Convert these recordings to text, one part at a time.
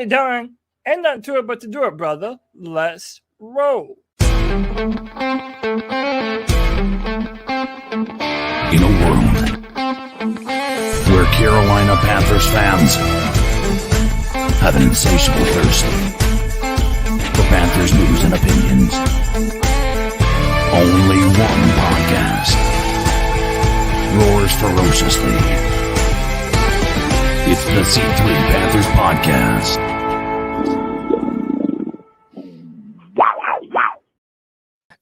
Tony Dunn. Ain't nothing to it but to do it, brother. Let's roll. In a world where Carolina Panthers fans have an insatiable thirst for Panthers news and opinions, only one podcast roars ferociously. It's the C3 Panthers Podcast.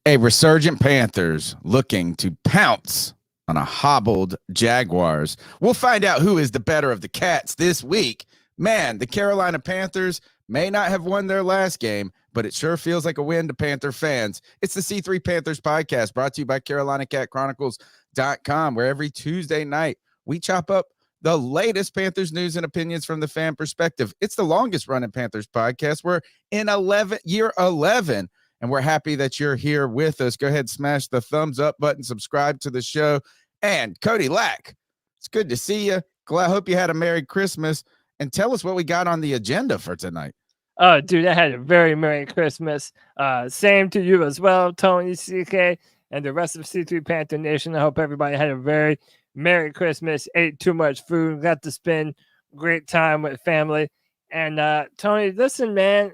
A resurgent Panthers looking to pounce on a hobbled Jaguars. We'll find out who is the better of the cats this week. Man, the Carolina Panthers may not have won their last game, but it sure feels like a win to Panther fans. It's the C3 Panthers Podcast, brought to you by CarolinaCatChronicles.com, where every Tuesday night we chop up the latest Panthers news and opinions from the fan perspective. It's the longest running Panthers podcast. We're in year 11, and we're happy that you're here with us. Go ahead, smash the thumbs up button, subscribe to the show. And Cody Lack, it's good to see you. Glad, hope you had a Merry Christmas, and tell us what we got on the agenda for tonight. Oh, dude, I had a very Merry Christmas. Same to you as well, Tony, CK, and the rest of C3 Panther Nation. I hope everybody had a very Merry Christmas, ate too much food, got to spend great time with family. And Tony, listen, man,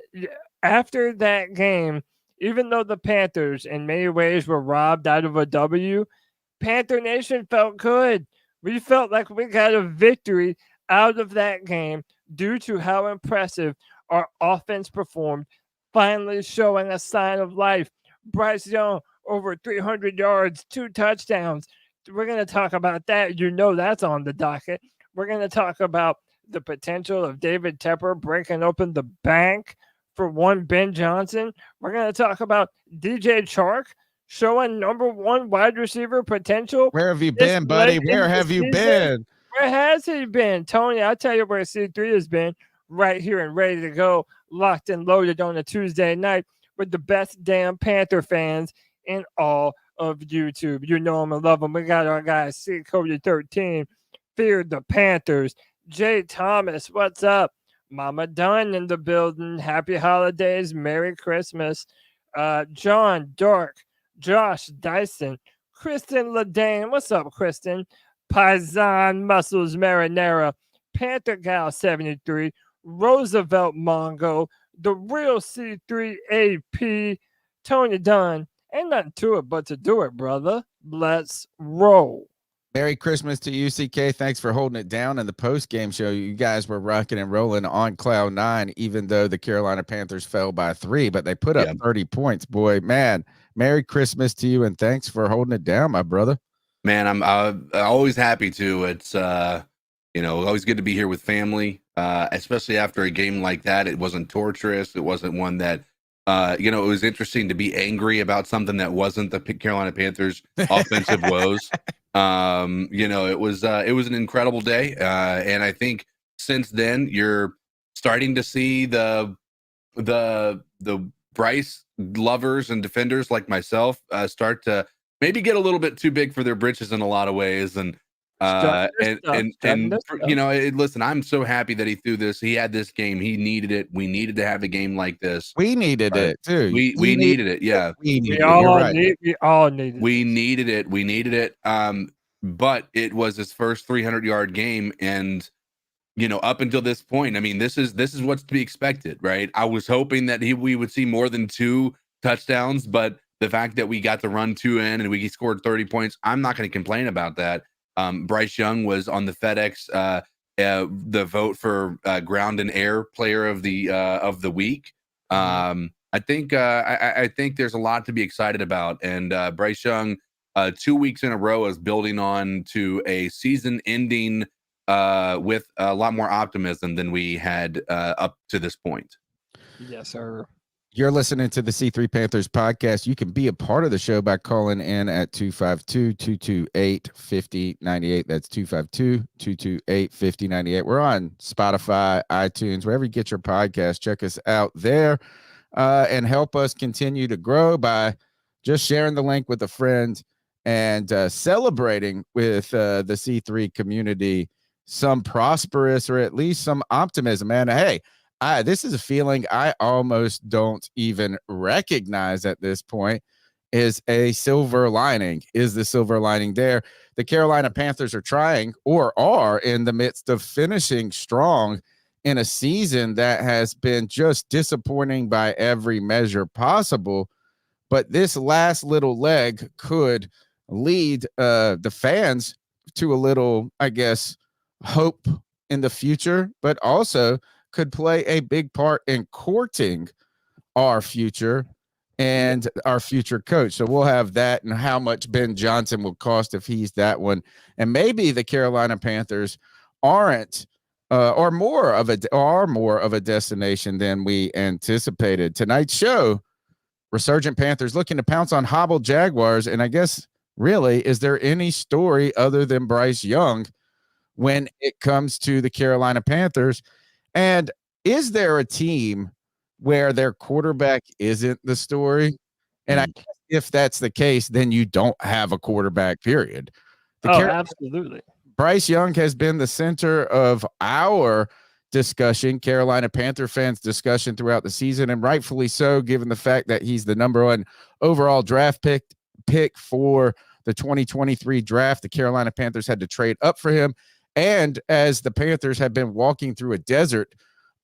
after that game, even though the Panthers in many ways were robbed out of a W, Panther Nation felt good. We felt like we got a victory out of that game due to how impressive our offense performed, finally showing a sign of life. Bryce Young, over 300 yards, 2 touchdowns. We're going to talk about that. You know that's on the docket. We're going to talk about the potential of David Tepper breaking open the bank for one Ben Johnson. We're going to talk about DJ Chark showing number 1 wide receiver potential. Where have you been, buddy? Where have you been? Where has he been? Tony, I'll tell you where C3 has been, right here and ready to go, locked and loaded on a Tuesday night with the best damn Panther fans in all of YouTube. You know them and love them. We got our guy C. Cody 13, Feared the Panthers. Jay Thomas, what's up? Mama Dunn in the building. Happy holidays. Merry Christmas. John Dark, Josh Dyson, Kristen Ledane. What's up, Kristen? Paisan Muscles Marinara, Panther Gal 73, Roosevelt Mongo, the real C3 AP, Tony Dunn. Ain't nothing to it but to do it, brother. Let's roll. Merry Christmas to you, CK. Thanks for holding it down in the post-game show. You guys were rocking and rolling on cloud 9, even though the Carolina Panthers fell by 3, but they put up 30 points. Boy, man, Merry Christmas to you, and thanks for holding it down, my brother. Man, I'm always happy to. It's always good to be here with family, especially after a game like that. It wasn't torturous. It wasn't one that it was interesting to be angry about something that wasn't the Carolina Panthers offensive woes. It was an incredible day. And I think since then you're starting to see the Bryce lovers and defenders like myself start to maybe get a little bit too big for their britches in a lot of ways. And listen, I'm so happy that he threw this. He had this game. He needed it. We needed to have a game like this. We needed it too. We needed it. Yeah. We all needed it. We needed it. But it was his first 300-yard game. And, up until this point, I mean, this is what's to be expected, right? I was hoping that we would see more than 2 touchdowns, but the fact that we got to run 2 in and we scored 30 points, I'm not going to complain about that. Bryce Young was on the FedEx, the vote for ground and air player of the week. I think there's a lot to be excited about, and Bryce Young, 2 weeks in a row, is building on to a season-ending with a lot more optimism than we had up to this point. Yes, sir. You're listening to the C3 Panthers podcast. You can be a part of the show by calling in at 252-228-5098. That's 252-228-5098. We're on Spotify, iTunes, wherever you get your podcast. Check us out there and help us continue to grow by just sharing the link with a friend and celebrating with the C3 community some prosperous or at least some optimism, man. Hey, this is a feeling I almost don't even recognize at this point is a silver lining. Is the silver lining there? The Carolina Panthers are trying or are in the midst of finishing strong in a season that has been just disappointing by every measure possible. But this last little leg could lead the fans to a little, I guess, hope in the future, but also could play a big part in courting our future and our future coach. So we'll have that and how much Ben Johnson will cost if he's that one. And maybe the Carolina Panthers aren't are more of a destination than we anticipated. Tonight's show, Resurgent Panthers looking to pounce on Hobbled Jaguars. And I guess, really, is there any story other than Bryce Young when it comes to the Carolina Panthers? And is there a team where their quarterback isn't the story? And I guess if that's the case, then you don't have a quarterback, period. Absolutely. Bryce Young has been the center of our discussion, Carolina Panther fans' discussion throughout the season, and rightfully so, given the fact that he's the number 1 overall draft pick for the 2023 draft. The Carolina Panthers had to trade up for him. And as the Panthers have been walking through a desert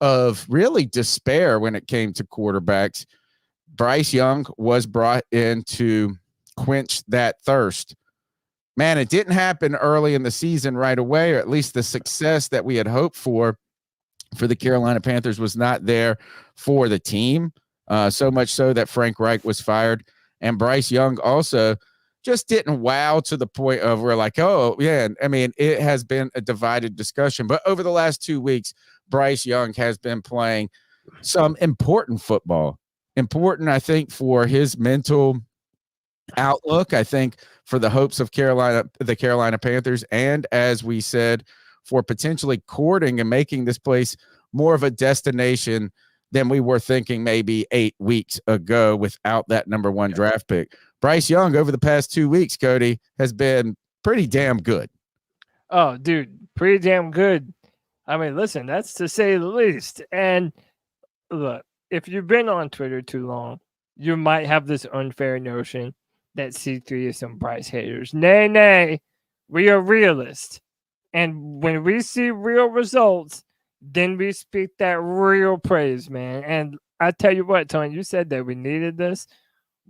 of really despair when it came to quarterbacks, Bryce Young was brought in to quench that thirst. Man, it didn't happen early in the season right away, or at least the success that we had hoped for the Carolina Panthers was not there for the team. So much so that Frank Reich was fired. And Bryce Young also just didn't wow to the point of we're like, oh, yeah. I mean, it has been a divided discussion. But over the last 2 weeks, Bryce Young has been playing some important football. Important, I think, for his mental outlook, I think, for the hopes of the Carolina Panthers, and as we said, for potentially courting and making this place more of a destination than we were thinking maybe 8 weeks ago without that number 1 draft pick. Bryce Young over the past 2 weeks, Cody, has been pretty damn good. Oh, dude, pretty damn good. I mean, listen, that's to say the least. And look, if you've been on Twitter too long, you might have this unfair notion that C3 is some Bryce haters. Nay, we are realists. And when we see real results, then we speak that real praise, man. And I tell you what, Tony, you said that we needed this.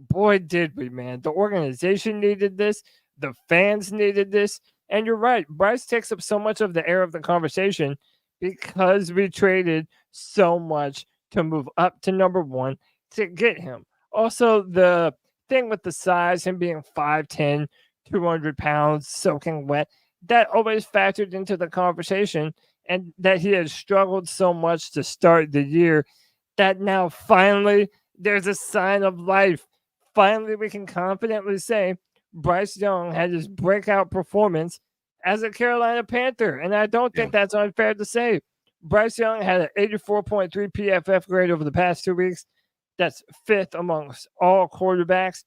Boy, did we, man. The organization needed this. The fans needed this. And you're right. Bryce takes up so much of the air of the conversation because we traded so much to move up to number 1 to get him. Also, the thing with the size, him being 5'10", 200 pounds, soaking wet, that always factored into the conversation, and that he had struggled so much to start the year that now finally there's a sign of life. Finally, we can confidently say Bryce Young had his breakout performance as a Carolina Panther, and I don't think that's unfair to say. Bryce Young had an 84.3 PFF grade over the past 2 weeks. That's 5th amongst all quarterbacks.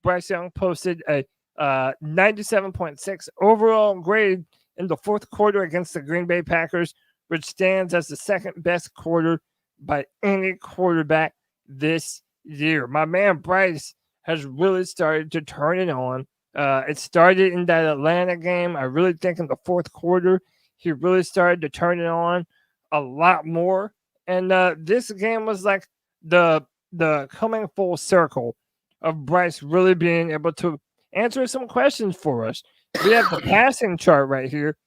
Bryce Young posted a 97.6 overall grade in the 4th quarter against the Green Bay Packers, which stands as the 2nd best quarter by any quarterback this year. My man Bryce has really started to turn it on. It started in that Atlanta game. I really think in the 4th quarter, he really started to turn it on a lot more. And this game was like the coming full circle of Bryce really being able to answer some questions for us. We have the passing chart right here.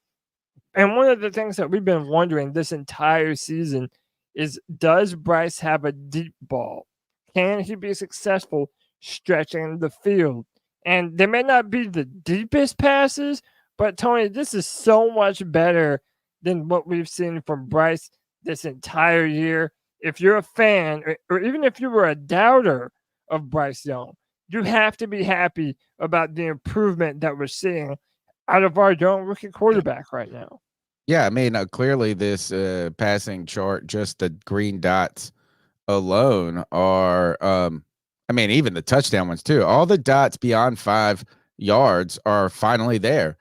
And one of the things that we've been wondering this entire season is, does Bryce have a deep ball? Can he be successful stretching the field? And they may not be the deepest passes, but Tony, this is so much better than what we've seen from Bryce this entire year. If you're a fan, or even if you were a doubter of Bryce Young, you have to be happy about the improvement that we're seeing out of our young rookie quarterback right now. Yeah, I mean, clearly this passing chart, just the green dots alone are, I mean, even the touchdown ones too. All the dots beyond 5 yards are finally there.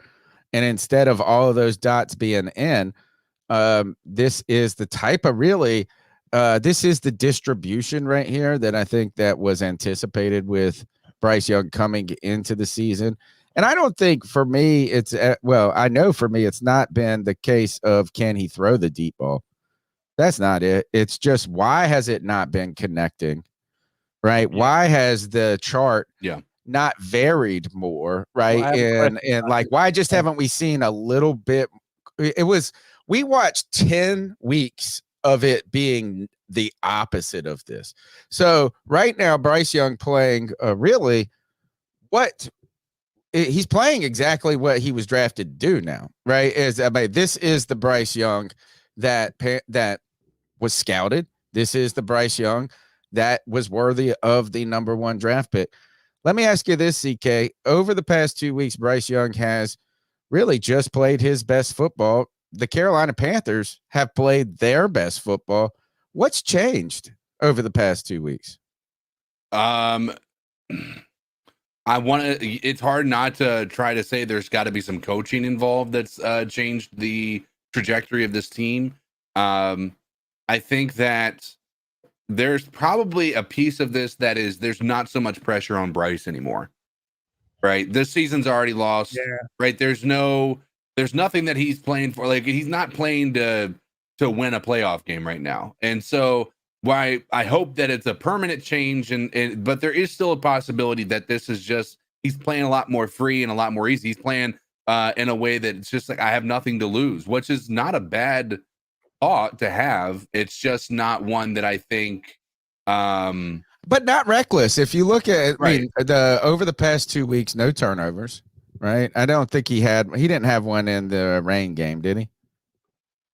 And instead of all of those dots being in, this is the type of really this is the distribution right here that I think that was anticipated with Bryce Young coming into the season. And I don't think for me, it's I know for me, it's not been the case of can he throw the deep ball? That's not it. It's just why has it not been connecting, right? Yeah. Why has the chart Yeah. not varied more, right? Well, and like, why just haven't we seen a little bit? We watched 10 weeks of it being the opposite of this. So right now, Bryce Young playing really what he's playing exactly what he was drafted to do now, right? This is the Bryce Young that was scouted. This is the Bryce Young that was worthy of the number 1 draft pick. Let me ask you this, CK. Over the past 2 weeks, Bryce Young has really just played his best football. The Carolina Panthers have played their best football. What's changed over the past 2 weeks? It's hard not to try to say there's got to be some coaching involved that's changed the trajectory of this team. I think that there's probably a piece of this that is there's not so much pressure on Bryce anymore. Right? This season's already lost. Yeah. Right? There's nothing that he's playing for. Like, he's not playing to win a playoff game right now. And so why I hope that it's a permanent change, but there is still a possibility that this is just he's playing a lot more free and a lot more easy. He's playing in a way that it's just like I have nothing to lose, which is not a bad thought to have. It's just not one that I think but not reckless. If you look at right. Over the past 2 weeks, no turnovers, right? I don't think he didn't have one in the rain game, did he?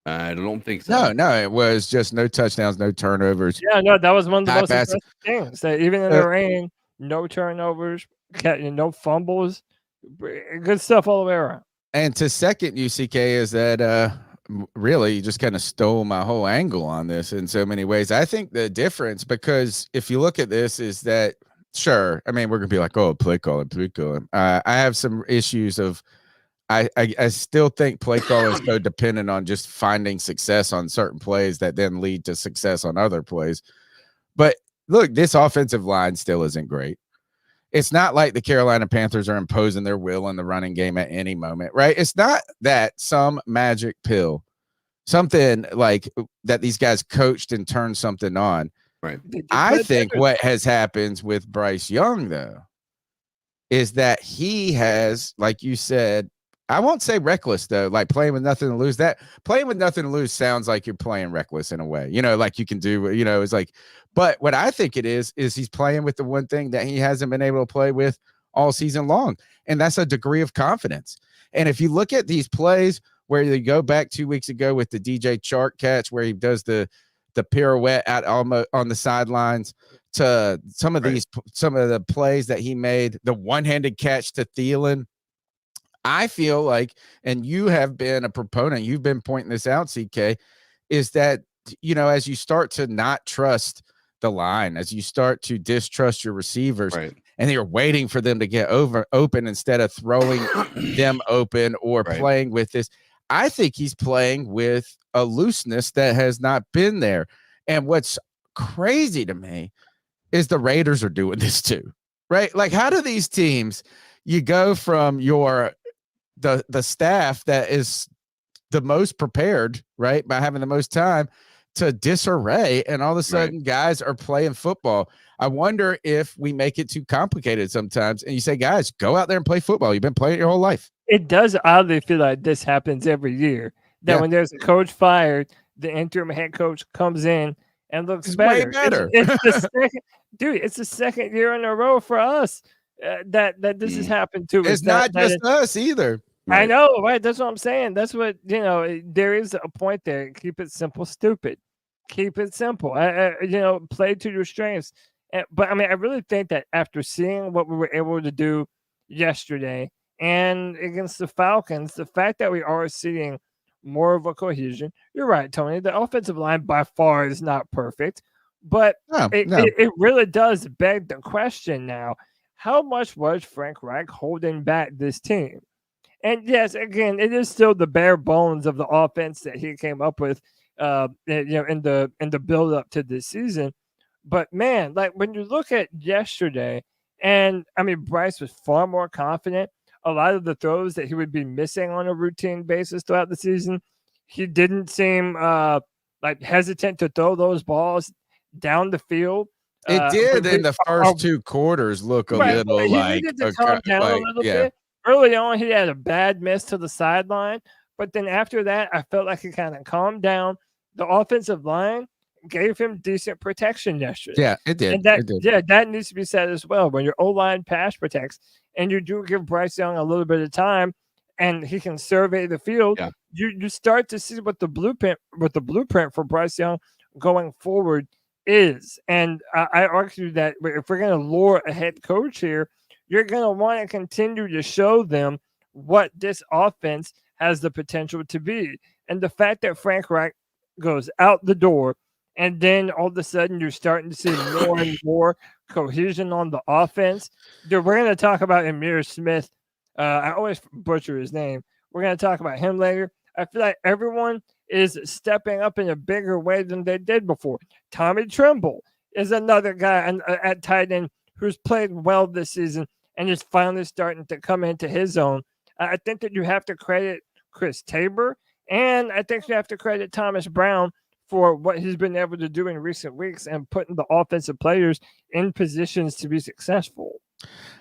I don't think so. No, it was just no touchdowns, no turnovers. Yeah, no, that was one of the most Pass. impressive things. That even in the rain, no turnovers, no fumbles, good stuff all the way around. And to second UCK is that really you just kind of stole my whole angle on this in so many ways. I think the difference, because if you look at this, is that sure, I mean, we're gonna be like, oh, play calling. I have some issues of I still think play calling is so dependent on just finding success on certain plays that then lead to success on other plays. But look, this offensive line still isn't great. It's not like the Carolina Panthers are imposing their will in the running game at any moment, right? It's not that some magic pill, something like that these guys coached and turned something on. Right. I think what has happened with Bryce Young, though, is that he has, like you said, I won't say reckless, though, like playing with nothing to lose. That playing with nothing to lose sounds like you're playing reckless in a way, like you can do, it's like, but what I think it is he's playing with the one thing that he hasn't been able to play with all season long. And that's a degree of confidence. And if you look at these plays where you go back 2 weeks ago with the DJ Chark catch, where he does the pirouette out almost on the sidelines, to some of the plays that he made, the one-handed catch to Thielen, I feel like, and you have been a proponent, you've been pointing this out, CK, is that, as you start to not trust the line, as you start to distrust your receivers, right, and you're waiting for them to get open instead of throwing them open or playing with this, I think he's playing with a looseness that has not been there. And what's crazy to me is the Raiders are doing this too, right? Like, how do these teams, you go from the staff that is the most prepared, right, by having the most time, to disarray, and all of a sudden guys are playing football. I wonder if we make it too complicated sometimes, and you say, guys, go out there and play football. You've been playing your whole life. It does oddly feel like this happens every year, that when there's a coach fired, the interim head coach comes in and looks better. Way better. It's the second year in a row for us that this has happened to us. It's not just us either. I know, right? That's what I'm saying. That's what, there is a point there. Keep it simple, stupid. Keep it simple. Play to your strengths. But I mean, I really think that after seeing what we were able to do yesterday and against the Falcons, the fact that we are seeing more of a cohesion, you're right, Tony. The offensive line by far is not perfect, but it really does beg the question now: how much was Frank Reich holding back this team? And yes, again, it is still the bare bones of the offense that he came up with. in the build up to this season. But man, like when you look at yesterday, and I mean Bryce was far more confident. A lot of the throws that he would be missing on a routine basis throughout the season, he didn't seem like hesitant to throw those balls down the field. It did in the first 2 quarters look a little he like needed to calm down a little bit. Early on, he had a bad miss to the sideline, but then after that, I felt like he kind of calmed down. The offensive line gave him decent protection yesterday. Yeah, it did. And that, it did. yeah, that needs to be said as well. When your O-line pass protects and you do give Bryce Young a little bit of time and he can survey the field, you start to see what the blueprint for Bryce Young going forward is. And I argue that if we're going to lure a head coach here, you're going to want to continue to show them what this offense has the potential to be. And the fact that Frank Reich goes out the door, and then all of a sudden you're starting to see more and more cohesion on the offense. Dude, we're going to talk about Amir Smith. I always butcher his name. We're going to talk about him later. I feel like everyone is stepping up in a bigger way than they did before. Tommy Tremble is another guy at tight end who's played well this season and is finally starting to come into his own. I think that you have to credit Chris Tabor, and I think you have to credit Thomas Brown for what he's been able to do in recent weeks and putting the offensive players in positions to be successful.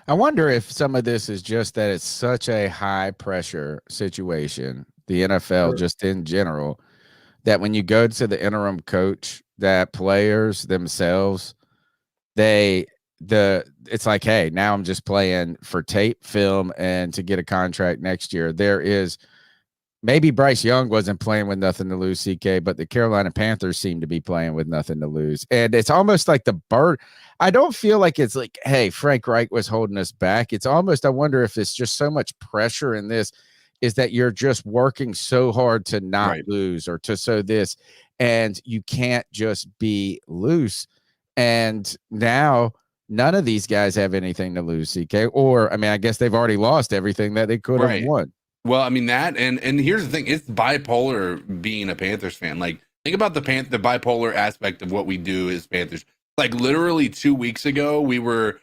I wonder if some of this is just that it's such a high pressure situation, the NFL just in general, that when you go to the interim coach, that players themselves, it's like, hey, now I'm just playing for tape, film, and to get a contract next year. There is maybe Bryce Young wasn't playing with nothing to lose, CK, but the Carolina Panthers seem to be playing with nothing to lose. And it's almost like the bird. I don't feel like it's like, hey, Frank Reich was holding us back. It's almost, I wonder if it's just so much pressure in this is that you're just working so hard to not lose or to so this, and you can't just be loose. And now none of these guys have anything to lose, CK. Or, I mean, I guess they've already lost everything that they could have won. Well, I mean that, and here's the thing: it's bipolar being a Panthers fan. Like, think about the bipolar aspect of what we do as Panthers. Like, literally 2 weeks ago, we were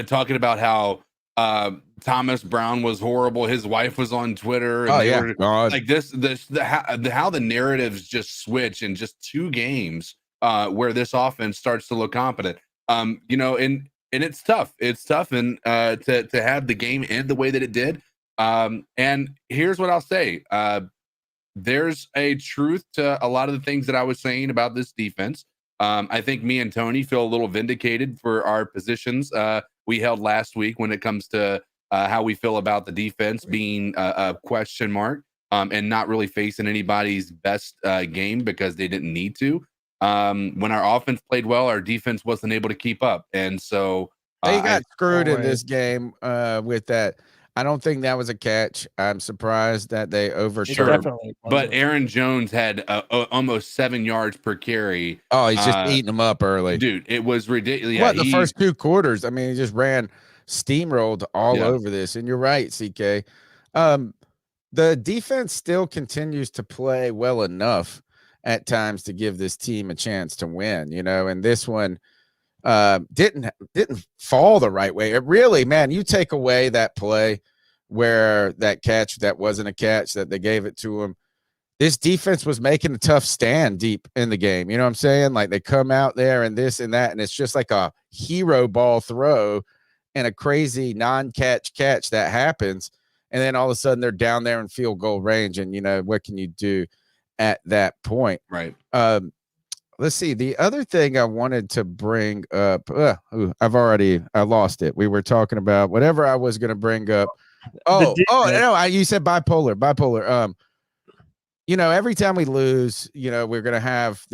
talking about how Thomas Brown was horrible. His wife was on Twitter. And like how the narratives just switch in just 2 games where this offense starts to look competent. And it's tough. It's tough, and to have the game end the way that it did. And here's what I'll say. There's a truth to a lot of the things that I was saying about this defense. I think me and Tony feel a little vindicated for our positions we held last week when it comes to how we feel about the defense being a question mark and not really facing anybody's best game because they didn't need to. When our offense played well, our defense wasn't able to keep up. And so they got screwed in this game with that. I don't think that was a catch. I'm surprised that they overturned. But Aaron Jones had almost 7 yards per carry. Oh, he's just eating them up early. Dude, it was ridiculous. What, the first 2 quarters? I mean, he just steamrolled all over this. And you're right, CK. The defense still continues to play well enough at times to give this team a chance to win, and this one didn't fall the right way. It really, man, you take away that play where that catch that wasn't a catch that they gave it to him. This defense was making a tough stand deep in the game. You know what I'm saying? Like, they come out there and this and that, and it's just like a hero ball throw and a crazy non-catch catch that happens. And then all of a sudden they're down there in field goal range. And, what can you do at that point? Right. Let's see. The other thing I wanted to bring up, I lost it. We were talking about whatever I was going to bring up. You said bipolar. Every time we lose, we're going to have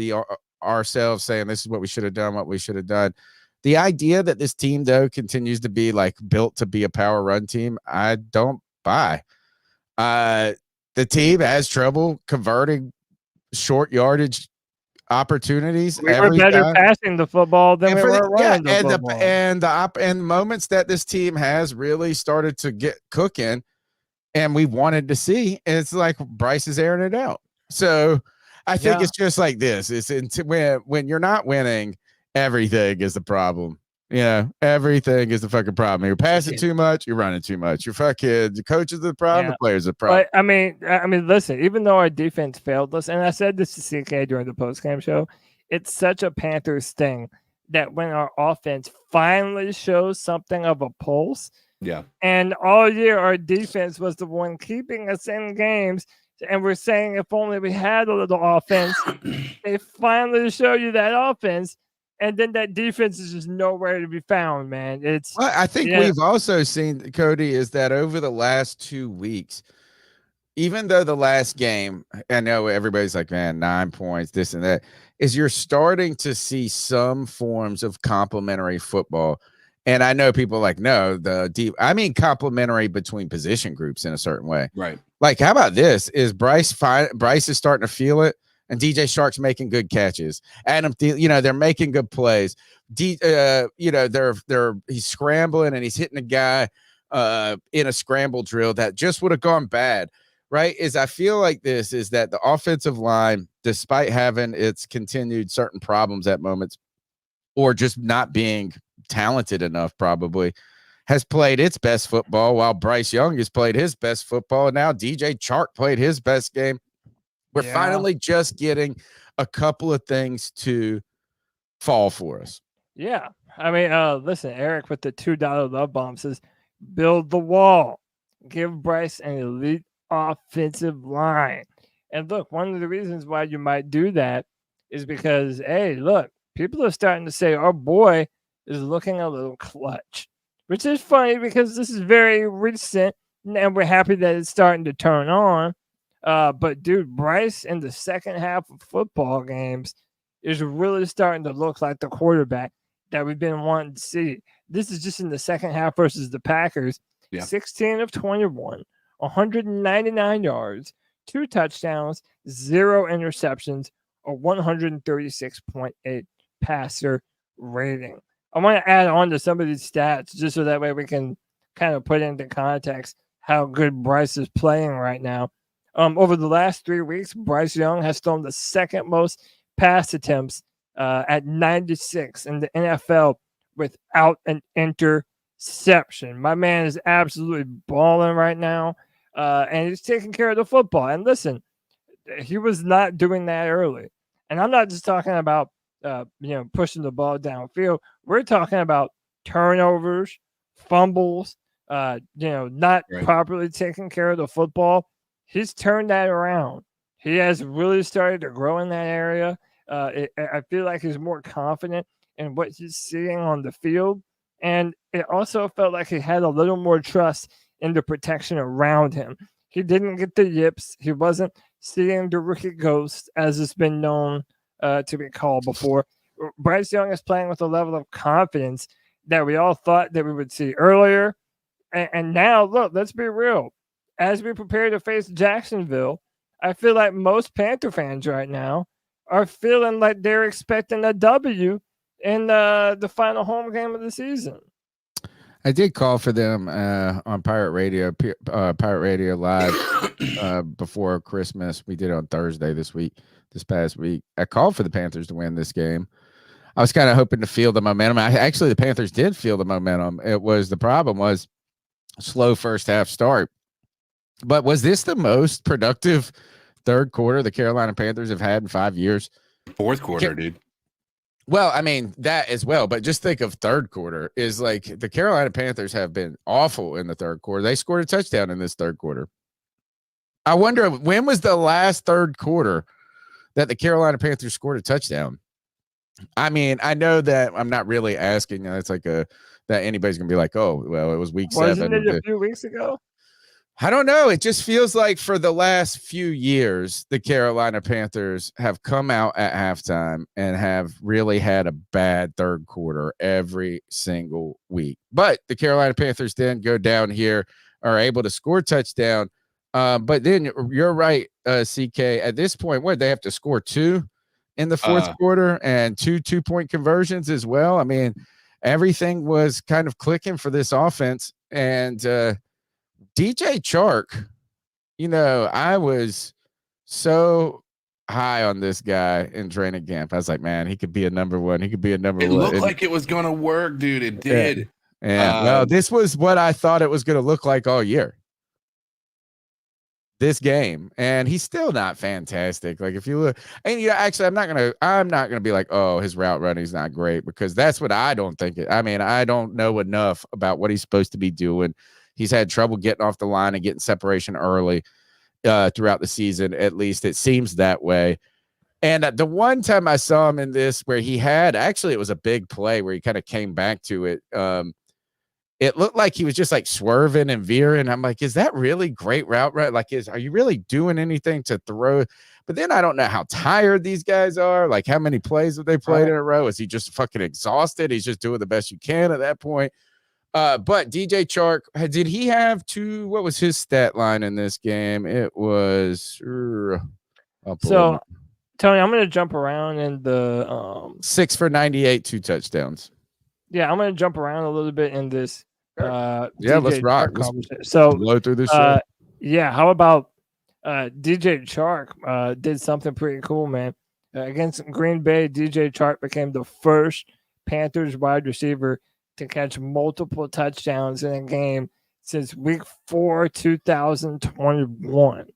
ourselves saying this is what we should have done, what we should have done. The idea that this team, though, continues to be like built to be a power run team, I don't buy. The team has trouble converting short yardage opportunities. We were better passing the football than we were running the football. And moments that this team has really started to get cooking, and we wanted to see, it's like Bryce is airing it out. So I think it's just like this. It's when you're not winning, everything is the problem. Everything is the fucking problem. You're passing too much. You're running too much. You're fucking the coach is the problem. The players are the problem. But I mean, listen. Even though our defense failed us, and I said this to CK during the postgame show, it's such a Panthers thing that when our offense finally shows something of a pulse, and all year our defense was the one keeping us in games, and we're saying if only we had a little offense, they finally show you that offense. And then that defense is just nowhere to be found, man. I think we've also seen, Cody, is that over the last 2 weeks, even though the last game, I know everybody's like, man, 9 points, this and that, is you're starting to see some forms of complementary football. And I know people are like, no, I mean complementary between position groups in a certain way. Right. Like, how about this? Is Bryce is starting to feel it? And DJ Shark's making good catches. Adam, they're making good plays. He's scrambling and he's hitting a guy in a scramble drill that just would have gone bad, right? I feel like this is that the offensive line, despite having its continued certain problems at moments, or just not being talented enough, probably, has played its best football, while Bryce Young has played his best football, and now DJ Chark played his best game. We're finally just getting a couple of things to fall for us. Yeah. I mean, listen, Eric with the $2 love bomb says, build the wall. Give Bryce an elite offensive line. And look, one of the reasons why you might do that is because, hey, look, people are starting to say our boy is looking a little clutch, which is funny because this is very recent and we're happy that it's starting to turn on. But dude, Bryce in the second half of football games is really starting to look like the quarterback that we've been wanting to see. This is just in the second half versus the Packers. 16 of 21, 199 yards, 2 touchdowns, 0 interceptions, a 136.8 passer rating. I want to add on to some of these stats just so that way we can kind of put into context how good Bryce is playing right now. Over the last 3 weeks, Bryce Young has thrown the second most pass attempts at 96 in the NFL without an interception. My man is absolutely balling right now, and he's taking care of the football. And listen, he was not doing that early. And I'm not just talking about pushing the ball downfield. We're talking about turnovers, fumbles, not properly taking care of the football. He's turned that around. He has really started to grow in that area. I feel like he's more confident in what he's seeing on the field. And it also felt like he had a little more trust in the protection around him. He didn't get the yips. He wasn't seeing the rookie ghost, as it's been known to be called before. Bryce Young is playing with a level of confidence that we all thought that we would see earlier. And now, look, let's be real. As we prepare to face Jacksonville, I feel like most Panther fans right now are feeling like they're expecting a W in the final home game of the season. I did call for them on Pirate Radio Live before Christmas. We did it on Thursday this past week. I called for the Panthers to win this game. I was kind of hoping to feel the momentum. Actually, the Panthers did feel the momentum. The problem was slow first half start. But was this the most productive third quarter the Carolina Panthers have had in 5 years? Fourth quarter, dude. Well, I mean, that as well. But just think of third quarter is like the Carolina Panthers have been awful in the third quarter. They scored a touchdown in this third quarter. I wonder when was the last third quarter that the Carolina Panthers scored a touchdown? I mean, I know that I'm not really asking. It's like that anybody's going to be like, oh, well, it was week 7. Wasn't it a few weeks ago? I don't know. It just feels like for the last few years, the Carolina Panthers have come out at halftime and have really had a bad third quarter every single week. But the Carolina Panthers then go down here, are able to score a touchdown. But then you're right, CK. At this point, what, they have to score 2 in the fourth quarter and 2 2-point conversions as well. I mean, everything was kind of clicking for this offense. And DJ Chark, I was so high on this guy in training camp. I was like, man, he could be a number one. He could be a number It one. looked like it was going to work, dude. It did. Yeah. Well, this was what I thought it was going to look like all year. This game, and he's still not fantastic. Like if you look, and actually, I'm not gonna be like, oh, his route running is not great, because that's what I don't think. I don't know enough about what he's supposed to be doing. He's had trouble getting off the line and getting separation early throughout the season. At least it seems that way. And the one time I saw him in this, where he had it was a big play where he kind of came back to it. It looked like he was just like swerving and veering. I'm like, is that really great route? Right? Like, are you really doing anything to throw? But then I don't know how tired these guys are. Like, how many plays have they played in a row? Is he just fucking exhausted? He's just doing the best you can at that point. But DJ Chark, did he have what was his stat line in this game? It was so Tony, I'm going to jump around in the 6 for 98, 2 touchdowns. Yeah, I'm going to jump around a little bit in this. Let's rock. So blow through this show. Yeah, how about DJ Chark did something pretty cool, man. Against Green Bay, DJ Chark became the first Panthers wide receiver to catch multiple touchdowns in a game since week 4, 2021.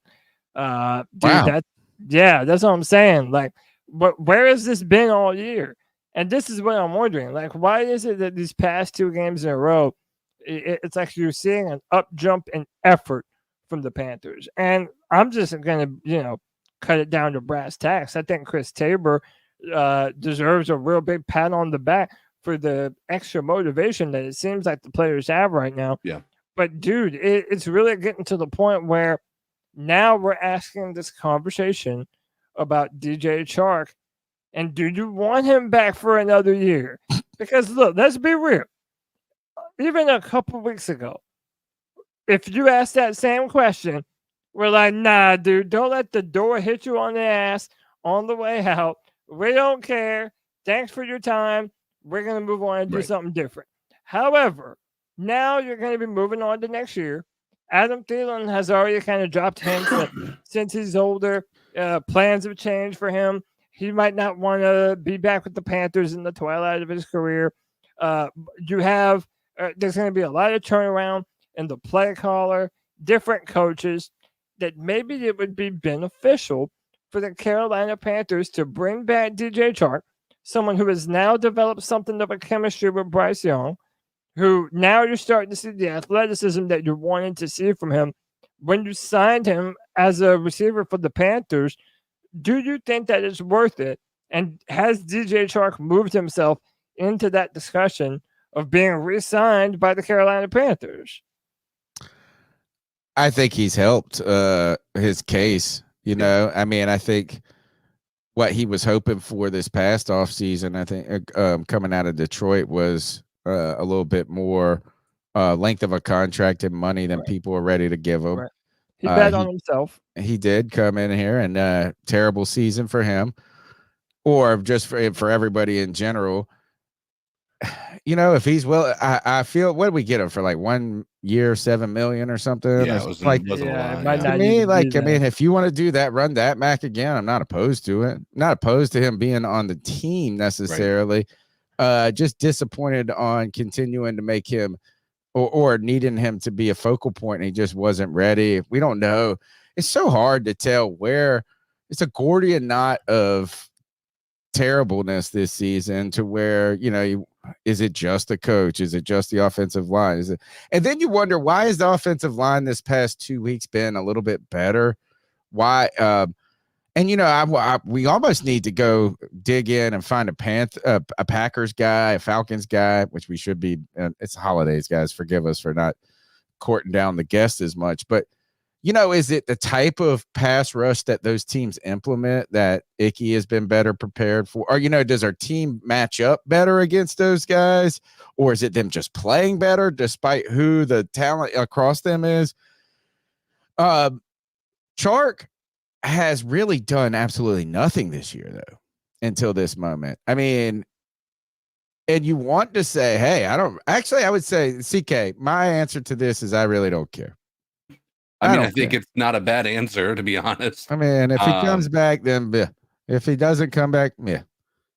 Wow. That's what I'm saying. Like, where has this been all year? And this is what I'm wondering. Like, why is it that these past 2 games in a row, it's like you're seeing an up jump in effort from the Panthers? And I'm just going to, cut it down to brass tacks. I think Chris Tabor deserves a real big pat on the back for the extra motivation that it seems like the players have right now. Yeah. But, dude, it's really getting to the point where now we're asking this conversation about DJ Chark. And do you want him back for another year? Because, look, let's be real. Even a couple weeks ago, if you asked that same question, we're like, nah, dude, don't let the door hit you on the ass on the way out. We don't care. Thanks for your time. We're going to move on and do something different. However, now you're going to be moving on to next year. Adam Thielen has already kind of dropped hints that since he's older, plans have changed for him. He might not want to be back with the Panthers in the twilight of his career. You have there's going to be a lot of turnaround in the play caller, different coaches, that maybe it would be beneficial for the Carolina Panthers to bring back DJ Chark, someone who has now developed something of a chemistry with Bryce Young, who now you're starting to see the athleticism that you're wanting to see from him. When you signed him as a receiver for the Panthers, do you think that it's worth it? And has DJ Chark moved himself into that discussion of being re-signed by the Carolina Panthers? I think he's helped his case. I think what he was hoping for this past offseason, I think coming out of Detroit, was a little bit more length of a contract and money than people were ready to give him. Right. He bet on himself. He did come in here, and terrible season for him, or just for everybody in general. If he's I feel, what did we get him for? Like 1 year, $7 million or something? Yeah, it wasn't a lot. To me, if you want to do that, run that back again. I'm not opposed to it. Not opposed to him being on the team necessarily. Right. Just disappointed on continuing to make him or needing him to be a focal point, and he just wasn't ready. We don't know. It's so hard to tell where it's a Gordian knot of terribleness this season, to where, is it just the coach? Is it just the offensive line? And then you wonder, why is the offensive line this past 2 weeks been a little bit better? Why? We almost need to go dig in and find a Packers guy, a Falcons guy, which we should be. It's holidays, guys. Forgive us for not courting down the guests as much. But, is it the type of pass rush that those teams implement that Icky has been better prepared for? Or, does our team match up better against those guys? Or is it them just playing better despite who the talent across them is? Chark has really done absolutely nothing this year, though, until this moment. And you want to say, hey, I would say, CK, my answer to this is I really don't care. I think it's not a bad answer, to be honest. I mean, if he comes back, then yeah. If he doesn't come back, yeah.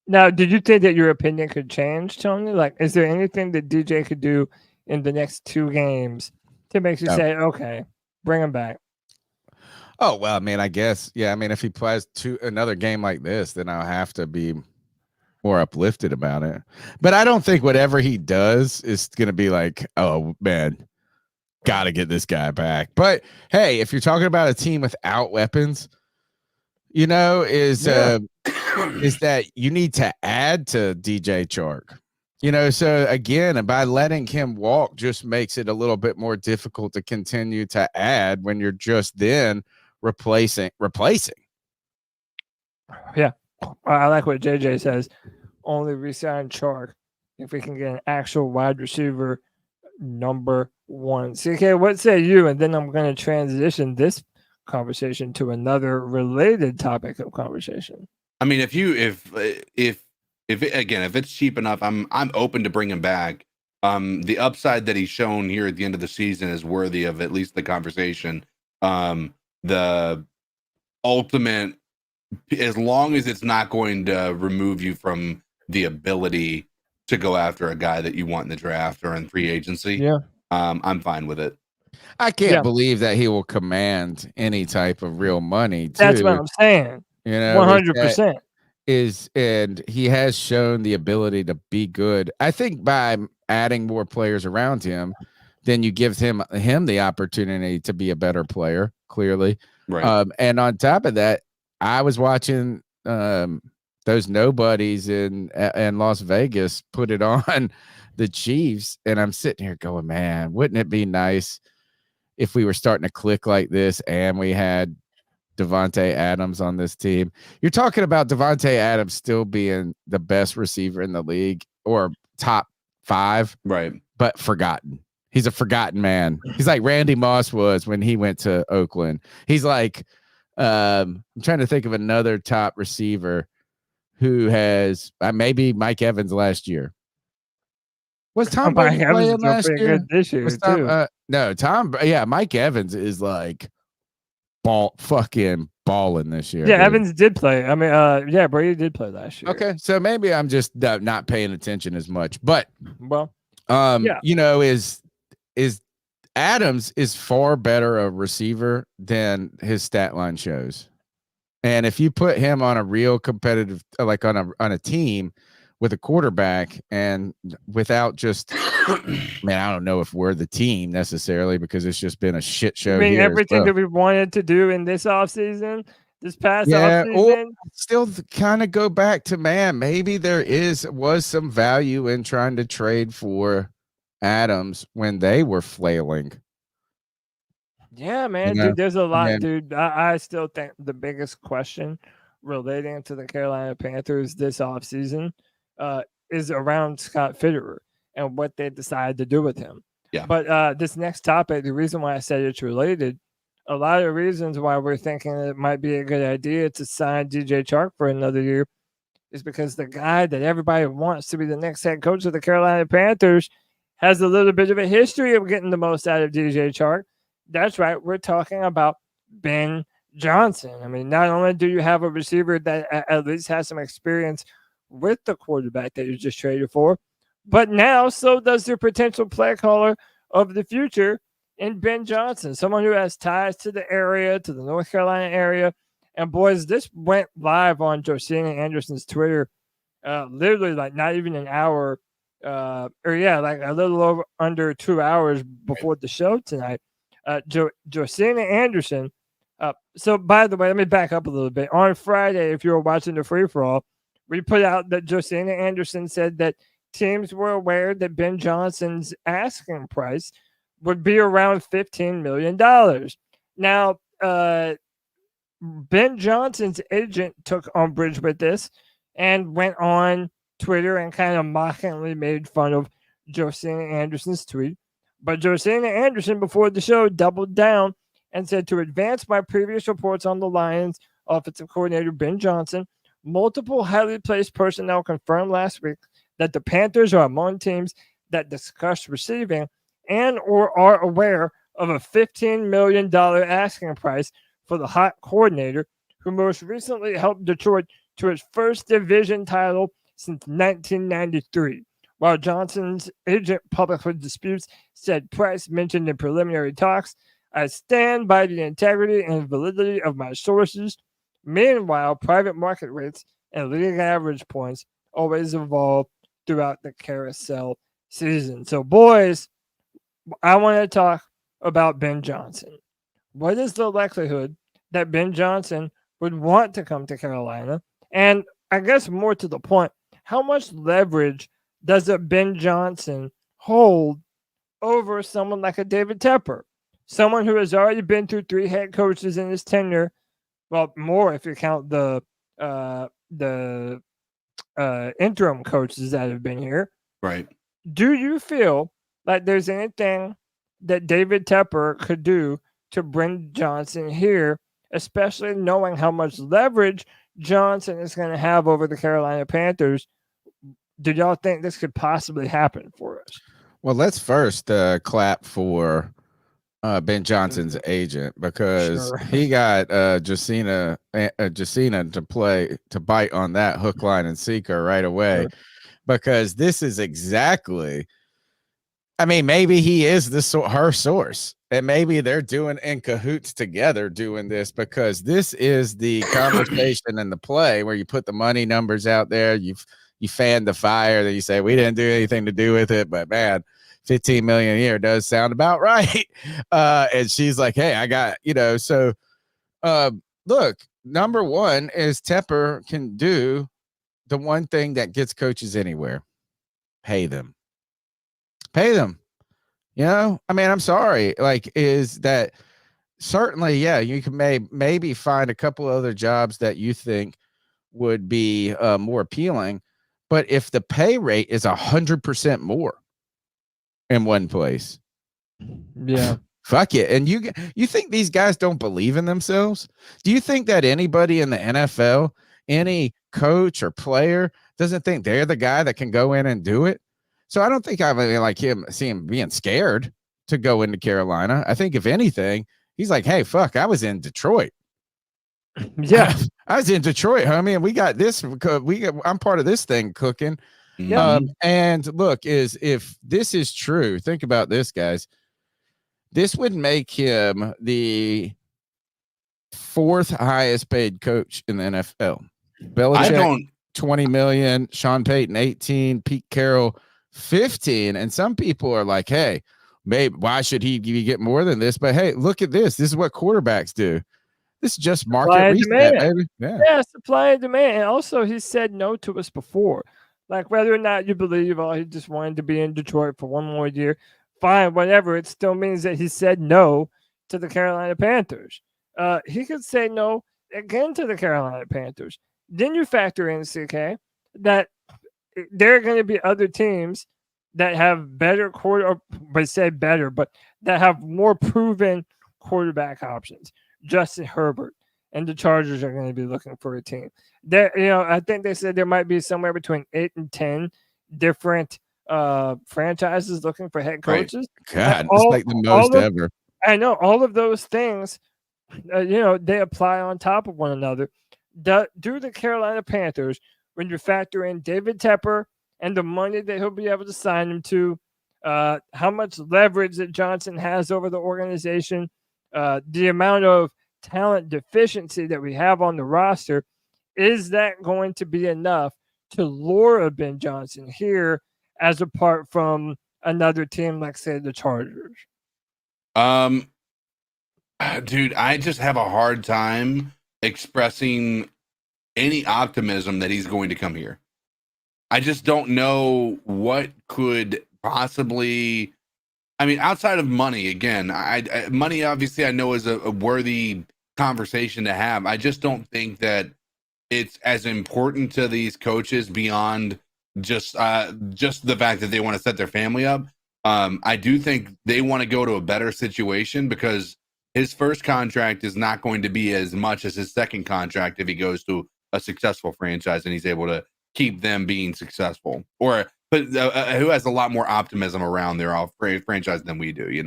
Now, did you think that your opinion could change, Tony? Like, is there anything that DJ could do in the next 2 games to make you say, okay, bring him back? Oh, well, I mean, I guess, yeah. I mean, if he plays another game like this, then I'll have to be more uplifted about it. But I don't think whatever he does is going to be like, oh, man, got to get this guy back. But, hey, if you're talking about a team without weapons, is that you need to add to DJ Chark. So again, by letting him walk just makes it a little bit more difficult to continue to add when you're just then replacing. Yeah. I like what JJ says. Only resign Chark if we can get an actual wide receiver number 1. CK, what say you? And then I'm going to transition this conversation to another related topic of conversation. I mean, if it's cheap enough, I'm open to bring him back. The upside that he's shown here at the end of the season is worthy of at least the conversation. The ultimate, as long as it's not going to remove you from the ability to go after a guy that you want in the draft or in free agency, I'm fine with it. I can't believe that he will command any type of real money. That's what I'm saying. 100%. And he has shown the ability to be good. I think by adding more players around him, then you give him the opportunity to be a better player, clearly. Right. And on top of that, I was watching those nobodies in Las Vegas put it on the Chiefs, and I'm sitting here going, man, wouldn't it be nice if we were starting to click like this and we had Devontae Adams on this team? You're talking about Devontae Adams still being the best receiver in the league or top 5, right? But forgotten. He's a forgotten man. He's like Randy Moss was when he went to Oakland. He's like, I'm trying to think of another top receiver who has maybe Mike Evans last year. Was Tom Brady playing last year? This year too. No, Mike Evans is like fucking balling this year. Yeah, dude. Evans did play. I mean, Brady did play last year. Okay, so maybe I'm just not paying attention as much. But is Adams is far better a receiver than his stat line shows. And if you put him on a real competitive, like on a team with a quarterback and without just, man, I don't know if we're the team necessarily because it's just been a shit show. I mean, everything that we wanted to do in this offseason, this past offseason. Still kind of go back to, man, maybe there was some value in trying to trade for Adams when they were flailing. Yeah, man, dude, there's a lot, dude. I still think the biggest question relating to the Carolina Panthers this offseason is around Scott Fitterer and what they decide to do with him. Yeah. But this next topic, the reason why I said it's related, a lot of reasons why we're thinking it might be a good idea to sign DJ Chark for another year is because the guy that everybody wants to be the next head coach of the Carolina Panthers has a little bit of a history of getting the most out of DJ Chark. That's right. We're talking about Ben Johnson. I mean, not only do you have a receiver that at least has some experience with the quarterback that you just traded for, but now so does your potential play caller of the future in Ben Johnson, someone who has ties to the area, to the North Carolina area. And boys, this went live on Josina Anderson's Twitter, literally like not even an hour, like a little over under 2 hours before the show tonight. Josina Anderson. So by the way, let me back up a little bit. On Friday, if you were watching the free for all, we put out that Josina Anderson said that teams were aware that Ben Johnson's asking price would be around $15 million. Now, Ben Johnson's agent took umbrage with this and went on Twitter and kind of mockingly made fun of Josina Anderson's tweet. But Josina Anderson, before the show, doubled down and said, to advance my previous reports on the Lions offensive coordinator Ben Johnson, multiple highly placed personnel confirmed last week that the Panthers are among teams that discuss receiving and or are aware of a $15 million asking price for the hot coordinator who most recently helped Detroit to its first division title since 1993. While Johnson's agent publicly disputes said price mentioned in preliminary talks, I stand by the integrity and validity of my sources. Meanwhile, private market rates and league average points always evolve throughout the carousel season. So, boys, I want to talk about Ben Johnson. What is the likelihood that Ben Johnson would want to come to Carolina? And I guess more to the point, how much leverage does a Ben Johnson hold over someone like a David Tepper, someone who has already been through 3 head coaches in his tenure? Well, more if you count the interim coaches that have been here. Right. Do you feel like there's anything that David Tepper could do to bring Johnson here, especially knowing how much leverage Johnson is going to have over the Carolina Panthers? Do y'all think this could possibly happen for us? Well, let's first clap for Ben Johnson's agent, because he got Jacina to bite on that hook, line, and sinker right away. Sure. Because this is exactly, I mean, maybe he is her source, and maybe they're doing in cahoots together doing this, because this is the conversation and the play where you put the money numbers out there, you fan the fire, then you say we didn't do anything to do with it, but man, 15 million a year does sound about right. And she's like, hey, I got, so look, number one is Tepper can do the one thing that gets coaches anywhere: pay them. I mean, I'm sorry. Like, is that certainly, yeah, you can maybe find a couple other jobs that you think would be more appealing. But if the pay rate is 100% more in one place, yeah, fuck it. And you think these guys don't believe in themselves? Do you think that anybody in the NFL, any coach or player, doesn't think they're the guy that can go in and do it? So I don't think I like see him being scared to go into Carolina. I think if anything, he's like, hey, fuck, I was in Detroit. Yeah, I was in Detroit, homie, and we got this. I'm part of this thing cooking. Yeah. And look, if this is true, think about this, guys. This would make him the 4th highest paid coach in the NFL. Belichick, 20 million. Sean Payton, 18. Pete Carroll, 15. And some people are like, hey, maybe why should he get more than this? But hey, look at this. This is what quarterbacks do. This is just market reset, baby. Yeah, supply and demand. And also, he said no to us before. Like, whether or not you believe, he just wanted to be in Detroit for one more year, fine, whatever. It still means that he said no to the Carolina Panthers. He could say no again to the Carolina Panthers. Then you factor in, CK, that there are going to be other teams that have better but that have more proven quarterback options. Justin Herbert and the Chargers are going to be looking for a team. I think they said there might be somewhere between 8 and 10 different franchises looking for head coaches. Right. God, it's like the most ever. I know all of those things, they apply on top of one another. Do the Carolina Panthers, when you factor in David Tepper and the money that he'll be able to sign him to, how much leverage that Johnson has over the organization, the amount of talent deficiency that we have on the roster, is that going to be enough to lure a Ben Johnson here, as apart from another team like, say, the Chargers? Dude, I just have a hard time expressing any optimism that he's going to come here. I just don't know what could possibly, I mean, outside of money, again, money obviously I know is a worthy conversation to have. I just don't think that it's as important to these coaches beyond just the fact that they want to set their family up. I do think they want to go to a better situation, because his first contract is not going to be as much as his second contract if he goes to a successful franchise and he's able to keep them being successful, but who has a lot more optimism around their franchise than we do,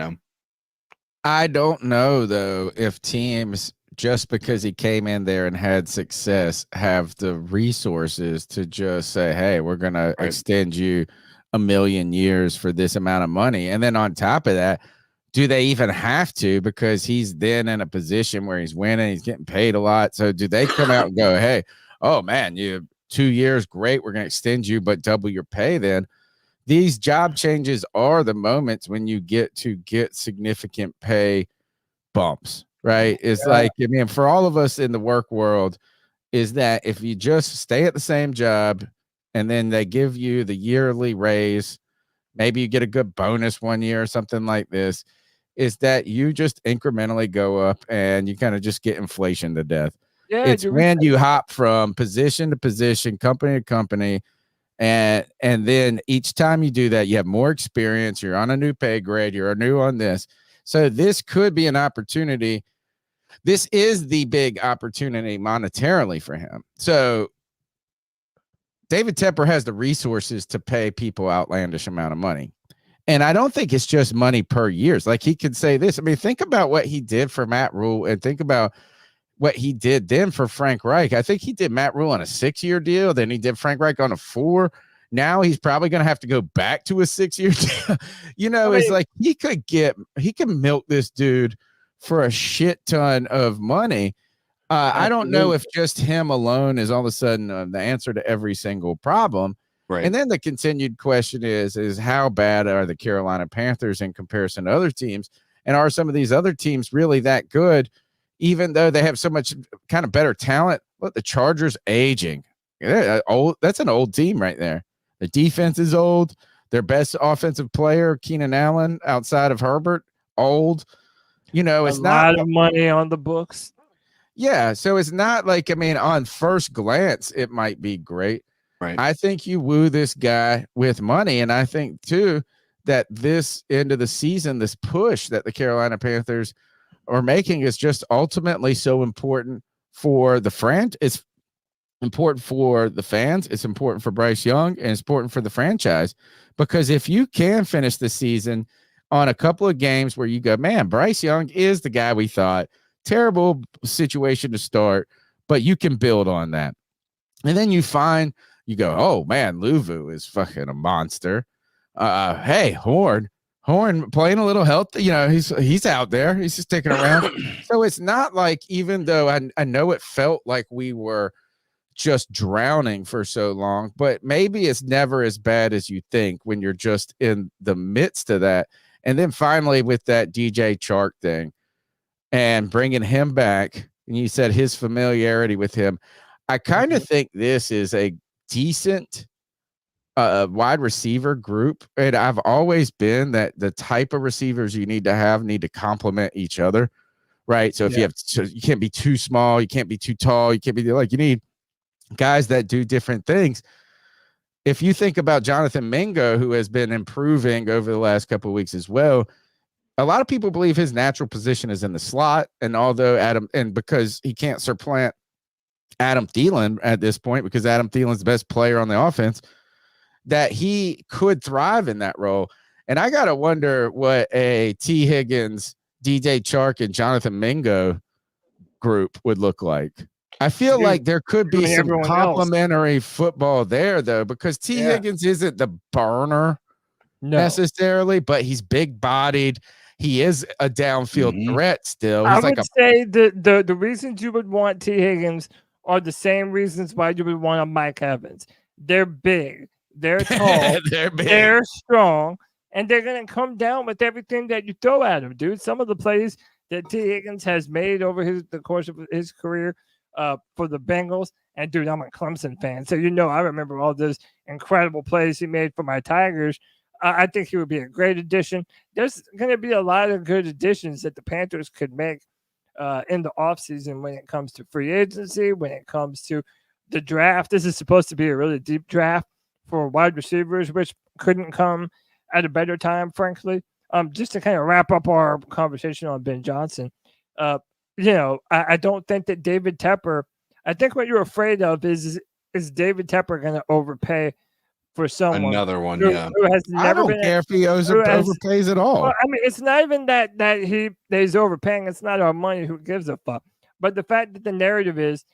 I don't know though if teams, just because he came in there and had success, have the resources to just say, hey, we're going to extend you 1,000,000 years for this amount of money. And then on top of that, do they even have to, because he's then in a position where he's winning, he's getting paid a lot. So do they come out and go, hey, oh man, you 2 years, great, we're going to extend you, but double your pay then? These job changes are the moments when you get to get significant pay bumps, right? It's like, I mean, for all of us in the work world, is that if you just stay at the same job and then they give you the yearly raise, maybe you get a good bonus one year or something like this, is that you just incrementally go up and you kind of just get inflation to death. Yeah, It's when you hop from position to position, company to company, and then each time you do that, you have more experience, you're on a new pay grade, you're new on this. So this could be an opportunity. This is the big opportunity monetarily for him. So David Tepper has the resources to pay people outlandish amount of money. And I don't think it's just money per year. Like, he could say this. I mean, think about what he did for Matt Rule and think about what he did then for Frank Reich. I think he did Matt Rule on a 6-year deal. Then he did Frank Reich on a 4. Now he's probably going to have to go back to a 6-year deal. It's like he can milk this dude for a shit ton of money. I don't know if just him alone is all of a sudden the answer to every single problem. Right. And then the continued question is how bad are the Carolina Panthers in comparison to other teams? And are some of these other teams really that good? Even though they have so much kind of better talent, look, the Chargers aging. They're old. That's an old team right there. The defense is old. Their best offensive player, Keenan Allen, outside of Herbert, old. It's a not lot of money on the books. Yeah, so it's not like, I mean, on first glance, it might be great. Right. I think you woo this guy with money, and I think too that this end of the season, this push that the Carolina Panthers are making is just ultimately so important for the franchise. It's important for the fans. It's important for Bryce Young, and it's important for the franchise, because if you can finish the season on a couple of games where you go, man, Bryce Young is the guy we thought. Terrible situation to start, but you can build on that. And then you go, oh man, Luvu is fucking a monster. Hey, Horn playing a little healthy, he's out there, he's just sticking around. So it's not like, even though I know it felt like we were just drowning for so long, but maybe it's never as bad as you think when you're just in the midst of that. And then finally with that DJ Chark thing and bringing him back, and you said his familiarity with him, I kind of think this is a decent wide receiver group. And I've always been that the type of receivers you need to complement each other, right? So if you can't be too small, you can't be too tall, you can't be you need guys that do different things. If you think about Jonathan Mingo, who has been improving over the last couple of weeks as well, a lot of people believe his natural position is in the slot. And although because he can't supplant Adam Thielen at this point, because Adam Thielen's the best player on the offense, that he could thrive in that role. And I got to wonder what a T. Higgins, DJ Chark, and Jonathan Mingo group would look like. I feel like there could be some complementary football there, though, because T. Higgins isn't the burner necessarily, but he's big-bodied. He is a downfield threat still. He's I would say the reasons you would want T. Higgins are the same reasons why you would want a Mike Evans. They're big. They're tall. They're strong. And they're going to come down with everything that you throw at them, dude. Some of the plays that T. Higgins has made over the course of his career for the Bengals. And, dude, I'm a Clemson fan. So, I remember all those incredible plays he made for my Tigers. I think he would be a great addition. There's going to be a lot of good additions that the Panthers could make in the offseason when it comes to free agency, when it comes to the draft. This is supposed to be a really deep draft for wide receivers, which couldn't come at a better time, frankly. Just to kind of wrap up our conversation on Ben Johnson, I don't think that David Tepper, I think what you're afraid of is David Tepper going to overpay for someone Another one, who, yeah. who has I never don't been care if he who has overpays at all. well, I mean, it's not even that he's overpaying. It's not our money. Who gives a fuck? But the fact that the narrative is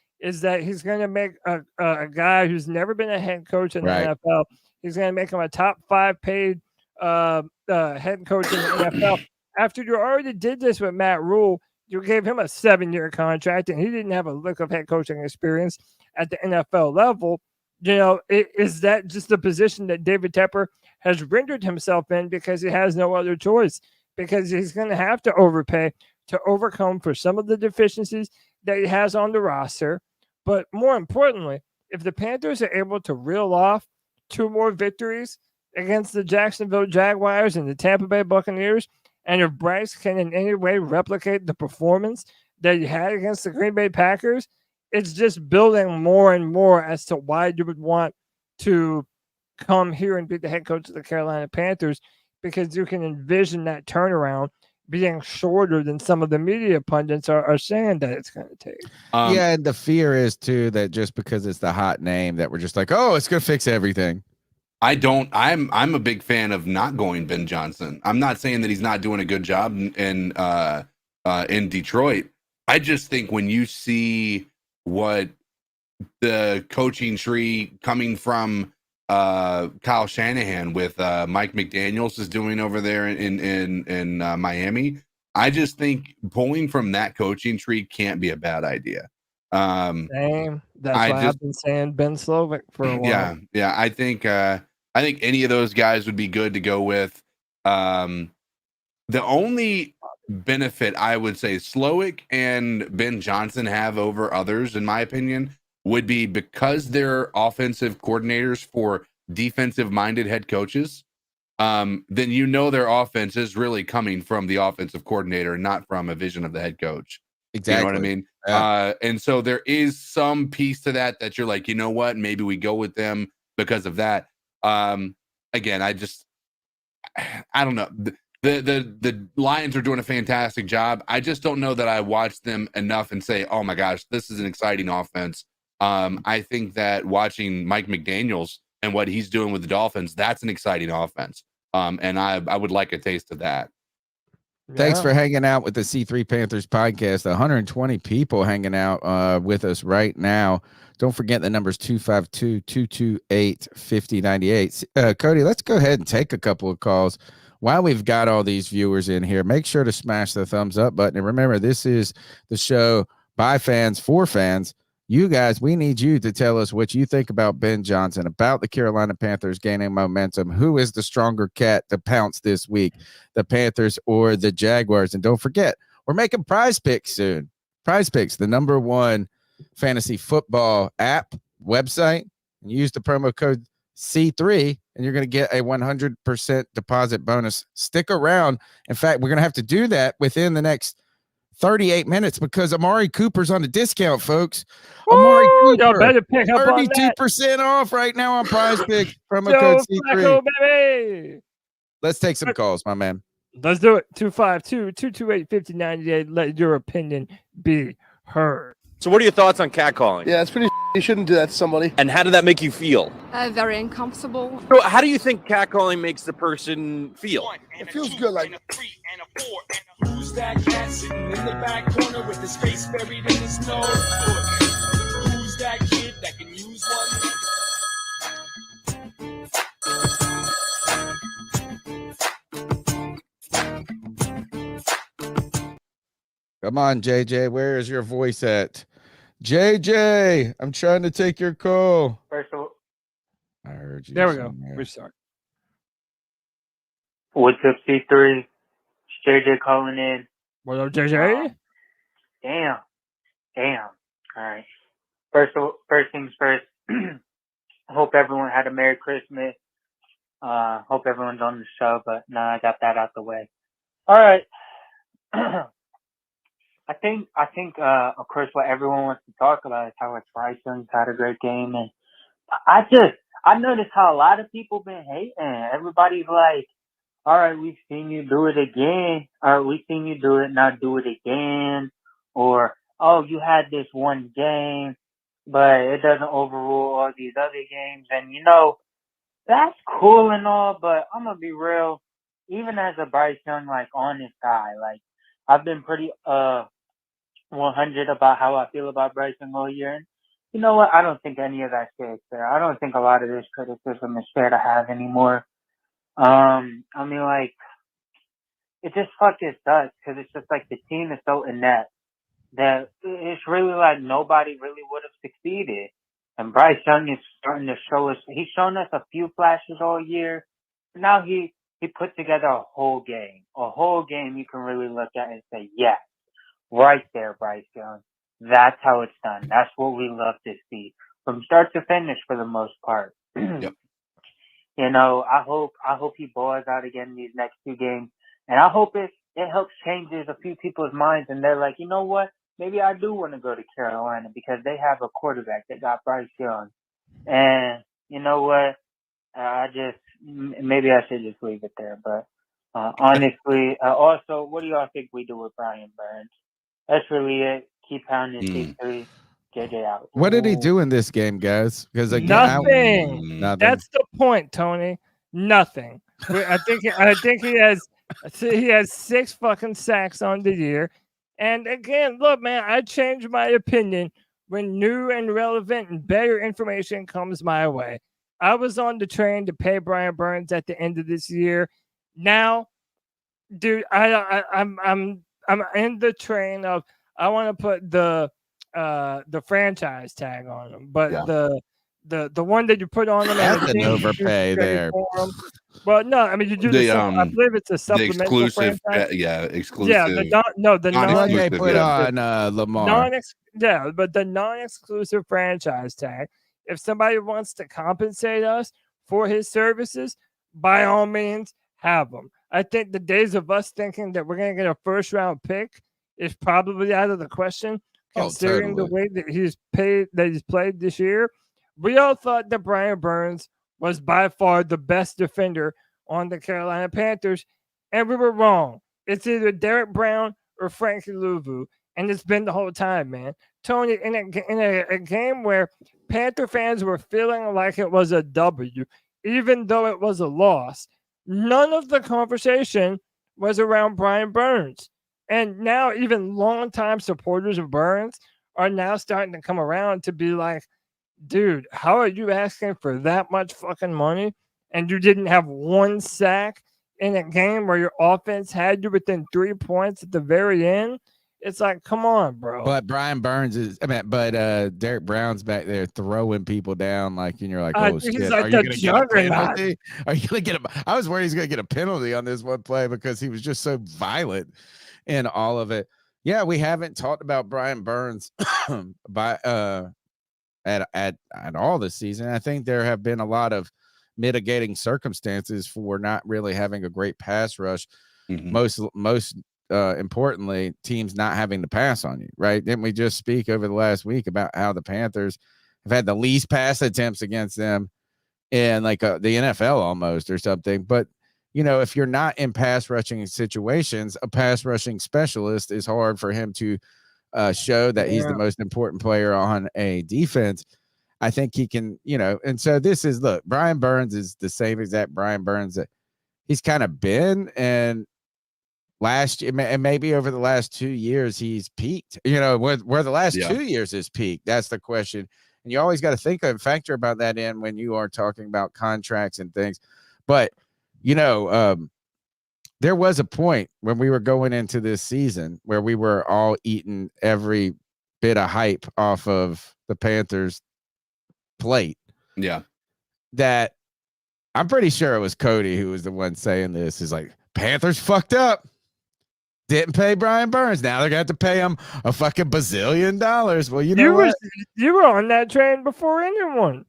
that he's going to make a guy who's never been a head coach in the Right. NFL. He's going to make him a top 5 paid head coach in the NFL. After you already did this with Matt Rule, you gave him a 7-year contract, and he didn't have a lick of head coaching experience at the NFL level. You know, is that just the position that David Tepper has rendered himself in because he has no other choice? Because he's going to have to overpay to overcome for some of the deficiencies that he has on the roster. But more importantly, if the Panthers are able to reel off 2 more victories against the Jacksonville Jaguars and the Tampa Bay Buccaneers, and if Bryce can in any way replicate the performance that he had against the Green Bay Packers, it's just building more and more as to why you would want to come here and be the head coach of the Carolina Panthers, because you can envision that turnaround being shorter than some of the media pundits are saying that it's going to take. Yeah, and the fear is too that just because it's the hot name that we're just like, oh, it's going to fix everything. I'm a big fan of not going Ben Johnson. I'm not saying that he's not doing a good job in Detroit. I just think when you see what the coaching tree coming from Kyle Shanahan with Mike McDaniels is doing over there in Miami, I just think pulling from that coaching tree can't be a bad idea. Same. That's why I've been saying Ben Slovic for a while. Yeah. I think any of those guys would be good to go with. The only benefit I would say Slowick and Ben Johnson have over others, in my opinion, would be because they're offensive coordinators for defensive-minded head coaches. Then you know their offense is really coming from the offensive coordinator, not from a vision of the head coach. Exactly. You know what I mean? Yeah. And so there is some piece to that you're like, you know what? Maybe we go with them because of that. Again, I don't know. The Lions are doing a fantastic job. I just don't know that I watched them enough and say, oh my gosh, this is an exciting offense. I think that watching Mike McDaniels and what he's doing with the Dolphins, that's an exciting offense. And I would like a taste of that. Thanks for hanging out with the C3 Panthers podcast. 120 people hanging out with us right now. Don't forget the number's 252-228-5098. Cody, let's go ahead and take a couple of calls. While we've got all these viewers in here, make sure to smash the thumbs up button. And remember, this is the show by fans for fans. You guys, we need you to tell us what you think about Ben Johnson, about the Carolina Panthers gaining momentum. Who is the stronger cat to pounce this week, the Panthers or the Jaguars? And don't forget, we're making Prize Picks soon. Prize Picks, the #1 fantasy football app website. And use the promo code C3, and you're going to get a 100% deposit bonus. Stick around. In fact, we're going to have to do that within the next 38 minutes because Amari Cooper's on a discount, folks. Amari Cooper, y'all better pick up 32% off right now on Prize Picks. Promo code C3. Baby. Let's take some calls, my man. Let's do it. 252-228-5098. Let your opinion be heard. So what are your thoughts on catcalling? Yeah, it's pretty. You shouldn't do that to somebody. And how did that make you feel? Very uncomfortable. So how do you think catcalling makes the person feel? It feels good, like. Who's that cat sitting in the back corner with his face buried in his nose? Who's that kid that can use one? Come on, JJ. Where is your voice at? JJ, I'm trying to take your call. First of all, I heard you. There we go. Restart. What's up, C3? It's JJ calling in. What up, JJ? Damn. All right. First things first. Hope everyone had a Merry Christmas. Hope everyone's on the show, but now I got that out the way. All right. I think, of course, what everyone wants to talk about is how Bryce Young's had a great game, and I noticed how a lot of people been hating. Everybody's like, "All right, we've seen you do it again. All right, we've seen you do it. Now do it again." Or, "Oh, you had this one game, but it doesn't overrule all these other games." And that's cool and all, but I'm gonna be real. Even as a Bryce Young, like, honest guy, like, I've been pretty 100 about how I feel about Bryce Young all year. And you know what? I don't think any of that shit is fair. I don't think a lot of this criticism is fair to have anymore. I mean, like, it just fucking sucks because it's just like the team is so inept that it's really like nobody really would have succeeded. And Bryce Young is starting to show us. He's shown us a few flashes all year. Now he put together a whole game. A whole game you can really look at and say, yes, right there, Bryce Young. That's how it's done. That's what we love to see from start to finish for the most part. Yep. You know, I hope he balls out again in these next two games, and I hope it helps changes a few people's minds, and they're like, you know what? Maybe I do want to go to Carolina because they have a quarterback that got Bryce Young, and you know what? Maybe I should just leave it there. But honestly, also, what do y'all think we do with Brian Burns? That's really it. Keep pounding C3. JJ out. What did he do in this game, guys? Because Nothing. nothing. That's the point, Tony. Nothing. I think he has 6 fucking sacks on the year. And again, look, man, I change my opinion when new and relevant and better information comes my way. I was on the train to pay Brian Burns at the end of this year. Now, dude, I'm in the train of I want to put the franchise tag on him, but the one that you put on him, that's an overpay there. Well, no, I mean you do I believe it's a supplemental exclusive, franchise. exclusive. Yeah, the one they non-exclusive, put on Lamar. But the non-exclusive franchise tag. If somebody wants to compensate us for his services, by all means, have them. I think the days of us thinking that we're going to get a first-round pick is probably out of the question, considering the way that he's played this year. We all thought that Brian Burns was by far the best defender on the Carolina Panthers, and we were wrong. It's either Derek Brown or Frankie Louvu, and it's been the whole time, man. Tony, in a game where Panther fans were feeling like it was a W, even though it was a loss, none of the conversation was around Brian Burns. And now even longtime supporters of Burns are now starting to come around to be like, dude, how are you asking for that much fucking money and you didn't have 1 sack in a game where your offense had you within 3 points at the very end? It's like, come on, bro. But Brian Burns Derek Brown's back there throwing people down, like, and you're like, oh shit, like are you gonna get a penalty? Are you gonna get I was worried he's gonna get a penalty on this one play because he was just so violent in all of it. Yeah, we haven't talked about Brian Burns at all this season. I think there have been a lot of mitigating circumstances for not really having a great pass rush. Mm-hmm. Most importantly, teams not having to pass on you, right? Didn't we just speak over the last week about how the Panthers have had the least pass attempts against them in like the NFL almost or something? But you know, if you're not in pass rushing situations, a pass rushing specialist is hard for him to show that he's the most important player on a defense. I think he can, you know, and so look, Brian Burns is the same exact Brian Burns that he's kind of been, and last year, and maybe over the last 2 years, he's peaked, you know, where the last 2 years is peaked. That's the question. And you always got to think of factor about that in when you are talking about contracts and things. But, you know, there was a point when we were going into this season where we were all eating every bit of hype off of the Panthers plate. Yeah. That I'm pretty sure it was Cody who was the one saying this, is like, Panthers fucked up. Didn't pay Brian Burns. Now they're going to have to pay him a fucking bazillion dollars. Well, you were on that train before anyone.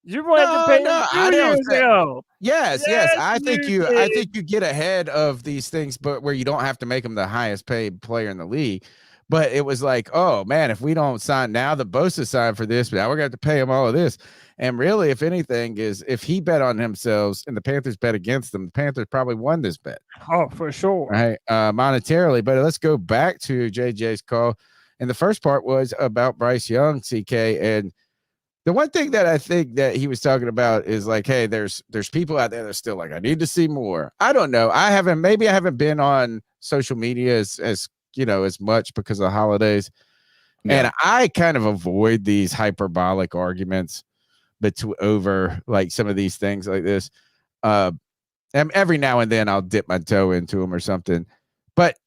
You wanted to pay him 2 years ago. Yes. I think you get ahead of these things, but where you don't have to make him the highest paid player in the league. But it was like, oh man, if we don't sign now, the Bosa signed for this, but now we're going to have to pay him all of this. And really, if anything, is if he bet on himself and the Panthers bet against them, the Panthers probably won this bet. Oh, for sure. Right, monetarily. But let's go back to JJ's call. And the first part was about Bryce Young, CK. And The one thing that I think that he was talking about is like, hey, there's people out there that are still like, I need to see more. I don't know. I haven't been on social media as you know, as much because of the holidays. Yeah. And I kind of avoid these hyperbolic arguments over like some of these things like this. And every now and then I'll dip my toe into them or something. But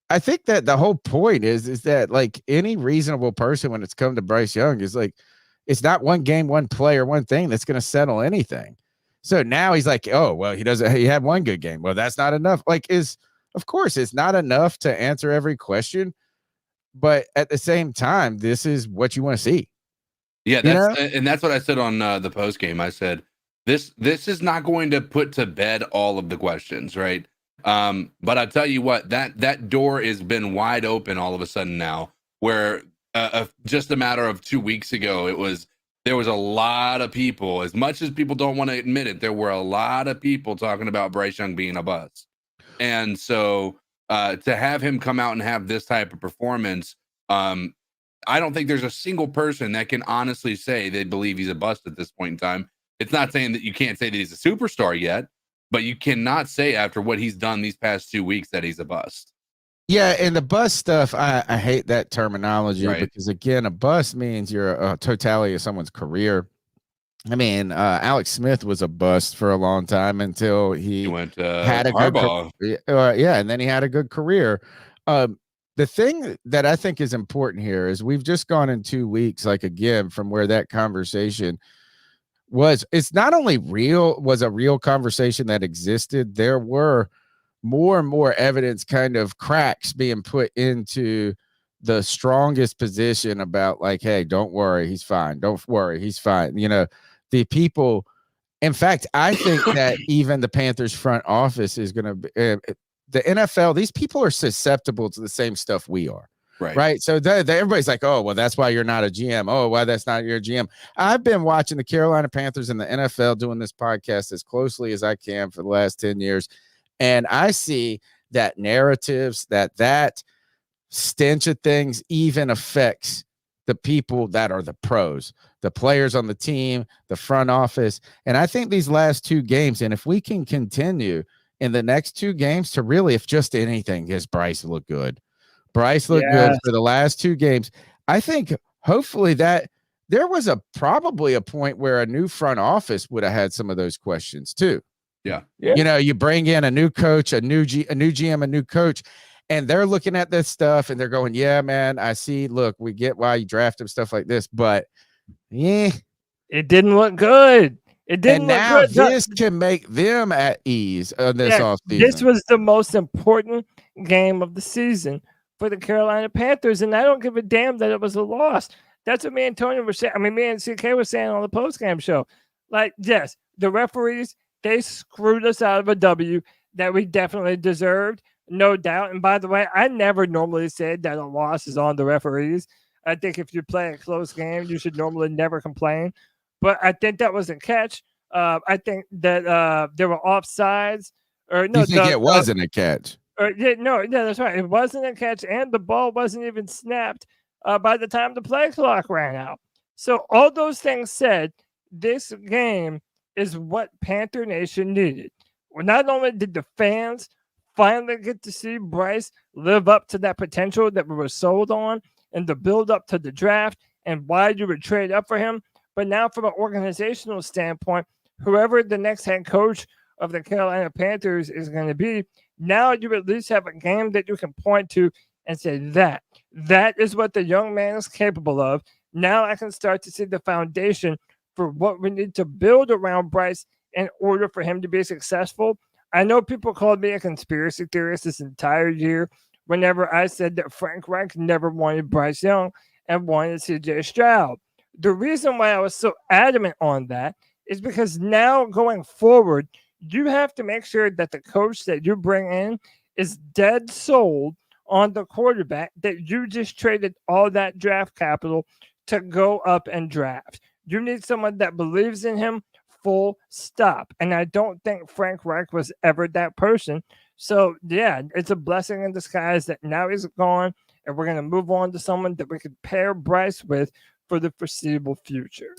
I think that the whole point is that like any reasonable person when it's come to Bryce Young is like, it's not one game, one player, one thing that's going to settle anything. So now he's like, oh, well, he had one good game. Well, that's not enough. Like of course it's not enough to answer every question, but at the same time, this is what you want to see. Yeah. That's what I said on the post game. I said, this is not going to put to bed all of the questions. Right. But I tell you what, that door has been wide open all of a sudden now, where just a matter of 2 weeks ago, there was a lot of people, as much as people don't want to admit it, there were a lot of people talking about Bryce Young being a bust. And so to have him come out and have this type of performance, I don't think there's a single person that can honestly say they believe he's a bust at this point in time. It's not saying that you can't say that he's a superstar yet, but you cannot say after what he's done these past 2 weeks that he's a bust. Yeah, and the bust stuff, I hate that terminology because, again, a bust means you're a totality of someone's career. I mean, Alex Smith was a bust for a long time until he went had a Harbaugh. good and then he had a good career. The thing that I think is important here is we've just gone in 2 weeks, like, again, from where that conversation it's not only was a real conversation that existed, there were more and more evidence, kind of cracks being put into the strongest position about like, hey, don't worry, he's fine. Don't worry, he's fine. You know, the people, in fact, I think that even the Panthers front office is going to be, the NFL, these people are susceptible to the same stuff we are. Right. So everybody's like, oh, well, that's why you're not a GM. Oh, why that's not your GM. I've been watching the Carolina Panthers and the NFL doing this podcast as closely as I can for the last 10 years. And I see that narratives, that stench of things even affects the people that are the pros, the players on the team, the front office. And I think these last 2 games, and if we can continue in the next 2 games to really, if just anything, does Bryce look good? Bryce looked good for the last 2 games. I think hopefully that there was probably a point where a new front office would have had some of those questions too. Yeah. You know, you bring in a new coach, a new GM, a new coach, and they're looking at this stuff and they're going, yeah, man, I see. Look, we get why you draft him, stuff like this, but it didn't look good. It didn't look good. This can make them at ease on this offseason. This was the most important game of the season for the Carolina Panthers, and I don't give a damn that it was a loss. That's what me and Tony were saying. I mean, me and CK were saying on the post-game show. Like, yes, the referees, they screwed us out of a W that we definitely deserved, no doubt. And by the way, I never normally said that a loss is on the referees. I think if you play a close game, you should normally never complain. But I think that was a catch. I think that there were offsides. Or no, you think it wasn't a catch? That's right. It wasn't a catch, and the ball wasn't even snapped by the time the play clock ran out. So all those things said, this game is what Panther Nation needed. Well, not only did the fans finally get to see Bryce live up to that potential that we were sold on in the build up to the draft and why you would trade up for him, but now from an organizational standpoint, whoever the next head coach of the Carolina Panthers is going to be, now you at least have a game that you can point to and say that is what the young man is capable of. Now I can start to see the foundation for what we need to build around Bryce in order for him to be successful. I know people called me a conspiracy theorist this entire year whenever I said that Frank Reich never wanted Bryce Young and wanted CJ Stroud. The reason why I was so adamant on that is because now going forward, you have to make sure that the coach that you bring in is dead sold on the quarterback that you just traded all that draft capital to go up and draft. You need someone that believes in him, full stop. And I don't think Frank Reich was ever that person. So, yeah, it's a blessing in disguise that now he's gone and we're going to move on to someone that we could pair Bryce with for the foreseeable future.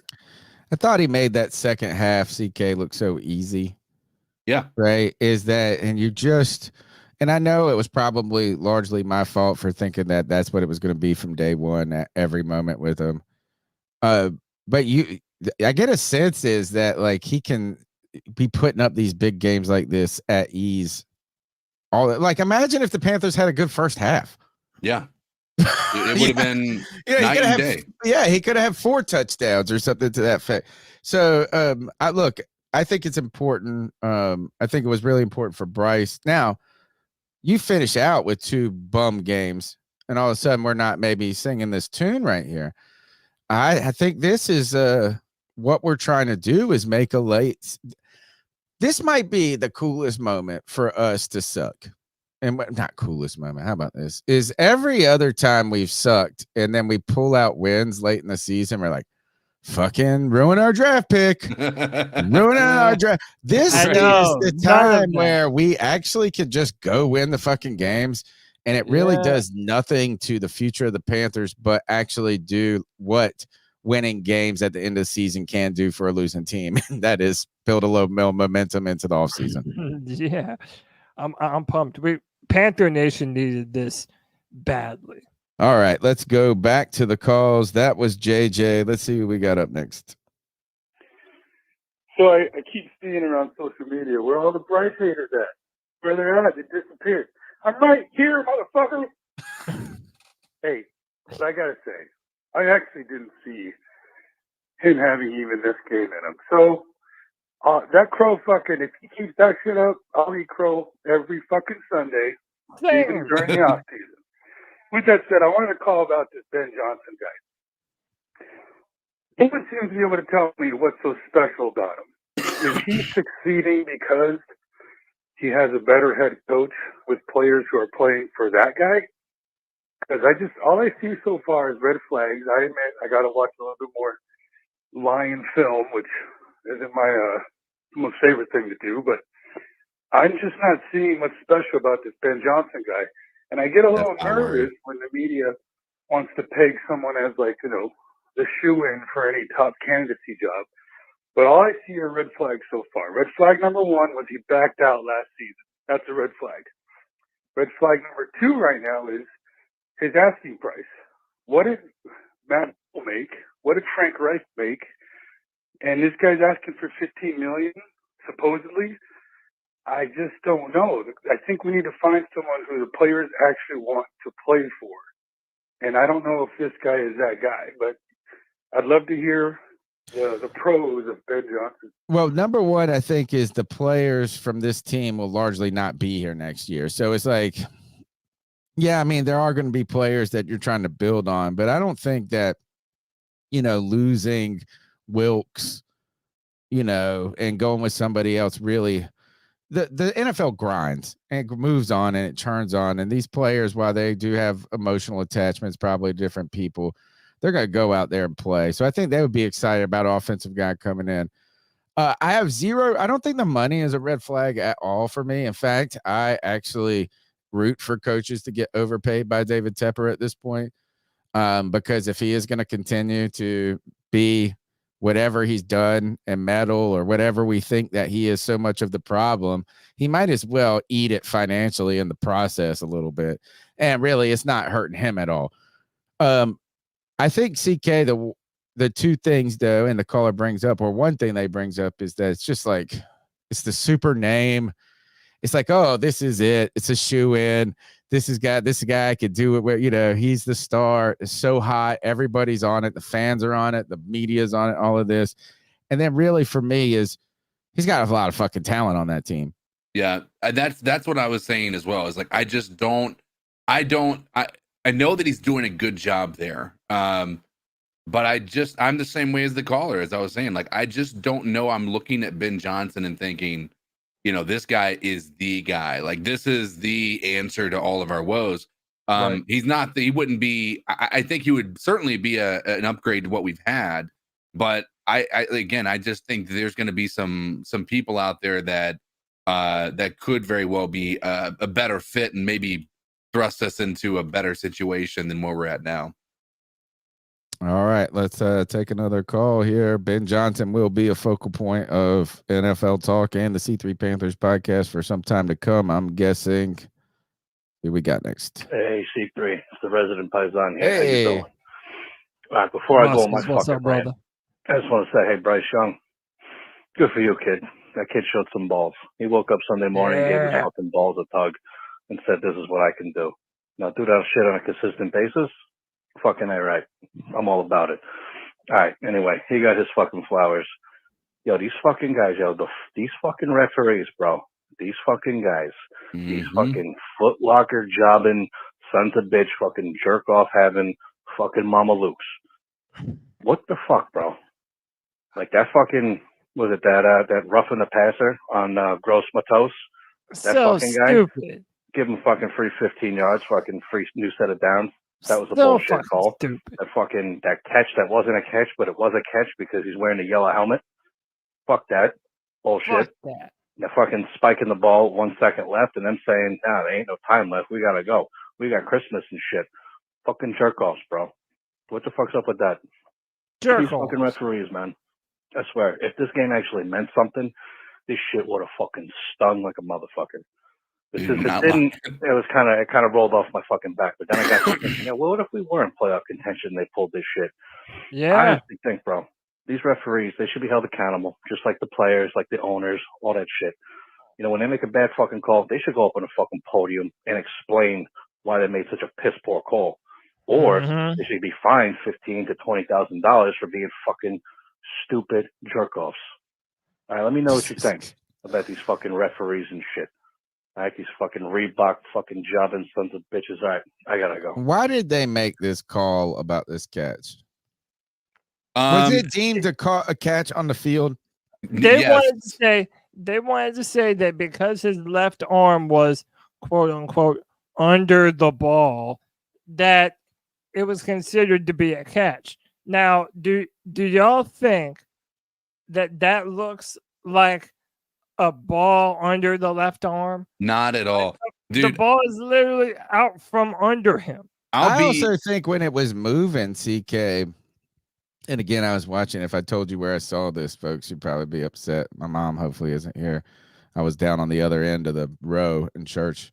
I thought he made that second half CK look so easy. Yeah. Right. Is that, and you just, and I know it was probably largely my fault for thinking that that's what it was going to be from day one at every moment with him. But I get a sense is that like he can be putting up these big games like this at ease. Like imagine if the Panthers had a good first half. Yeah. It would have been night and day. Yeah, he could have 4 touchdowns or something to that effect. So I think it's important. I think it was really important for Bryce. Now, you finish out with 2 bum games, and all of a sudden we're not maybe singing this tune right here. I think this is what we're trying to do is make a late. This might be the coolest moment for us to suck. And not coolest moment. How about this? Is every other time we've sucked and then we pull out wins late in the season, we're like, fucking ruin our draft pick. Ruin our draft. This is the time where we actually can just go win the fucking games. And it really does nothing to the future of the Panthers, but actually do what winning games at the end of the season can do for a losing team. And that is build a low momentum into the offseason. Yeah. I'm pumped. Panther Nation needed this badly. All right, let's go back to the calls. That was JJ. Let's see who we got up next. So I keep seeing around social media where all the Bryce haters at. Where they're at, they disappeared. I'm right here, motherfucker. Hey, but I gotta say, I actually didn't see him having even this game in him. So that Crow fucking, if he keeps that shit up, I'll eat Crow every fucking Sunday, even during the off season. With that said, I wanted to call about this Ben Johnson guy. No one seems to be able to tell me what's so special about him. Is he succeeding because he has a better head coach with players who are playing for that guy? Because all I see so far is red flags. I admit I got to watch a little bit more Lion film, which isn't my most favorite thing to do, but I'm just not seeing what's special about this Ben Johnson guy. And I get a little nervous when the media wants to peg someone as like, the shoe-in for any top candidacy job. But all I see are red flags so far. Red flag number 1 was he backed out last season. That's a red flag. Red flag number 2 right now is his asking price. What did Matt make? What did Frank Reich make? And this guy's asking for $15 million, supposedly. I just don't know. I think we need to find someone who the players actually want to play for. And I don't know if this guy is that guy, but I'd love to hear the pros of Ben Johnson. Well, number 1, I think, is the players from this team will largely not be here next year. So it's like, yeah, I mean, there are going to be players that you're trying to build on, but I don't think that, losing Wilkes, and going with somebody else really. The NFL grinds and moves on and it turns on. And these players, while they do have emotional attachments, probably different people, they're going to go out there and play. So I think they would be excited about offensive guy coming in. I don't think the money is a red flag at all for me. In fact, I actually root for coaches to get overpaid by David Tepper at this point. Because if he is going to continue to be whatever he's done and meddle or whatever we think that he is so much of the problem, he might as well eat it financially in the process a little bit. And really, it's not hurting him at all. I think CK, the 2 things though, and the caller brings up, or one thing they brings up is that it's just like, it's the super name. It's like, oh, this is it. It's a shoe in. This guy could do it where, he's the star. It's so hot. Everybody's on it. The fans are on it. The media's on it, all of this. And then really for me is he's got a lot of fucking talent on that team. Yeah. That's what I was saying as well. Is like, I know that he's doing a good job there. But I'm the same way as the caller, as I was saying, like, I just don't know. I'm looking at Ben Johnson and thinking, this guy is the guy. Like, this is the answer to all of our woes. Right. He wouldn't be, I think he would certainly be an upgrade to what we've had. But I just think there's going to be some people out there that could very well be a better fit and maybe thrust us into a better situation than where we're at now. All right, let's take another call here. Ben Johnson will be a focal point of NFL Talk and the C3 Panthers podcast for some time to come. I'm guessing. Who we got next? Hey, C3, it's the resident Paisan here. How you Hey, doing? All right, before I go on my Vasquez, what's fucking up, brother? rant, I just want to say, hey, Bryce Young, good for you, kid. That kid showed some balls. He woke up Sunday morning, gave his Yeah. fucking balls a tug, and said, this is what I can do. Now, do that shit on a consistent basis? Fucking A right. I'm all about it. All right, anyway, he got his fucking flowers. Yo, these fucking guys, these fucking referees, bro. These fucking guys. These fucking Foot Locker jobbing, sons of bitch, fucking jerk off having fucking Mama Luke's. What the fuck, bro? Like that fucking, was it that roughing the passer on Gross Matos? That So fucking guy? stupid. Give him fucking free 15 yards, fucking free new set of downs. That was a So bullshit fucking call. stupid. That catch that wasn't a catch, but it was a catch because he's wearing a yellow helmet. Fuck that. Bullshit. Fuck that. They're fucking spiking the ball 1 second left and then saying, nah, there ain't no time left. We gotta go. We got Christmas and shit. Fucking jerk offs, bro. What the fuck's up with that? Jerk These fucking referees, man. I swear, if this game actually meant something, this shit would have fucking stung like a motherfucker. But since it didn't, it kind of rolled off my fucking back. But then I got to thinking, well, what if we were in playoff contention and they pulled this shit? Yeah. I honestly think, bro, these referees, they should be held accountable, just like the players, like the owners, all that shit. You know, when they make a bad fucking call, they should go up on a fucking podium and explain why they made such a piss poor call. Or they should be fined $15,000 to $20,000 for being fucking stupid jerk offs. All right, let me know what you think about these fucking referees and shit. All right, these fucking Reebok fucking jobbing sons of bitches. All right, I gotta go. why did they make this call about this catch? Was it deemed a catch on the field? They wanted to say that because his left arm was quote unquote under the ball, that it was considered to be a catch. Now, do y'all think that looks like a ball under the left arm? Not at all. The Dude, ball is literally out from under him. I also think when it was moving, CK, and again, I was watching. If I told you where I saw this, folks, you'd probably be upset. My mom hopefully isn't here. I was down on the other end of the row in church.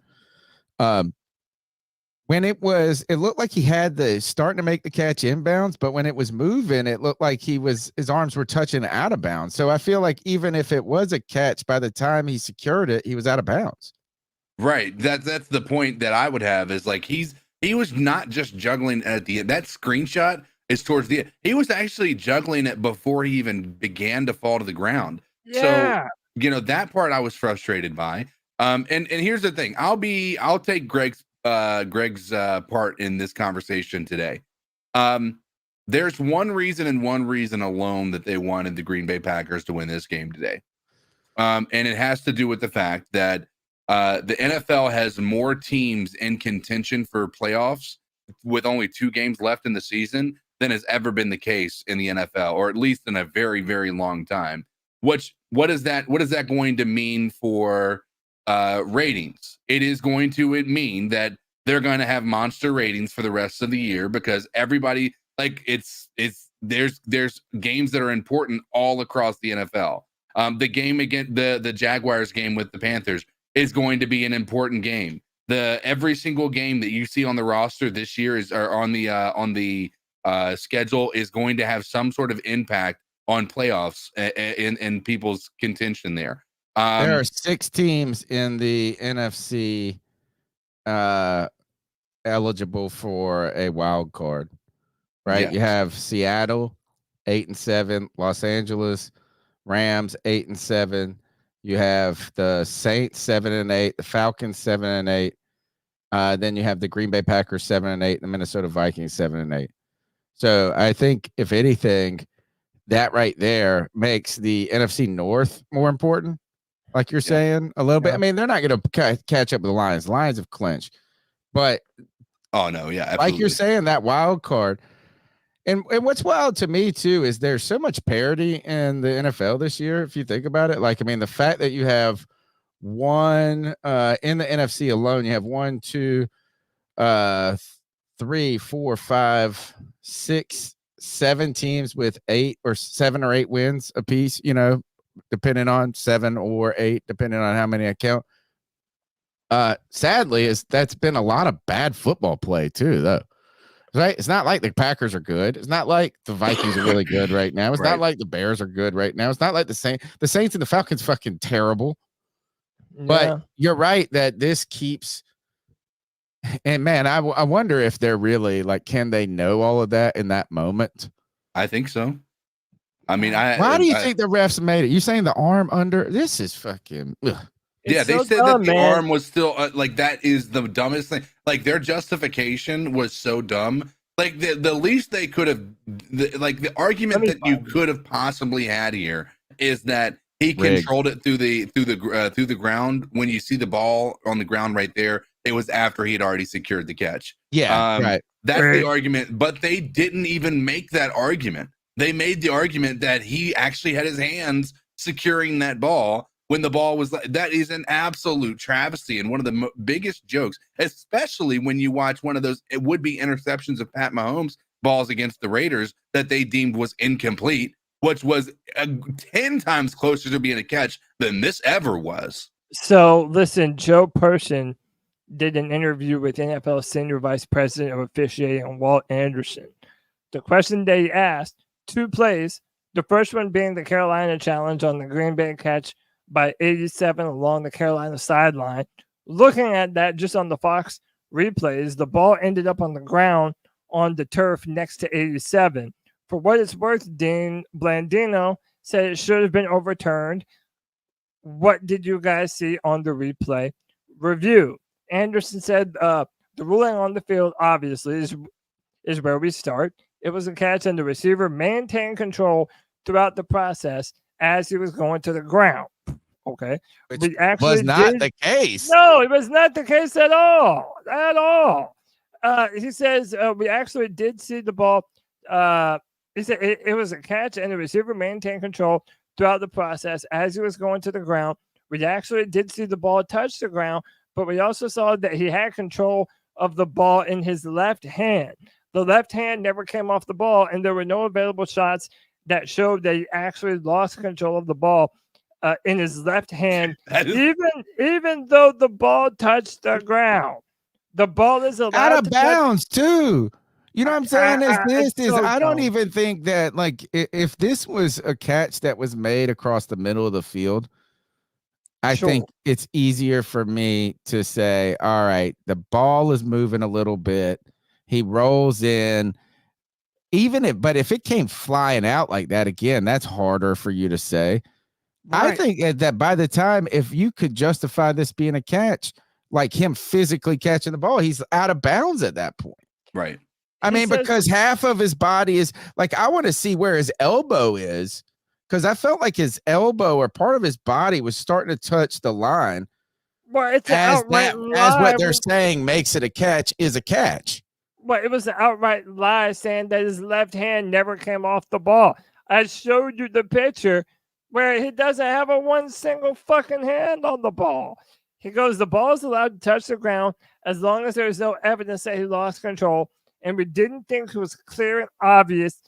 When it looked like he had starting to make the catch inbounds, but when it was moving, it looked like his arms were touching out of bounds. So I feel like even if it was a catch, by the time he secured it, he was out of bounds. Right. That's the point that I would have is like he was not just juggling at the end. That screenshot is towards the end. He was actually juggling it before he even began to fall to the ground. Yeah. So, you know, that part I was frustrated by. And here's the thing. I'll take Greg's part in this conversation today. There's one reason and one reason alone that they wanted the Green Bay Packers to win this game today. And it has to do with the fact that the NFL has more teams in contention for playoffs with only 2 games left in the season than has ever been the case in the NFL, or at least in a very, very long time. What is that going to mean for ratings? It is going to mean that they're going to have monster ratings for the rest of the year because everybody, like, there's games that are important all across the NFL. The game against the Jaguars game with the Panthers is going to be an important game. Every single game that you see on the roster this year on the schedule is going to have some sort of impact on playoffs and people's contention there. There are 6 teams in the NFC eligible for a wild card, right? Yeah. You have Seattle 8-7, Los Angeles Rams 8-7. You have the Saints 7-8, the Falcons 7-8. Then you have the Green Bay Packers 7-8, the Minnesota Vikings 7-8. So I think if anything, that right there makes the NFC North more important. Like you're saying a little bit. I mean, they're not going to catch up with the Lions. The Lions have clinched, but oh no, yeah, absolutely. Like you're saying, that wild card. And what's wild to me too is there's so much parity in the NFL this year. If you think about it, like, I mean, the fact that you have one in the NFC alone, you have 1, 2, 3, 4, 5, 6, 7 teams with 8 or 7 or 8 wins apiece, you know, depending on 7 or 8, depending on how many I count. Sadly, that's been a lot of bad football play too, though. Right? It's not like the Packers are good. It's not like the Vikings are really good right now. It's not like the Bears are good right now. It's not like the Saints and the Falcons fucking terrible. Yeah. But you're right that this keeps. And man, I wonder if they're really like, can they know all of that in that moment? I think so. I mean, why do you think the refs made it? You saying the arm under? This is fucking. Ugh. Yeah, they so said dumb, that the man. arm was still like that is the dumbest thing. Like their justification was so dumb. Like the least they could have, the argument that you could have possibly had here is that he controlled it through the ground. When you see the ball on the ground right there, it was after he had already secured the catch. Yeah, right. That's the argument. But they didn't even make that argument. They made the argument that he actually had his hands securing that ball. When the ball was that is an absolute travesty and one of the biggest jokes, especially when you watch one of those would-be interceptions of Pat Mahomes balls against the Raiders that they deemed was incomplete, which was 10 times closer to being a catch than this ever was. So listen, Joe Person did an interview with NFL Senior Vice President of Officiating Walt Anderson. The question they asked, 2 plays, the first one being the Carolina challenge on the Green Bay catch by 87 along the Carolina sideline. Looking at that just on the Fox replays, the ball ended up on the ground on the turf next to 87. For what it's worth, Dean Blandino said it should have been overturned. What did you guys see on the replay review? Anderson said the ruling on the field obviously is where we start. It was a catch and the receiver maintained control throughout the process as he was going to the ground. Okay. Which we actually was not the case. No, it was not the case at all. At all. He says we actually did see the ball. He said it was a catch and the receiver maintained control throughout the process as he was going to the ground. We actually did see the ball touch the ground, but we also saw that he had control of the ball in his left hand. The left hand never came off the ball, and there were no available shots that showed that he actually lost control of the ball in his left hand, even though the ball touched the ground. The ball is allowed out of bounds too. You know what I'm saying? I don't dumb. even think that, like, if this was a catch that was made across the middle of the field, I think it's easier for me to say, all right, the ball is moving a little bit. He rolls in. But if it came flying out like that again, that's harder for you to say. Right. I think that by the time, if you could justify this being a catch, like him physically catching the ball, he's out of bounds at that point. Right. I mean, because half of his body is like, I want to see where his elbow is, because I felt like his elbow or part of his body was starting to touch the line. Well, it's as what they're saying makes it a catch is a catch. Well, it was an outright lie saying that his left hand never came off the ball. I showed you the picture where he doesn't have one single fucking hand on the ball. He goes, the ball is allowed to touch the ground as long as there is no evidence that he lost control, and we didn't think it was clear and obvious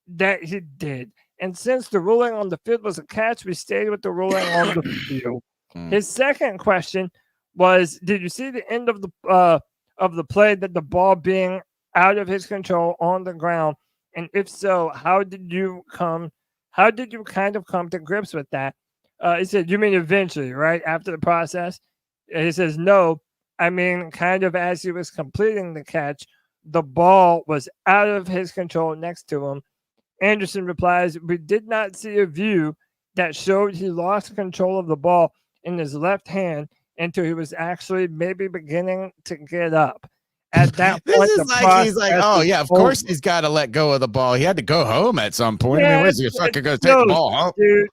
that he did. And since the ruling on the field was a catch, we stayed with the ruling on the field. His second question was, did you see the end of the play that the ball being out of his control on the ground? And if so, how did you kind of come to grips with that? He said, you mean eventually, right? After the process? And he says, no, I mean, kind of as he was completing the catch, the ball was out of his control next to him. Anderson replies, we did not see a view that showed he lost control of the ball in his left hand until he was actually maybe beginning to get up. At that point, this is like he's like, oh yeah, of course he's got to let go of the ball. He had to go home at some point. I mean, where's he fucking going to take the ball? Huh? Dude,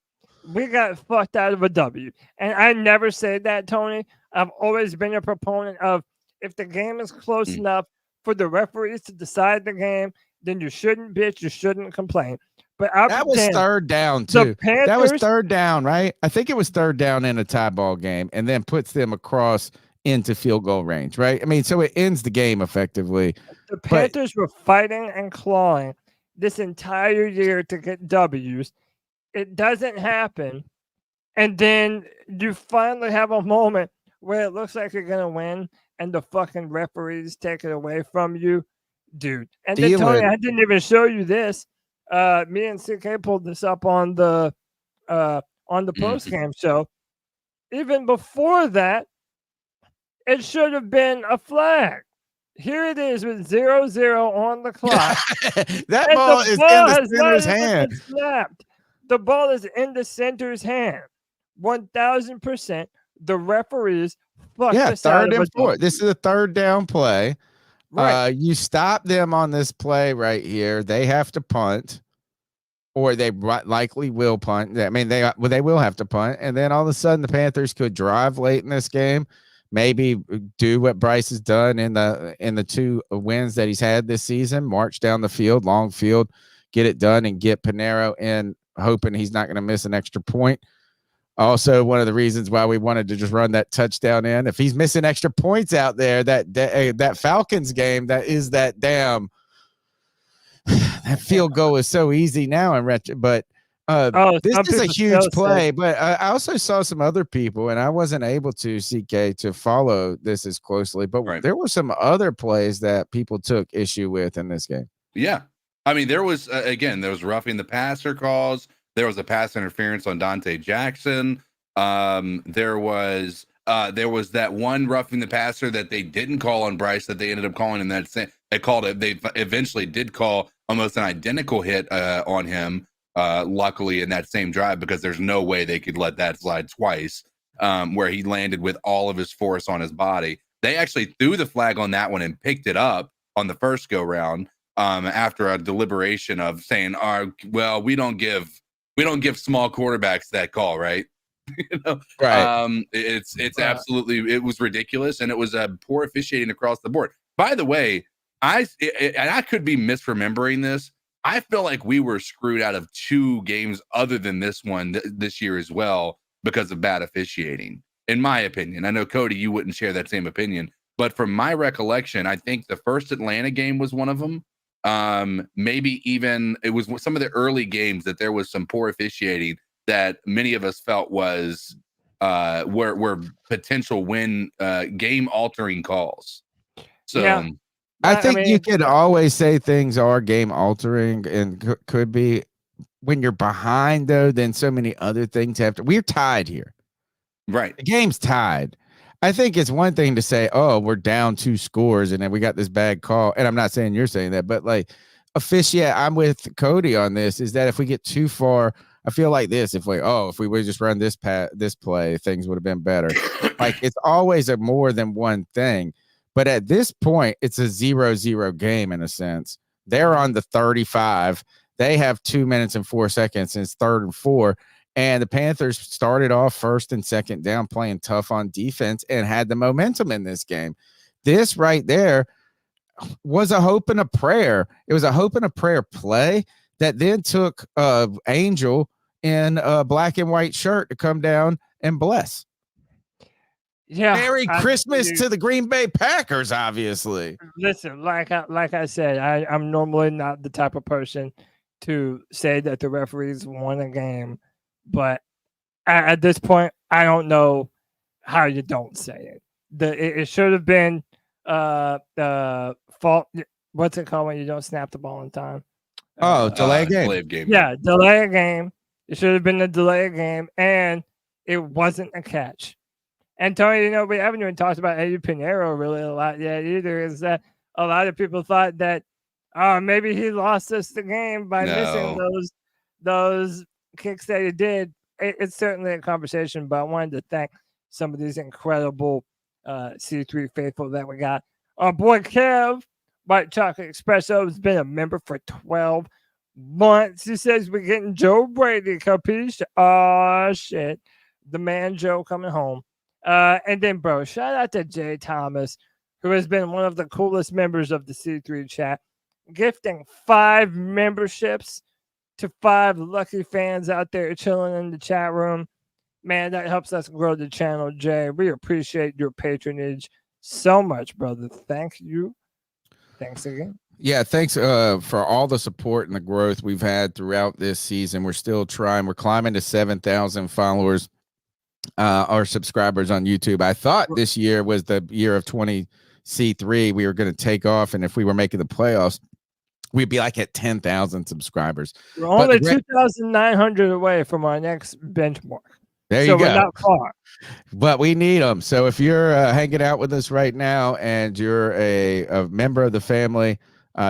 we got fucked out of a W. And I never said that, Tony. I've always been a proponent of, if the game is close enough for the referees to decide the game, then you shouldn't bitch, you shouldn't complain. But that was third down too. That was third down, right? I think it was third down in a tie ball game, and then puts them across into field goal range, right? I mean, so it ends the game effectively. The Panthers were fighting and clawing. this entire year to get W's. It doesn't happen. And then you finally have a moment where it looks like you're going to win and the fucking referees take it away from you. Dude. And then, Tony, I didn't even show you this. Me and CK pulled this up on the post-game show. Even before that, it should have been a flag. Here it is with 0-0 on the clock. That ball is in the center's hand. Snapped. The ball is in the center's hand. 1,000%. The referees fucked this third out and four. This is a third down play. Right. You stop them on this play right here. They have to punt, or they likely will punt. I mean, they will have to punt, and then all of a sudden the Panthers could drive late in this game, maybe do what Bryce has done in the 2 wins that he's had this season, march down the field, long field, get it done, and get Panero in, hoping he's not going to miss an extra point. Also, one of the reasons why we wanted to just run that touchdown in. If he's missing extra points out there, that Falcons game, that damn that field goal is so easy now in retro. But this is a huge play. But I also saw some other people, and I wasn't able to, CK, to follow this as closely. But there were some other plays that people took issue with in this game. Yeah, I mean, there was there was roughing the passer calls. There was a pass interference on Dante Jackson. There was that one roughing the passer that they didn't call on Bryce that they ended up calling in that they called it. They eventually did call almost an identical hit on him. Luckily in that same drive, because there's no way they could let that slide twice, where he landed with all of his force on his body. They actually threw the flag on that one and picked it up on the first go round after a deliberation of saying, well, we don't give small quarterbacks that call, right? Right. It's absolutely, it was ridiculous, and it was poor officiating across the board. By the way, I could be misremembering this. I feel like we were screwed out of 2 games other than this one this year as well because of bad officiating, in my opinion. I know, Cody, you wouldn't share that same opinion, but from my recollection, I think the first Atlanta game was one of them. Maybe even it was some of the early games that there was some poor officiating that many of us felt was were potential win game altering calls. So yeah. I think you can always say things are game altering and could be. When you're behind, though, then so many other things have to. We're tied here, right? The game's tied. I think it's one thing to say, oh, we're down 2 scores and then we got this bad call. And I'm not saying you're saying that, but like officiate, I'm with Cody on this, is that if we get too far, I feel like this, if we would just run this play, things would have been better. Like it's always a more than one thing. But at this point, it's a 0-0 game in a sense. They're on the 35. They have 2 minutes and 4 seconds, and it's 3rd and 4. And the Panthers started off 1st and 2nd down, playing tough on defense, and had the momentum in this game. This right there was a hope and a prayer. It was a hope and a prayer play that then took Angel in a black and white shirt to come down and bless. Yeah. Merry Christmas to the Green Bay Packers, obviously. Listen, like I said, I'm normally not the type of person to say that the referees won a game, but at this point, I don't know how you don't say it. It should have been the fault. What's it called when you don't snap the ball in time? Delay game. Delay of game. Yeah, delay a game. It should have been a delay game, and it wasn't a catch. And Tony, we haven't even talked about Eddie Pinheiro really a lot yet either. Is that a lot of people thought that maybe he lost us the game by missing those kicks that he did. It's certainly a conversation, but I wanted to thank some of these incredible C3 faithful that we got. Our boy Kev, White Chocolate Espresso, has been a member for 12 months. He says we're getting Joe Brady, capiche? Oh, shit. The man Joe coming home. And then, bro, shout out to Jay Thomas, who has been one of the coolest members of the C3 chat, gifting 5 memberships to 5 lucky fans out there chilling in the chat room. Man, that helps us grow the channel, Jay. We appreciate your patronage so much, brother. Thank you. Thanks again. Yeah, thanks for all the support and the growth we've had throughout this season. We're still trying. We're climbing to 7,000 followers, or subscribers on YouTube. I thought this year was the year of 20C3. We were going to take off, and if we were making the playoffs, we'd be like at 10,000 subscribers. We're only 2,900 away from our next benchmark. There you go. We're not far. But we need them. So if you're hanging out with us right now and you're a member of the family,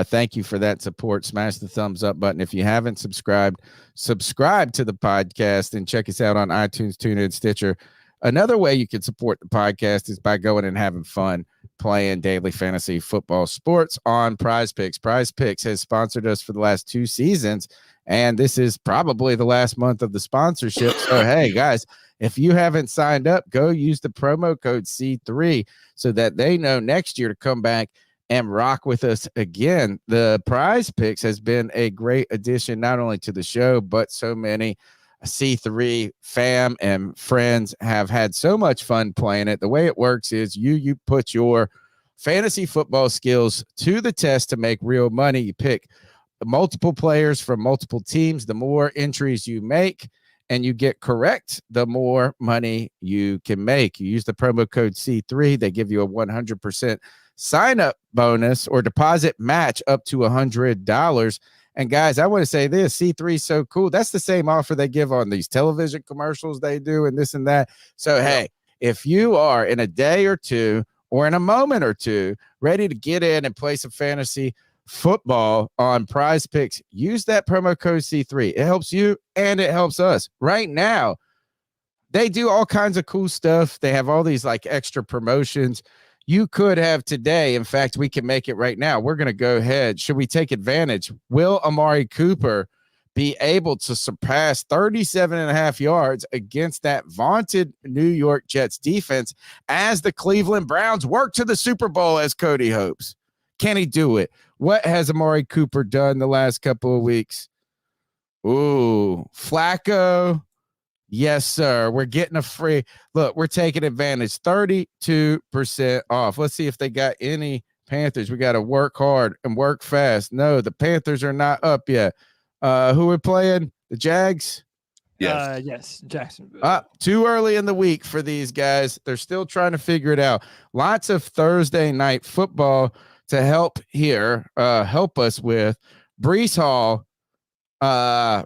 thank you for that support. Smash the thumbs up button. If you haven't subscribed, subscribe to the podcast and check us out on iTunes, TuneIn, Stitcher. Another way you can support the podcast is by going and having fun playing daily fantasy football sports on Prize Picks. Prize Picks has sponsored us for the last 2 seasons, and this is probably the last month of the sponsorship. So, hey, guys, if you haven't signed up, go use the promo code C3 so that they know next year to come back and rock with us again. The Prize Picks has been a great addition, not only to the show, but so many C3 fam and friends have had so much fun playing it. The way it works is you put your fantasy football skills to the test to make real money. You pick multiple players from multiple teams. The more entries you make and you get correct, the more money you can make. You use the promo code C3. They give you a 100% sign up bonus or deposit match up to $100. And guys, I want to say this, C3 is so cool. That's the same offer they give on these television commercials they do and this and that. So, hey, if you are in a day or two or in a moment or two ready to get in and play some fantasy football on Prize Picks, use that promo code C3. It helps you and it helps us. Right now, they do all kinds of cool stuff. They have all these like extra promotions. You could have today. In fact, we can make it right now. We're going to go ahead. Should we take advantage? Will Amari Cooper be able to surpass 37.5 yards against that vaunted New York Jets defense as the Cleveland Browns work to the Super Bowl as Cody hopes? Can he do it? What has Amari Cooper done the last couple of weeks? Ooh, Flacco. Yes, sir. We're getting a free look. We're taking advantage. 32% off. Let's see if they got any Panthers. We got to work hard and work fast. No, the Panthers are not up yet. Who are playing? The Jags? Yes. Yes, Jacksonville. Too early in the week for these guys. They're still trying to figure it out. Lots of Thursday night football to help us with. Breece Hall.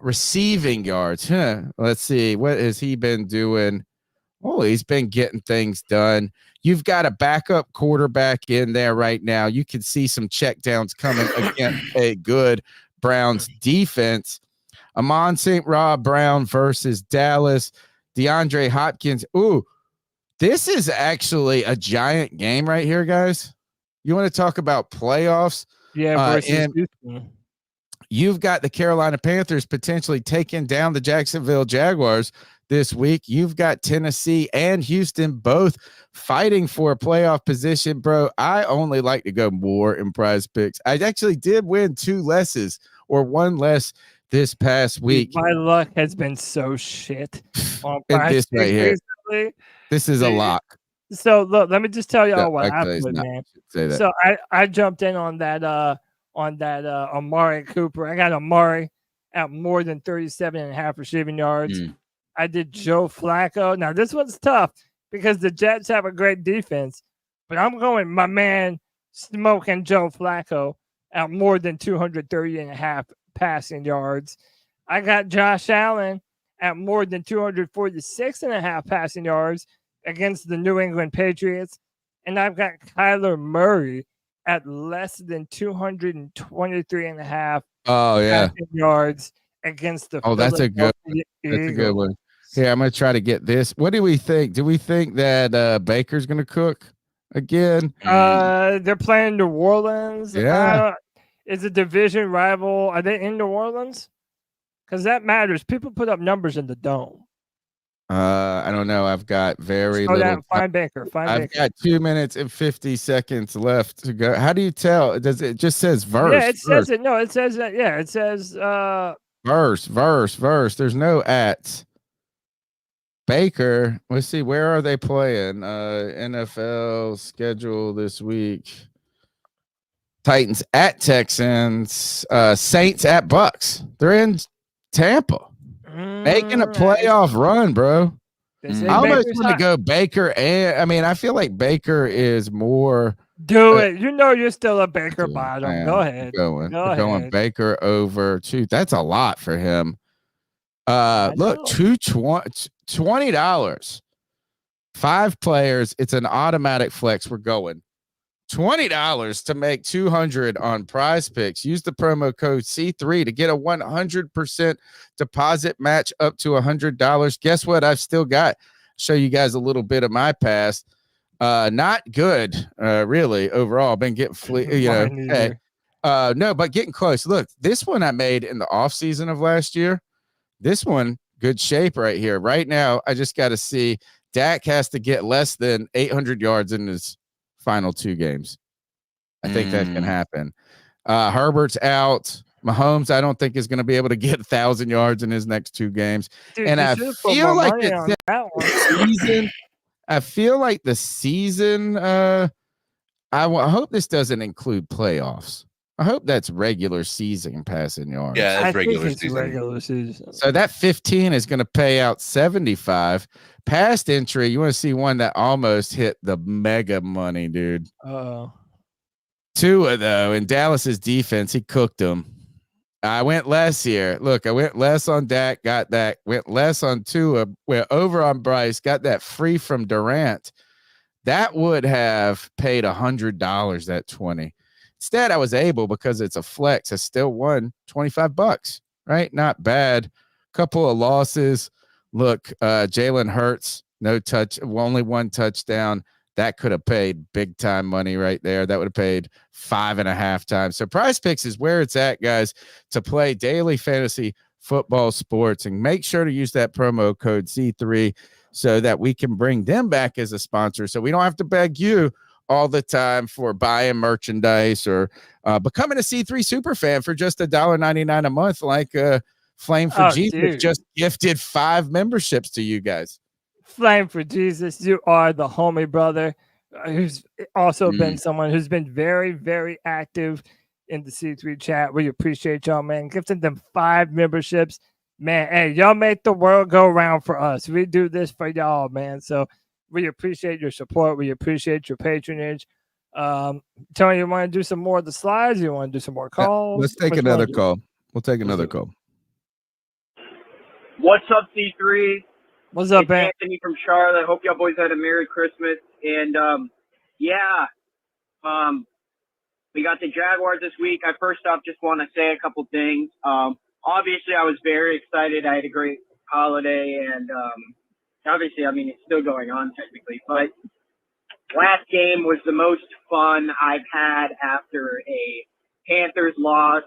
Receiving yards. Let's see. What has he been doing? Oh, he's been getting things done. You've got a backup quarterback in there right now. You can see some checkdowns coming against a good Browns defense. Amon St. Rob Brown versus Dallas. DeAndre Hopkins. Ooh, this is actually a giant game right here, guys. You want to talk about playoffs? Yeah, versus Houston. You've got the Carolina Panthers potentially taking down the Jacksonville Jaguars this week. You've got Tennessee and Houston both fighting for a playoff position, bro. I only like to go more in Prize Picks. I actually did win 2 lesses or 1 less this past week. My luck has been so shit on Prize Picks right here. Recently. This is a lock. So look, let me just tell y'all what happened, man. So I jumped in on that Amari Cooper. I got Amari at more than 37.5 receiving yards. I did Joe Flacco. Now, this one's tough because the Jets have a great defense, but I'm going my man smoking Joe Flacco at more than 230.5 passing yards. I got Josh Allen at more than 246.5 passing yards against the New England Patriots. And I've got Kyler Murray at less than 223.5 passing yards against the that's a good one. Here, I'm going to try to get this. What do we think? Do we think that Baker's going to cook again? They're playing New Orleans. Yeah. It's a division rival. Are they in New Orleans? Because that matters. People put up numbers in the dome. I don't know. I've got very little. Find Baker. I've got 2 minutes and 50 seconds left to go. How do you tell? Does it just says verse? Yeah, it says it. No, it says that. Yeah, it says verse. There's no ats. Baker. Let's see. Where are they playing? NFL schedule this week. Titans at Texans, Saints at Bucks. They're in Tampa, making a playoff run, bro. I almost want to go Baker, and I mean, I feel like Baker is more. Do it. You know you're still a Baker bottom. Go ahead. Going Baker over 2. That's a lot for him. Look, $20. 5 players. It's an automatic flex. We're going $20 to make 200 on Prize Picks. Use the promo code C3 to get a 100% deposit match up to $100. Guess what? I've still got. Show you guys a little bit of my past. Not good, really. Overall, been getting no, but getting close. Look, this one I made in the off season of last year. This one, good shape right here. Right now, I just got to see. Dak has to get less than 800 yards in his final 2 games. I think that can happen. Herbert's out. Mahomes, I don't think is going to be able to get 1,000 yards in his next 2 games. Dude, and I feel like it's season. I feel like the season. I hope this doesn't include playoffs. I hope that's regular season passing yards. Yeah, that's regular season. So that 15 is going to pay out 75. Past entry, you want to see one that almost hit the mega money, dude. Tua, though, in Dallas's defense, he cooked them. I went less here. Look, I went less on Dak, got that. Went less on Tua, went over on Bryce, got that free from Durant. That would have paid $100 at 20. Instead, I was able, because it's a flex, I still won $25, right? Not bad. Couple of losses. Look, Jalen Hurts, no touch, only 1 touchdown. That could have paid big time money right there. That would have paid 5.5 times. So Prize Picks is where it's at, guys, to play daily fantasy football sports. And make sure to use that promo code C3 so that we can bring them back as a sponsor. So we don't have to beg you all the time for buying merchandise or becoming a C3 super fan for just $1.99 a month, like Flame for Jesus just gifted 5 memberships to you guys. Flame for Jesus, you are the homie brother who's also been someone who's been very, very active in the C3 chat. We appreciate y'all, man. Gifting them 5 memberships. Man, hey, y'all make the world go round for us. We do this for y'all, man. So we appreciate your support. We appreciate your patronage. Tony, you want to do some more of the slides? You want to do some more calls? Let's take another call. We'll take another call. What's up, C3? What's up, man? Anthony from Charlotte. Hope y'all boys had a Merry Christmas. And, we got the Jaguars this week. I first off just want to say a couple things. Obviously, I was very excited. I had a great holiday. And obviously, I mean, it's still going on technically. But last game was the most fun I've had after a Panthers loss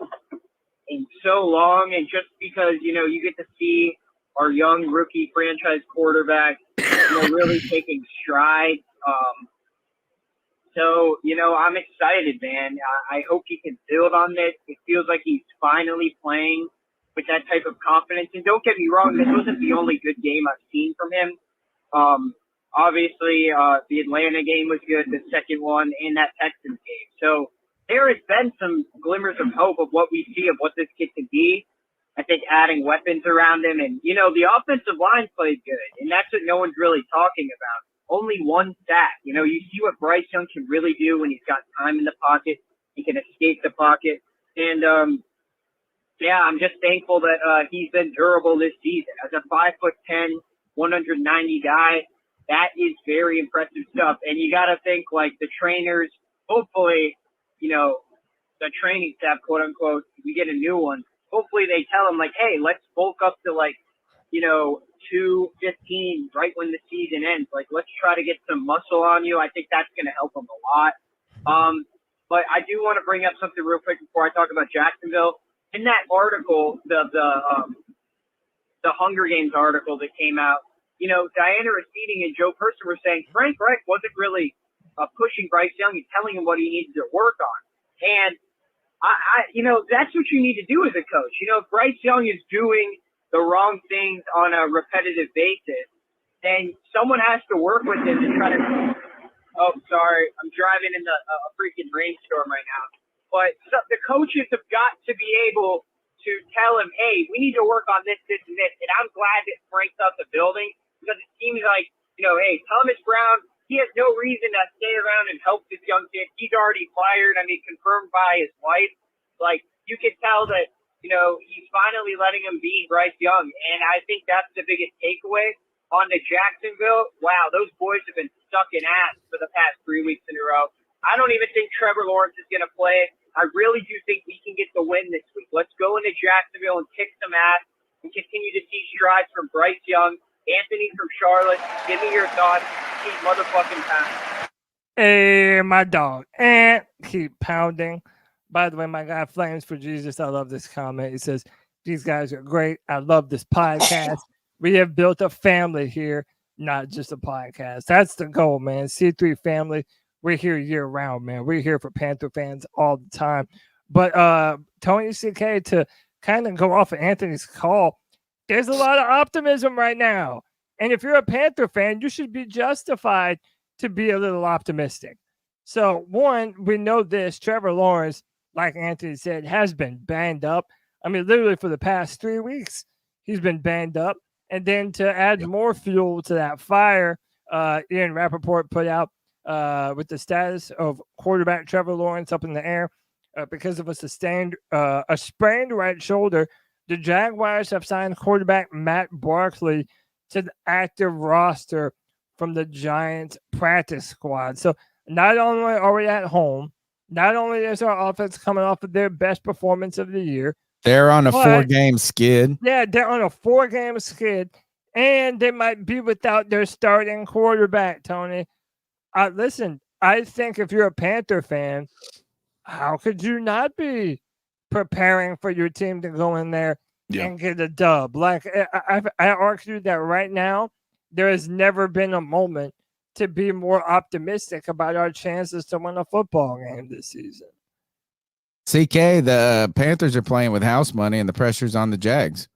in so long. And just because, you get to see our young rookie franchise quarterback, really taking strides. So, I'm excited, man. I hope he can build on this. It feels like he's finally playing with that type of confidence. And don't get me wrong, this wasn't the only good game I've seen from him. Obviously, the Atlanta game was good, the second one, and that Texans game. So there has been some glimmers of hope of what we see of what this kid can be. I think adding weapons around him, and, the offensive line played good, and that's what no one's really talking about. Only 1 sack. You see what Bryce Young can really do when he's got time in the pocket. He can escape the pocket. And, I'm just thankful that he's been durable this season. As a 5'10", 190 guy, that is very impressive stuff. And you got to think, like, the trainers, hopefully, the training staff, quote unquote, we get a new one. Hopefully they tell him, like, hey, let's bulk up to, 215 right when the season ends. Like, let's try to get some muscle on you. I think that's going to help him a lot. But I do want to bring up something real quick before I talk about Jacksonville. In that article, the Hunger Games article that came out, Diana Racine and Joe Person were saying Frank Reich wasn't really pushing Bryce Young and telling him what he needed to work on. And that's what you need to do as a coach. If Bryce Young is doing the wrong things on a repetitive basis, then someone has to work with him to try to. Oh, sorry, I'm driving in a freaking rainstorm right now. But the coaches have got to be able to tell him, hey, we need to work on this, this, and this. And I'm glad that Frank's up the building because it seems like, hey, Thomas Brown, he has no reason to stay around and help this young kid. He's already fired. I mean, confirmed by his wife. Like, you can tell that, he's finally letting him be Bryce Young. And I think that's the biggest takeaway on the Jacksonville. Wow, those boys have been stuck in ass for the past 3 weeks in a row. I don't even think Trevor Lawrence is going to play it. I really do think we can get the win this week. Let's go into Jacksonville and kick some ass and continue to see strides from Bryce Young. Anthony from Charlotte, give me your thoughts. Keep motherfucking pounding. Hey, my dog. And keep pounding. By the way, my guy Flames for Jesus, I love this comment. He says, these guys are great. I love this podcast. We have built a family here, not just a podcast. That's the goal, man. C3 family. We're here year round, man. We're here for Panther fans all the time. But Tony CK, to kind of go off of Anthony's call, there's a lot of optimism right now. And if you're a Panther fan, you should be justified to be a little optimistic. So, one, we know this. Trevor Lawrence, like Anthony said, has been banged up. I mean, literally for the past 3 weeks, he's been banged up. And then to add more fuel to that fire, Ian Rappaport put out with the status of quarterback Trevor Lawrence up in the air because of a sprained right shoulder. The Jaguars have signed quarterback Matt Barkley to the active roster from the Giants practice squad. So not only are we at home, not only is our offense coming off of their best performance of the year, they're on a 4-game skid. Yeah, they're on a 4-game skid, and they might be without their starting quarterback, Tony. Listen, I think if you're a Panther fan, how could you not be preparing for your team to go in there and get a dub? Like, I argue that right now, there has never been a moment to be more optimistic about our chances to win a football game this season. CK, the Panthers are playing with house money, and the pressure's on the Jags.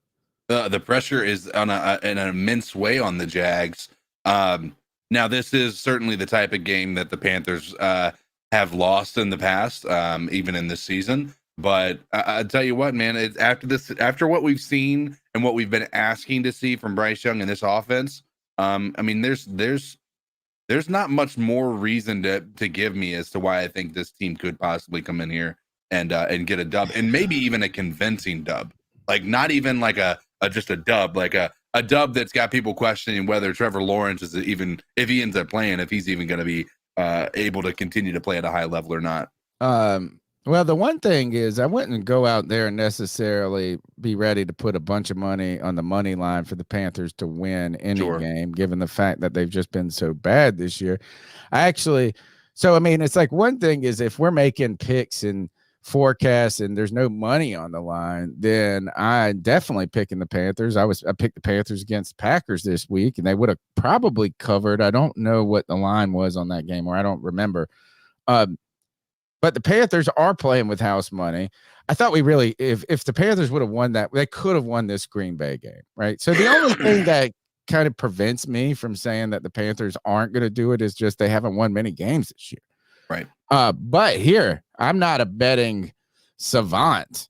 The pressure is on in an immense way on the Jags. Now, this is certainly the type of game that the Panthers have lost in the past, even in this season. But I tell you what, man, after what we've seen and what we've been asking to see from Bryce Young in this offense, I mean, there's not much more reason to give me as to why I think this team could possibly come in here and get a dub, and maybe even a convincing dub. Like, not even like just a dub, like a dub that's got people questioning whether Trevor Lawrence is even, if he ends up playing, if he's even going to be able to continue to play at a high level or not. Well, the one thing is I wouldn't go out there and necessarily be ready to put a bunch of money on the money line for the Panthers to win any game, given the fact that they've just been so bad this year. I mean, it's like, one thing is if we're making picks and forecasts and there's no money on the line, then I definitely picking the Panthers. I picked the Panthers against Packers this week, and they would have probably covered. I don't know what the line was on that game, or I don't remember. But the Panthers are playing with house money. I thought we really, if the Panthers would have won that, they could have won this Green Bay game, right? So the only thing that kind of prevents me from saying that the Panthers aren't going to do it is just they haven't won many games this year. Right. But here, I'm not a betting savant,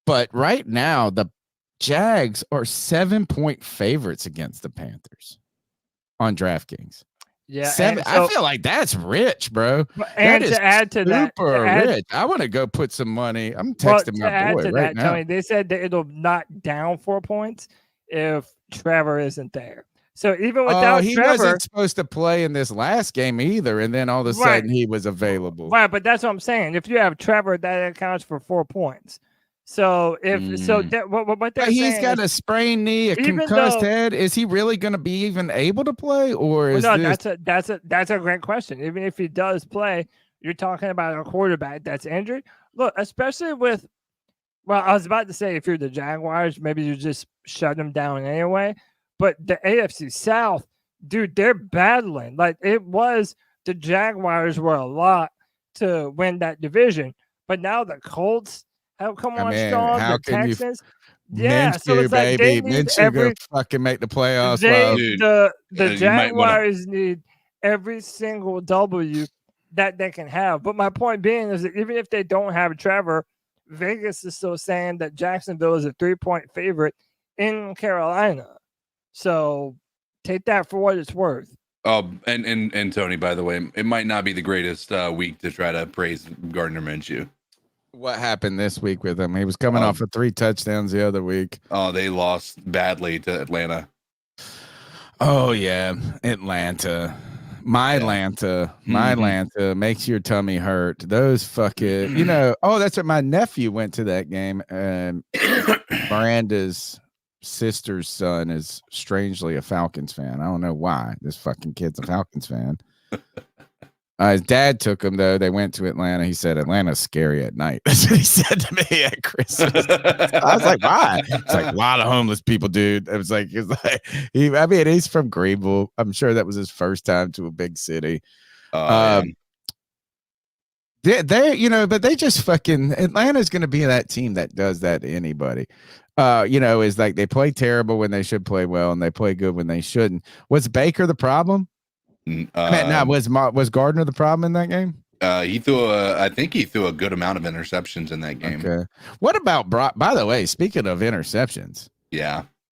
but right now the Jags are 7-point favorites against the Panthers on DraftKings. Yeah, I feel like that's rich, bro. And to add to that, rich. I want to go put some money. I'm texting my boy right now. Tony, they said that it'll knock down 4 points if Trevor isn't there. So even without he Trevor, wasn't supposed to play in this last game either, and then all of a sudden he was available. Right, but that's what I'm saying. If you have Trevor, that accounts for 4 points. So what they're he's saying got is, a sprained knee, a concussed head. Is he really going to be even able to play, or is that's a great question. Even if he does play, you're talking about a quarterback that's injured. Look, especially with, well, I was about to say if you're the Jaguars, maybe you just shut them down anyway. But the AFC South, dude, they're battling. Like, it was the Jaguars were a lot to win that division, but now the Colts have come on strong. The Texans, so it's like baby, Minshew go fucking make the playoffs. The Jaguars need every single W that they can have. But my point being is that even if they don't have Trevor, Vegas is still saying that Jacksonville is a 3-point favorite in Carolina. So take that for what it's worth. And Tony, by the way, it might not be the greatest week to try to praise Gardner Minshew. What happened this week with him? He was coming off of 3 touchdowns the other week. Oh, they lost badly to Atlanta. Oh yeah, Atlanta. My Atlanta makes your tummy hurt. Those fucking, that's what my nephew went to that game. And Miranda's sister's son is strangely a Falcons fan. I don't know why. This fucking kid's a Falcons fan. His dad took him, though. They went to Atlanta. He said, Atlanta's scary at night. That's what he said to me at Christmas. I was like, why? It's like a lot of homeless people, dude. It was like, he's from Greenville. I'm sure that was his first time to a big city. But they just fucking, Atlanta's going to be that team that does that to anybody. Is like they play terrible when they should play well, and they play good when they shouldn't. Was Baker the problem? Was Gardner the problem in that game? I think he threw a good amount of interceptions in that game. Okay. What about Brock? By the way, speaking of interceptions,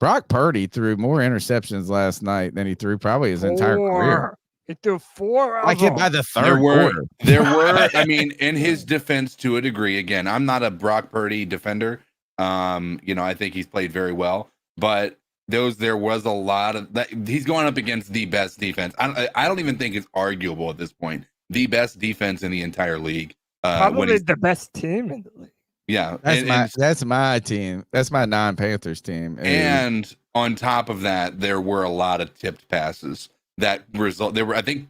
Brock Purdy threw more interceptions last night than he threw probably his entire career. He threw 4 of like them. it by the third quarter. There were, I mean, in his defense to a degree, again, I'm not a Brock Purdy defender. I think he's played very well, but there was a lot of that. He's going up against the best defense. I don't even think it's arguable at this point. The best defense in the entire league. Probably the best team in the league. Yeah, that's my team. That's my non-Panthers team. And on top of that, there were a lot of tipped passes that result. There were, I think,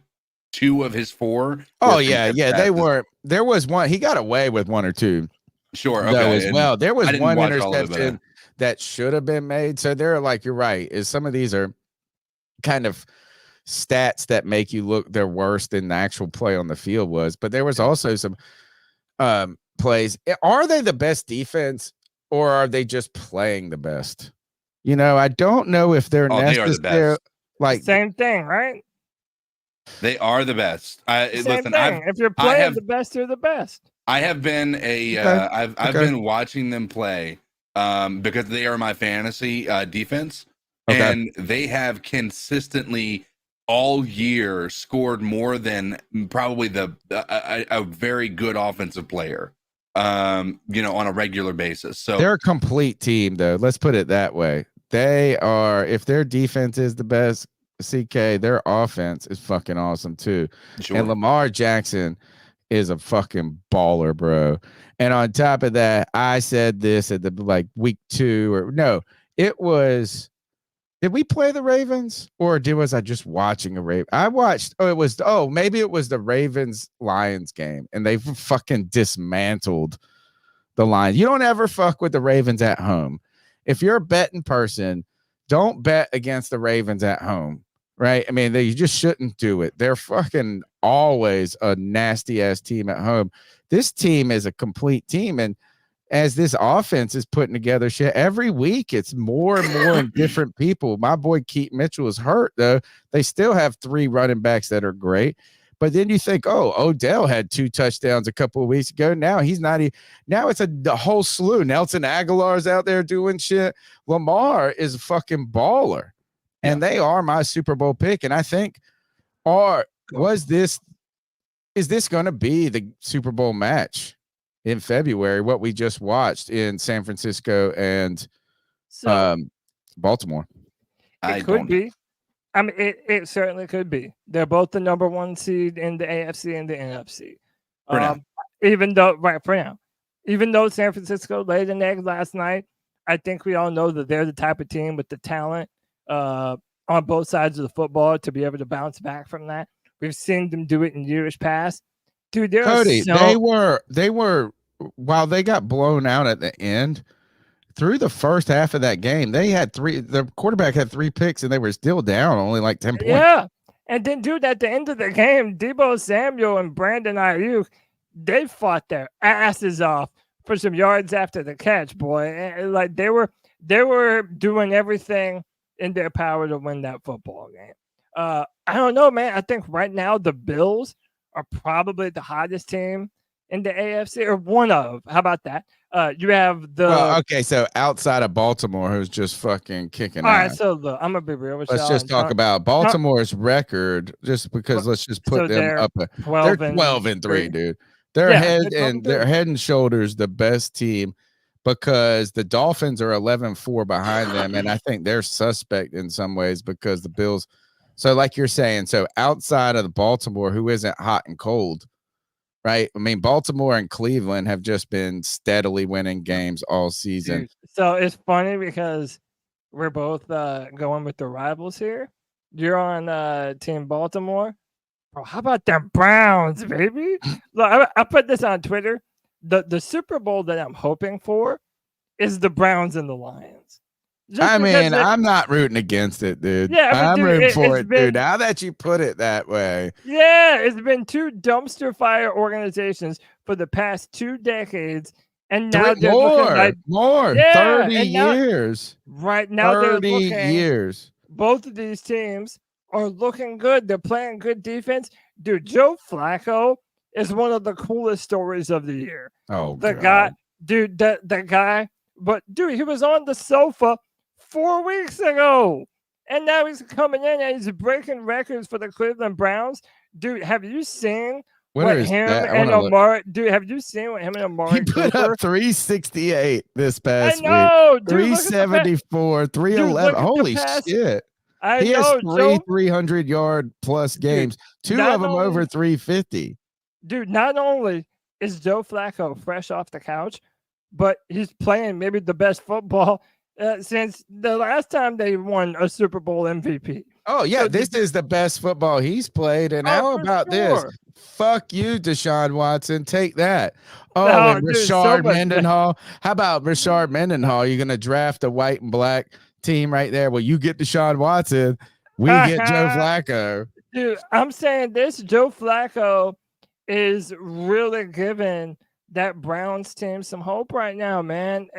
2 of his 4. Oh yeah, they were. There was one. He got away with 1 or 2. Sure. Okay. As well, there was one interception that should have been made. So they're like, you're right. Is some of these are kind of stats that make you look they're worse than the actual play on the field was. But there was also some plays. Are they the best defense, or are they just playing the best? I don't know if they're necessarily like same thing, right? They are the best. Same thing. If you're playing the best, you're the best. I have been I've been watching them play because they are my fantasy defense, and they have consistently all year scored more than probably a very good offensive player, on a regular basis. So they're a complete team, though. Let's put it that way. They are. If their defense is the best, CK, their offense is fucking awesome too. Sure. And Lamar Jackson is a fucking baller, bro. And on top of that, I said this at the week 2 or no, it was. Did we play the Ravens, or was I just watching a Raven? I watched. Maybe it was the Ravens Lions game, and they fucking dismantled the Lions. You don't ever fuck with the Ravens at home. If you're a betting person, don't bet against the Ravens at home, right? I mean, you just shouldn't do it. They're fucking always a nasty ass team at home. This team is a complete team, and as this offense is putting together shit every week, it's more and more and different people. My boy Keith Mitchell is hurt, though. They still have 3 running backs that are great. But then you think, Odell had 2 touchdowns a couple of weeks ago. Now he's not even. Now it's the whole slew. Nelson Aguilar's out there doing shit. Lamar is a fucking baller, and they are my Super Bowl pick. And I think, is this going to be the Super Bowl match in February? What we just watched in San Francisco and Baltimore. It could be. I mean, it certainly could be. They're both the number 1 seed in the AFC and the NFC. For now. Even though San Francisco laid an egg last night, I think we all know that they're the type of team with the talent on both sides of the football to be able to bounce back from that. We've seen them do it in years past. Dude, Cody, they were while they got blown out at the end. Through the first half of that game, they had 3. The quarterback had 3 picks, and they were still down only like 10 points. Yeah, and then dude, at the end of the game, Deebo Samuel and Brandon Ayuk, they fought their asses off for some yards after the catch, boy. And, like they were doing everything in their power to win that football game. I don't know, man. I think right now the Bills are probably the hottest team in the AFC, or one of. How about that? You have the. Well, okay, so outside of Baltimore, who's just fucking kicking All right, ass. so look, I'm gonna be real with Let's y'all. just talk about Baltimore's record, just because let's just put So them they're up. They're 12-3, dude. They're Yeah, they're head and shoulders the best team, because the Dolphins are 11-4 behind them, and I think they're suspect in some ways because the Bills. So, like you're saying, so outside of the Baltimore, who isn't hot and cold, right? I mean, Baltimore and Cleveland have just been steadily winning games all season. Dude, so it's funny because we're both going with the rivals here. You're on Team Baltimore. Bro, how about them Browns, baby? Look, I put this on Twitter. The Super Bowl that I'm hoping for is the Browns and the Lions. I mean, I'm not rooting against it, dude. Yeah, but I'm dude, rooting for it, been, dude. Now that you put it that way. Yeah, it's been two dumpster fire organizations for the past 2 decades. And now they're looking like more, yeah, 30 years. Right now, 30 they're looking, years. Both of these teams are looking good. They're playing good defense. Dude, Joe Flacco is one of the coolest stories of the year. Oh, the God. guy, dude, the guy, but dude, he was on the sofa 4 weeks ago. And now he's coming in and he's breaking records for the Cleveland Browns. Dude, have you seen what him and Amari? Dude, have you seen what him and Amari? He put up 368 this past week. I know, dude. 374, 311. Holy shit. He has three 300-yard plus games. Dude, 2 of them over 350. Dude, not only is Joe Flacco fresh off the couch, but he's playing maybe the best football since the last time they won a Super Bowl MVP. Oh, yeah, so this is the best football he's played. And how about this? Fuck you, Deshaun Watson. Take that. Oh, no, and Rashard Mendenhall. How about Rashard Mendenhall? You're going to draft a white and black team right there. Well, you get Deshaun Watson. We get Joe Flacco. Dude, I'm saying this. Joe Flacco is really giving that Browns team some hope right now, man.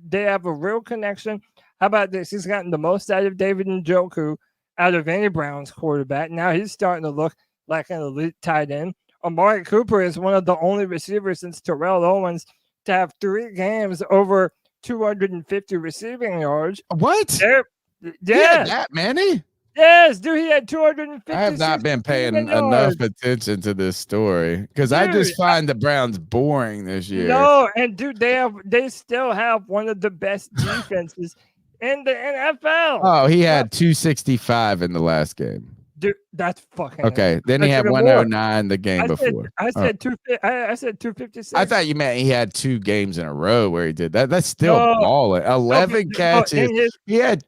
They have a real connection. How about this? He's gotten the most out of David Njoku out of any Browns quarterback. Now he's starting to look like an elite tight end. Amari Cooper is one of the only receivers since Terrell Owens to have 3 games over 250 receiving yards. What? Yeah, that many? Yes, dude, he had 250. I have not been paying enough attention to this story because I just find the Browns boring this year. No, and dude, they still have one of the best defenses in the NFL. Oh, he had 265 in the last game. Dude, that's fucking okay. Then he had 109 the game before. I said 256. I thought you meant he had 2 games in a row where he did that. That's still balling. 11 catches. He had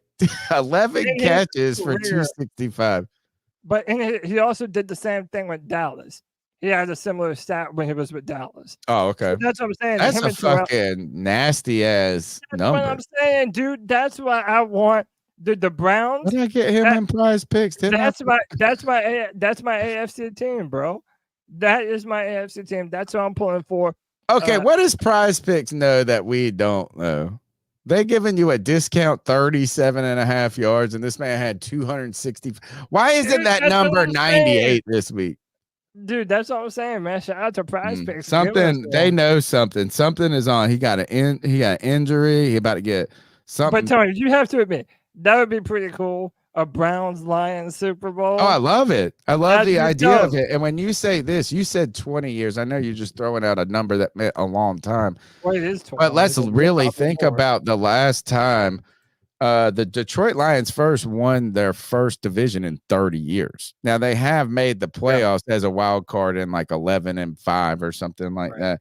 11 catches for 265. But he also did the same thing with Dallas. He had a similar stat when he was with Dallas. Oh, okay. So that's what I'm saying. That's a fucking nasty ass number. That's what I'm saying, dude. That's why I want the Browns. What did I get him in prize picks? That's my AFC team, bro. That is my AFC team. That's what I'm pulling for. Okay, what does prize picks know that we don't know? They giving you a discount 37.5 yards, and this man had 260. Why isn't that number 98 this week? Dude, that's what I'm saying, man. Shout out to Prize Picks. Something they know something. Something is on. He got an injury. He about to get something. But Tony, you have to admit that would be pretty cool. A Browns Lions Super Bowl. Oh, I love it. I love the idea of it. And when you say this, you said 20 years. I know you're just throwing out a number that meant a long time. Well, it is 20. But let's really think about the last time the Detroit Lions first won their first division in 30 years. Now they have made the playoffs as a wild card in like 11-5 or something like that.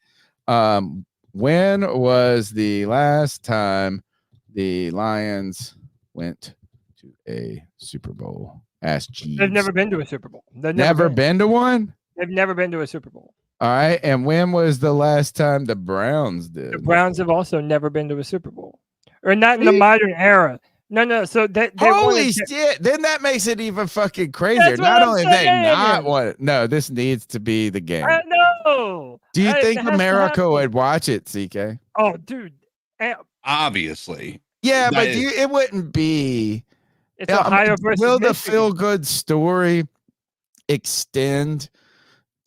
When was the last time the Lions went to a Super Bowl? Ask Jeeves. They've never been to a Super Bowl. They've never been to one? They've never been to a Super Bowl. All right. And when was the last time the Browns did? The Browns have also never been to a Super Bowl. Or not in the modern era. No. So they holy shit. Then that makes it even fucking crazier. Not only they not want no, this needs to be the game. I know. Do you think America would watch it, CK? Oh, dude. Obviously. Yeah, but it wouldn't be. It's Ohio versus will the Michigan. feel-good story extend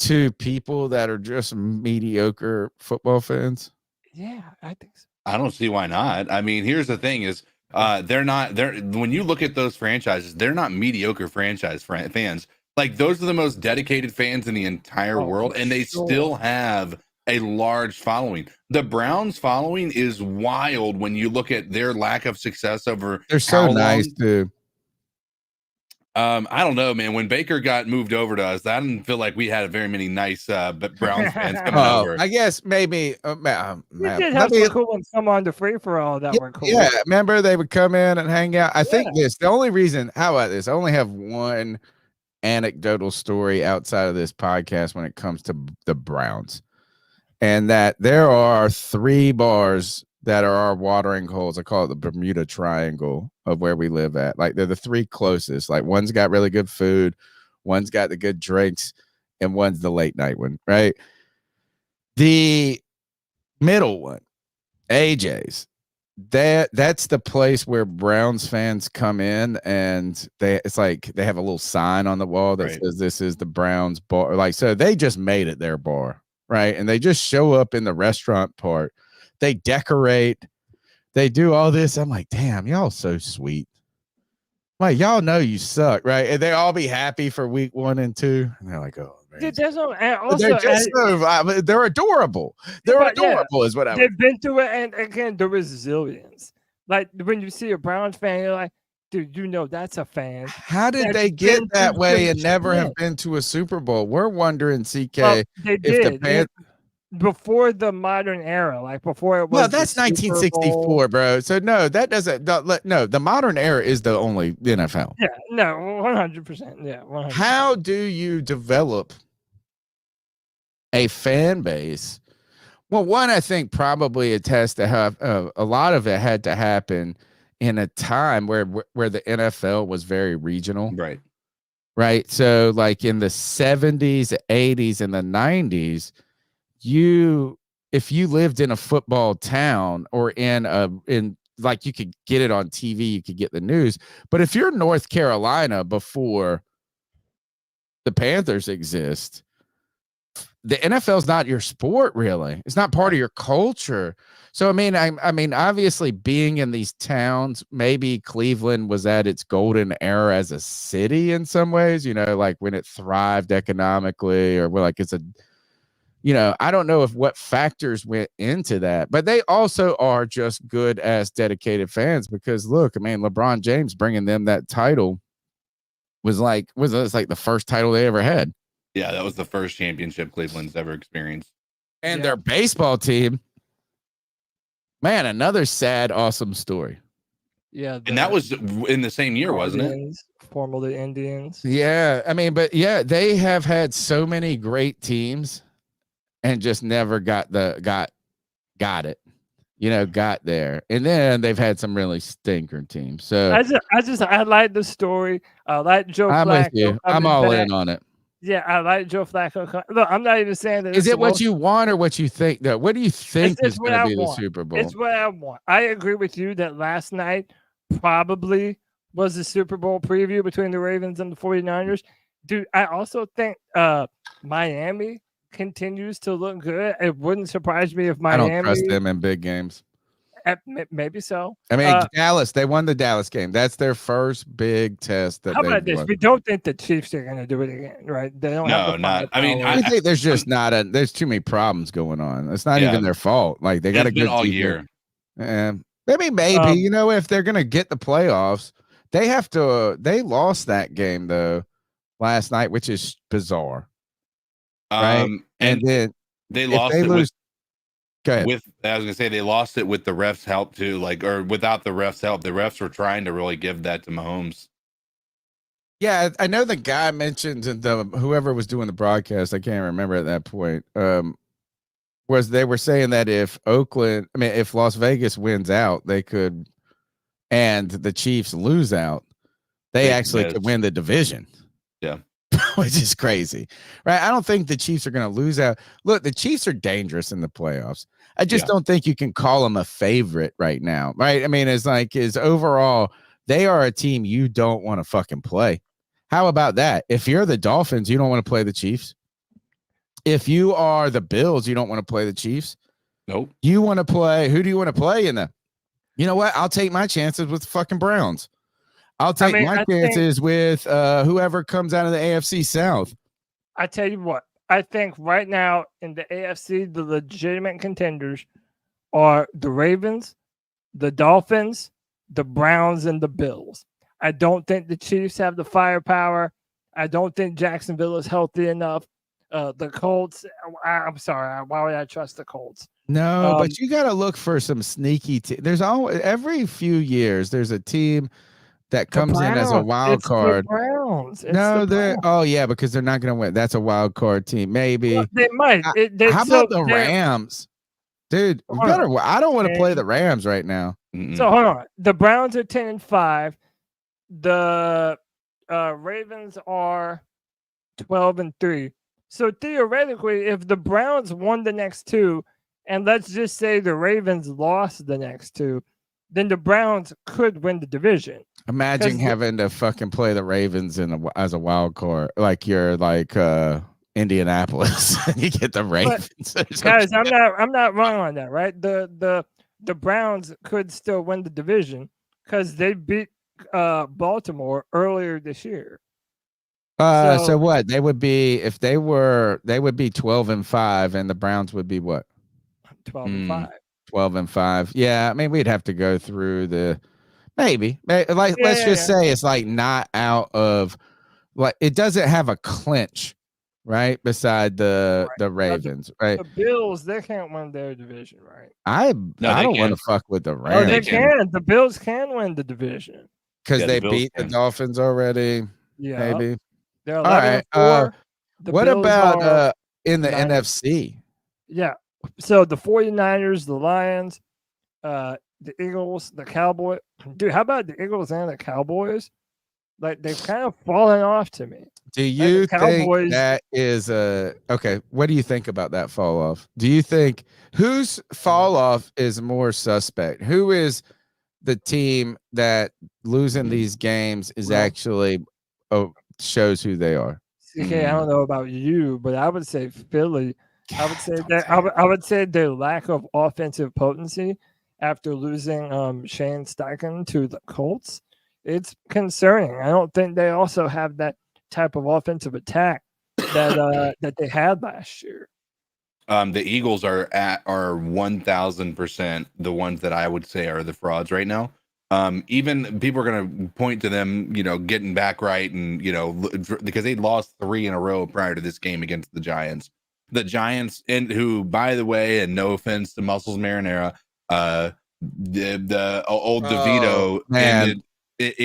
to people that are just mediocre football fans? Yeah, I think so. I don't see why not. I mean, here's the thing: is they're when you look at those franchises, they're not mediocre fans. Like those are the most dedicated fans in the entire world, and they still have a large following. The Browns following is wild when you look at their lack of success over. They're so nice too. I don't know, man. When Baker got moved over to us, I didn't feel like we had very many nice Browns fans coming over. I guess maybe. We did have some cool ones come on the free for all that were cool. Yeah, remember they would come in and hang out. I think the only reason. How about this? I only have one anecdotal story outside of this podcast when it comes to the Browns, and that there are 3 bars that are our watering holes. I call it the Bermuda Triangle of where we live at. Like they're the 3 closest. Like one's got really good food, one's got the good drinks, and one's the late night one, right? The middle one, AJ's, that's the place where Browns fans come in, and it's like they have a little sign on the wall that says this is the Browns bar. Like, so they just made it their bar, right? And they just show up in the restaurant part. They decorate, they do all this. I'm like, damn, y'all so sweet. Like, y'all know you suck, right? And they all be happy for week 1 and 2. And they're like, oh, man. Dude, and also, they're just they're adorable. They're adorable, is what I they've been through it. And again, the resilience. Like when you see a Browns fan, you're like, dude, you know that's a fan. How did they get that way and never have been to a Super Bowl? We're wondering, CK, well, they if did. Before the modern era, like before it was. Well, that's 1964, bro. So no, that doesn't. No, the modern era is the only NFL. Yeah, no, 100%. Yeah, 100%. How do you develop a fan base? Well, one, I think probably it has to have a lot of it had to happen in a time where the NFL was very regional, right. So, like in the 70s, 80s, and the 90s. If you lived in a football town or in like you could get it on TV, you could get the news. But if you're North Carolina before the Panthers exist, the NFL's not your sport, really. It's not part of your culture. So I mean, obviously being in these towns, maybe Cleveland was at its golden era as a city in some ways, like when it thrived economically, or like it's a I don't know what factors went into that, but they also are just good as dedicated fans because look, I mean, LeBron James bringing them that title was like the first title they ever had. Yeah, that was the first championship Cleveland's ever experienced. And their baseball team, man, another sad, awesome story. Yeah. And that was in the same year, wasn't it? Formerly Indians. Yeah. I mean, but yeah, they have had so many great teams. And just never got it, got there. And then they've had some really stinker teams. So I like the story. I like Joe Flacco. I'm with you. I'm all in on it. Yeah, I like Joe Flacco. Look, I'm not even saying that. Is it what you want or what you think? Though, what do you think is going to be the Super Bowl? It's what I want. I agree with you that last night probably was the Super Bowl preview between the Ravens and the 49ers. Dude, I also think Miami continues to look good. It wouldn't surprise me if Miami. I don't trust them in big games. Maybe so. I mean, Dallas. They won the Dallas game. That's their first big test. How about this? We don't think the Chiefs are going to do it again, right? They don't. No, not. I mean, I think there's just there's too many problems going on. It's not even their fault. Like they got a good all year. Maybe if they're going to get the playoffs, they have to. They lost that game though last night, which is bizarre. Right, and then they lost it with. I was gonna say they lost it with the refs' help too, or without the refs' help. The refs were trying to really give that to Mahomes. Yeah, I know the guy mentioned whoever was doing the broadcast. I can't remember at that point. Was they were saying that if Las Vegas wins out, they could, and the Chiefs lose out, they actually could win the division. Yeah. Which is crazy, right? I don't think the Chiefs are going to lose out. Look, the Chiefs are dangerous in the playoffs. I just don't think you can call them a favorite right now, right? I mean, overall, they are a team you don't want to fucking play. How about that? If you're the Dolphins, you don't want to play the Chiefs. if you are the Bills, you don't want to play the Chiefs. Nope. You want to play. Who do you want to play in the? You know what? I'll take my chances with the fucking Browns. I'll take my chances with whoever comes out of the AFC South. I tell you what, I think right now in the AFC, the legitimate contenders are the Ravens, the Dolphins, the Browns, and the Bills. I don't think the Chiefs have the firepower. I don't think Jacksonville is healthy enough. The Colts, I'm sorry, why would I trust the Colts? No, but you got to look for some sneaky. There's always every few years there's a team that comes in as a wild card. The Browns. No, they're yeah, because they're not going to win. That's a wild card team. Maybe well, they might. How about the Rams, dude? Better. I don't want to play the Rams right now. So hold on. The Browns are 10-5. The Ravens are 12-3. So theoretically, if the Browns won the next two, and let's just say the Ravens lost the next two, then the Browns could win the division. Imagine having to fucking play the Ravens as a wild card, like you're like Indianapolis, and you get the Ravens. Guys, I'm not wrong on that, right? The Browns could still win the division because they beat Baltimore earlier this year. So what? They would be if they would be 12-5, and the Browns would be what? 12-5. 12-5. Yeah, I mean we'd have to go through the let's just say it's like not out of like it doesn't have a clinch, right? Beside the Ravens, right? The Bills, they can't win their division, right? I don't want to fuck with the Rams. Oh, they can. The Bills can win the division because they beat the Dolphins already. Yeah, maybe. They're 11-4. What about in the NFC? Yeah. So the 49ers, the Lions, the Eagles, the Cowboys. Dude, how about the Eagles and the Cowboys? Like they've kind of fallen off to me. Do you think that is okay? What do you think about that fall off? Do you think whose fall off is more suspect? Who is the team that losing these games is actually shows who they are? Okay, I don't know about you, but I would say Philly. I would say that I would say their lack of offensive potency after losing Shane Steichen to the Colts. It's concerning. I don't think they also have that type of offensive attack that that they had last year. The Eagles are 1,000% the ones that I would say are the frauds right now. Even people are going to point to them, getting back right, and because they lost 3 in a row prior to this game against the Giants. The Giants, and who, by the way, and no offense to Muscles Marinara, the old DeVito man.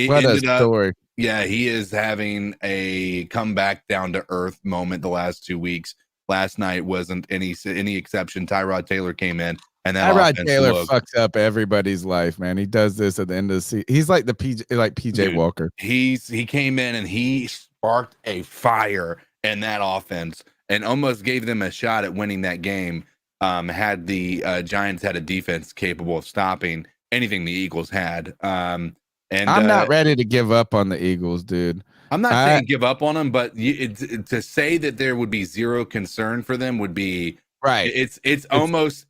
What a story. Yeah, he is having a comeback down to earth moment the last 2 weeks. Last night wasn't any exception. Tyrod Taylor came in, and that Tyrod Taylor fucks up everybody's life, man. He does this at the end of the season. He's like PJ Walker. He came in and he sparked a fire in that offense and almost gave them a shot at winning that game. Had the Giants had a defense capable of stopping anything the Eagles had. And I'm not ready to give up on the Eagles, dude. I'm not saying give up on them, but to say that there would be zero concern for them would be right. It's almost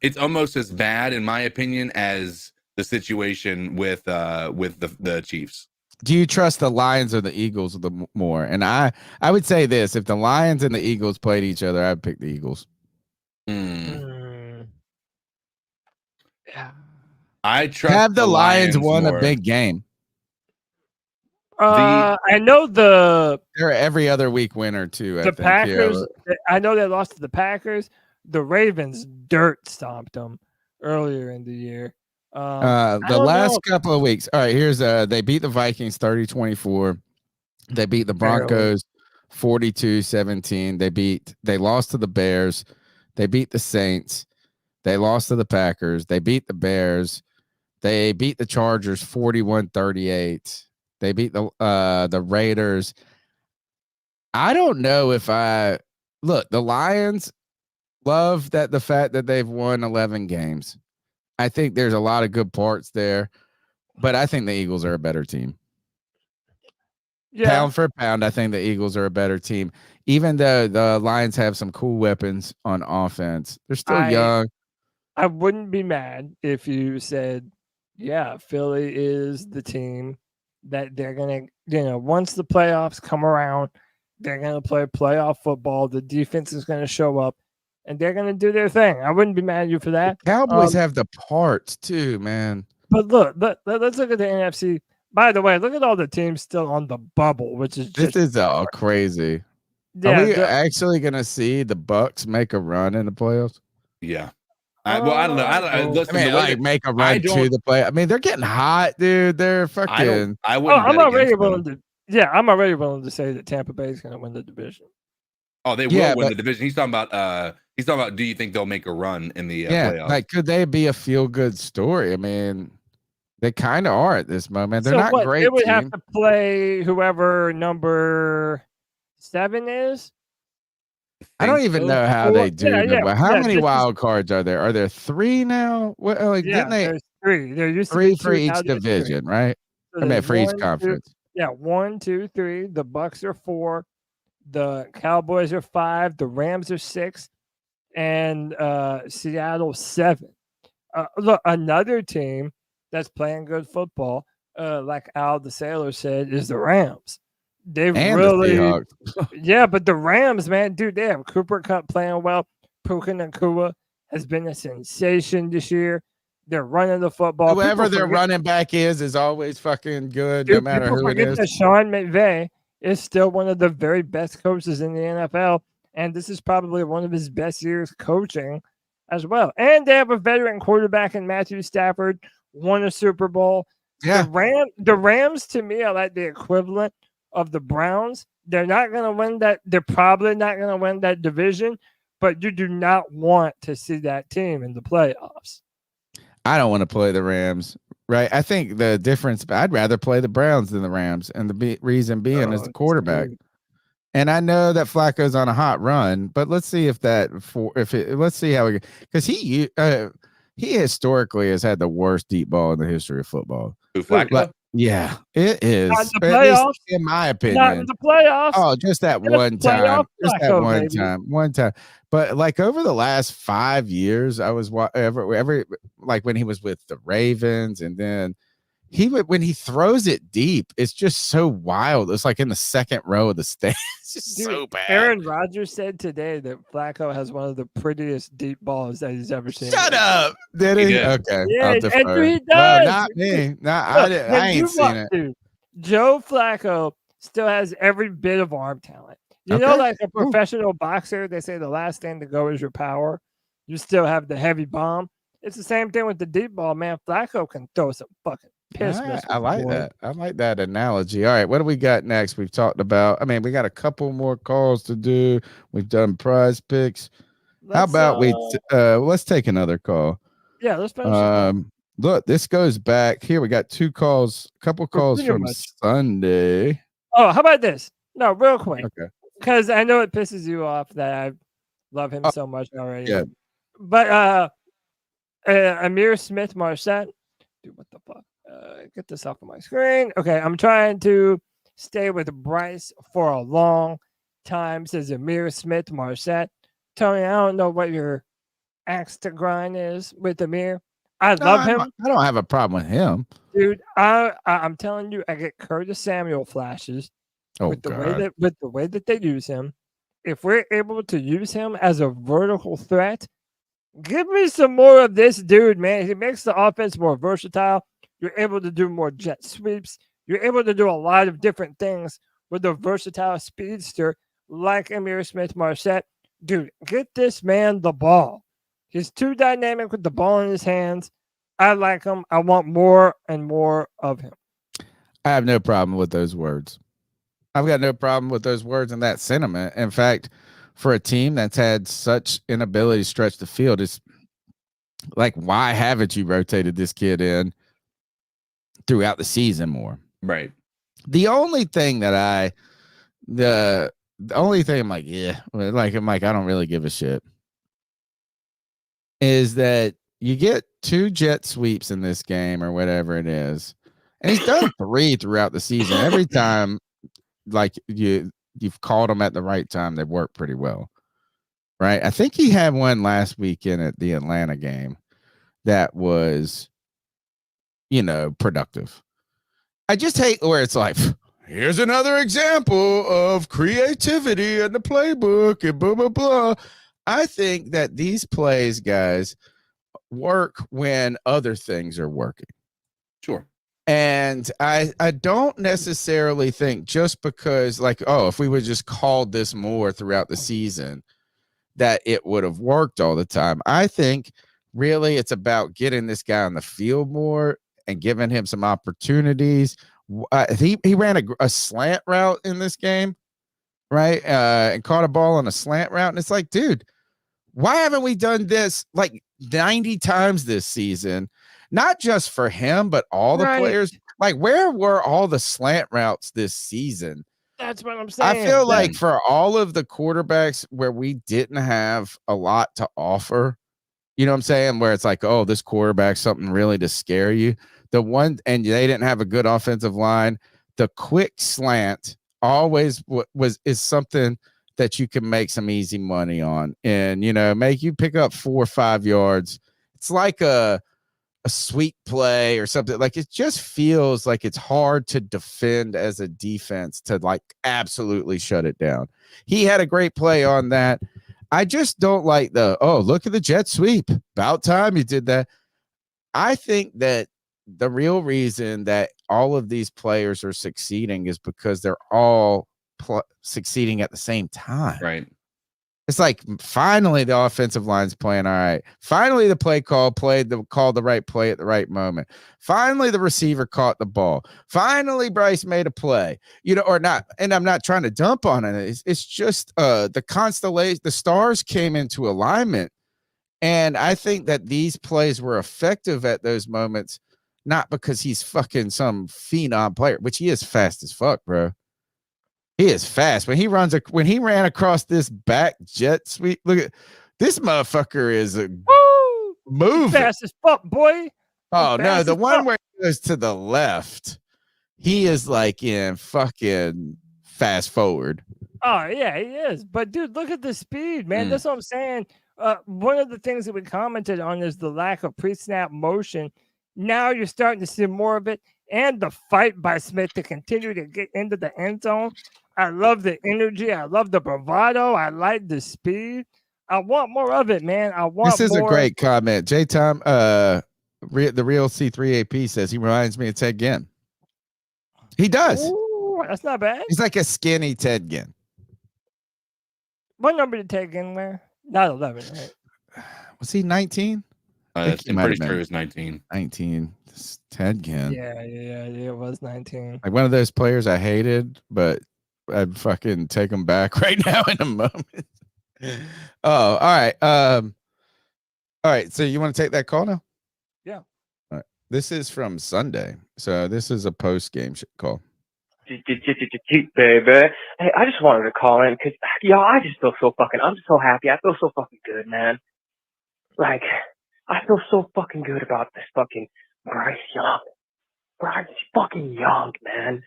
as bad, in my opinion, as the situation with the Chiefs. Do you trust the Lions or the Eagles more? And I would say this: if the Lions and the Eagles played each other, I'd pick the Eagles. Yeah. I trust. Have the Lions won a big game? I know they're every other week winner too. The Packers. I know they lost to the Packers. The Ravens dirt stomped them earlier in the year. The last couple of weeks. All right, here's they beat the Vikings 30-24. They beat the Broncos 42-17. They lost to the Bears. They beat the Saints. They lost to the Packers. They beat the Bears. They beat the Chargers 41-38. They beat the Raiders. I don't know if the Lions love the fact that they've won 11 games. I think there's a lot of good parts there, but I think the Eagles are a better team. Yeah. Pound for pound, I think the Eagles are a better team. even though the Lions have some cool weapons on offense, they're still young. I wouldn't be mad if you said, yeah, Philly is the team that they're going to, once the playoffs come around, they're going to play playoff football. The defense is going to show up and they're going to do their thing. I wouldn't be mad at you for that. The Cowboys have the parts too, man. But let's look at the NFC. By the way, look at all the teams still on the bubble, which is this is all crazy. Yeah, are we actually going to see the Bucks make a run in the playoffs? Yeah. I don't know. Listen, make a run to the play. I mean, they're getting hot, dude. They're fucking. I wouldn't. I'm already willing to. Yeah, I'm already willing to say that Tampa Bay is going to win the division. Oh, they will win the division. He's talking about. Do you think they'll make a run in the playoffs? Like, could they be a feel-good story? I mean, they kind of are at this moment. They're not great. They would have to play whoever number 7 is. I don't even know how they do. How many wild cards are there? Are there 3 now? Well, didn't they? There's 3. There used to 3 be for each division, right? So I mean, for each conference. 1, 2, 3. The Bucks are 4. The Cowboys are 5. The Rams are 6, and Seattle 7. Look, another team that's playing good football, like Al the Sailor said, is the Rams. They've really, but the Rams, man, dude, they have Cooper Kupp playing well. Puka Nacua has been a sensation this year. They're running the football. Whoever their running back is always fucking good, no matter who it is. That Sean McVay is still one of the very best coaches in the NFL, and this is probably one of his best years coaching as well. And they have a veteran quarterback in Matthew Stafford, won a Super Bowl. Yeah, the Rams to me are like the equivalent of the Browns. They're not going to win that. They're probably not going to win that division, but you do not want to see that team in the playoffs. I don't want to play the Rams, right? I think the difference, I'd rather play the Browns than the Rams, and the reason being is the quarterback. And I know that Flacco's on a hot run, but let's see let's see how because he historically has had the worst deep ball in the history of football. Flacco? Yeah, it is. Not in the playoffs, in my opinion. Not in the playoffs. Oh, just that one time. Just that one time. But like over the last 5 years, I was every like when he was with the Ravens, and then when he throws it deep, it's just so wild. It's like in the second row of the stage. It's just so bad. Aaron Rodgers said today that Flacco has one of the prettiest deep balls that he's ever seen. Shut up. Did he? Yeah. Okay. Yeah, I'll defer. and he does. Not me. I ain't seen it. Dude, Joe Flacco still has every bit of arm talent. You know, like a professional boxer, they say the last thing to go is your power. You still have the heavy bomb. It's the same thing with the deep ball, man. Flacco can throw some fucking piss. Right, I like that. I like that analogy. All right, what do we got next? We've talked about, we got a couple more calls to do. We've done prize picks. How about let's take another call. Yeah, let's finish. Look, this goes back here. We got 2 calls, a couple calls from Sunday. Oh, how about this? No, real quick. Okay. Because I know it pisses you off that I love him so much already. Yeah. But Amir Smith Marset, dude, what the fuck? Get this off of my screen. Okay, I'm trying to stay with Bryce for a long time, says Amir Smith Marset. Tony, I don't know what your axe to grind is with Amir. I love him. I don't have a problem with him. Dude, I'm telling you, I get Curtis Samuel flashes. With the way that they use him. If we're able to use him as a vertical threat, give me some more of this dude, man. He makes the offense more versatile. You're able to do more jet sweeps. You're able to do a lot of different things with a versatile speedster like Amir Smith Marset. Dude, get this man the ball. He's too dynamic with the ball in his hands. I like him. I want more and more of him. I have no problem with those words. I've got no problem with those words and that sentiment. In fact, for a team that's had such inability to stretch the field, it's like, why haven't you rotated this kid in throughout the season more? Right. The only thing that the only thing I'm like, I don't really give a shit is that you get 2 jet sweeps in this game or whatever it is. And he's done 3 throughout the season. Every time, like, you've called them at the right time, they work pretty well, right? I think he had one last weekend at the Atlanta game that was, productive. I just hate where it's like, here's another example of creativity in the playbook and blah, blah, blah. I think that these plays, guys, work when other things are working. Sure. And I don't necessarily think just because, like, if we would just called this more throughout the season, that it would have worked all the time. I think really it's about getting this guy on the field more and giving him some opportunities. He ran a slant route in this game, right? And caught a ball on a slant route. And it's like, dude, why haven't we done this like 90 times this season? Not just for him, but all the players. Like, where were all the slant routes this season? That's what I'm saying. I feel like for all of the quarterbacks where we didn't have a lot to offer, you know what I'm saying? Where it's like, oh, this quarterback's something really to scare you. And they didn't have a good offensive line. The quick slant always is something that you can make some easy money on, and make you pick up 4 or 5 yards. It's like a sweet play or something. Like, it just feels like it's hard to defend as a defense to like absolutely shut it down. He had a great play on that. I just don't like look at the jet sweep. About time you did that. I think that the real reason that all of these players are succeeding is because they're all succeeding at the same time. Right. It's like, finally the offensive line's playing all right. Finally the play called the right play at the right moment. Finally the receiver caught the ball. Finally Bryce made a play, or not. And I'm not trying to dump on it. It's just the constellation, the stars came into alignment. And I think that these plays were effective at those moments, not because he's fucking some phenom player, which he is fast as fuck, bro. He is fast. When he ran across this back jet sweep, look at this motherfucker is moving fast as fuck, boy. Oh no, the one where he goes to the left, he is like in fucking fast forward. Oh yeah, he is. But dude, look at the speed, man. That's what I'm saying. One of the things that we commented on is the lack of pre-snap motion. Now you're starting to see more of it, and the fight by Smith to continue to get into the end zone. I love the energy. I love the bravado. I like the speed. I want more of it, man. This is more. A great comment. J Tom, the real C3AP says he reminds me of Ted Ginn. He does. Ooh, that's not bad. He's like a skinny Ted Ginn. What number did Ted Ginn wear? Not 11, right? Was he 19? I'm pretty sure it was 19. 19. This Ted Ginn. Yeah, it was 19. Like one of those players I hated, but I'd fucking take him back right now in a moment. Oh, all right. All right. So you want to take that call now? Yeah. All right. This is from Sunday. So this is a post-game call. Baby. Hey, I just wanted to call in because, I just feel I'm so happy. I feel so fucking good, man. Like, I feel so fucking good about this fucking Bryce Young. Bryce fucking Young, man.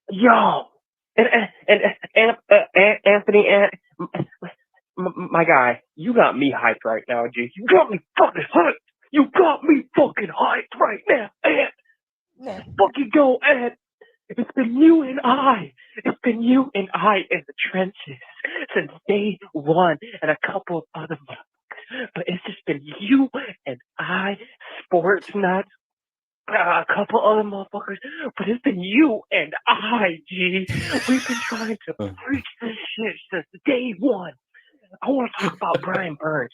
Young. And Anthony, my guy, you got me hyped right now, G. You got me fucking hyped. You got me fucking hyped right now, Ant. Fucking go, Ant. It's been you and I. It's been you and I in the trenches since day one and a couple of other motherfuckers. But it's just been you and I, sports nuts, a couple other motherfuckers. But it's been you and I, G. We've been trying to preach this shit since day one. I want to talk about Brian Burns.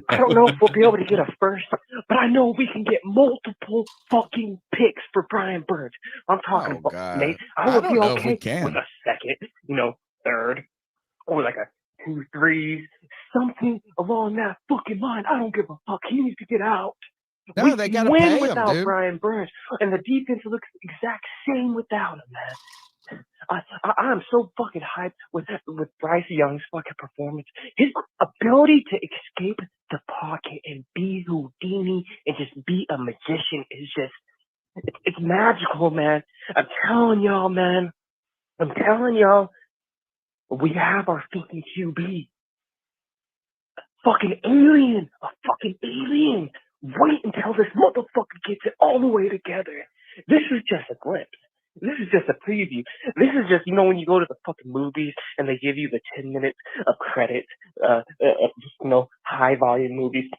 I don't know if we'll be able to get a first, but I know we can get multiple fucking picks for Brian Burns. I'm talking about Nate. I would be okay with a second, third, or like a 2, 3, something along that fucking line. I don't give a fuck. He needs to get out. No, they gotta pay him, without dude. Brian Burns, and the defense looks the exact same without him, man. I'm so fucking hyped with Bryce Young's fucking performance. His ability to escape the pocket and be Houdini and just be a magician is just, it's magical, man. I'm telling y'all, man. I'm telling y'all, We have our fucking QB. Fucking alien. A fucking alien. Wait until this motherfucker gets it all the way together. This is just a glimpse. This is just a preview. This is just, when you go to the fucking movies and they give you the 10 minutes of credit, high volume movies.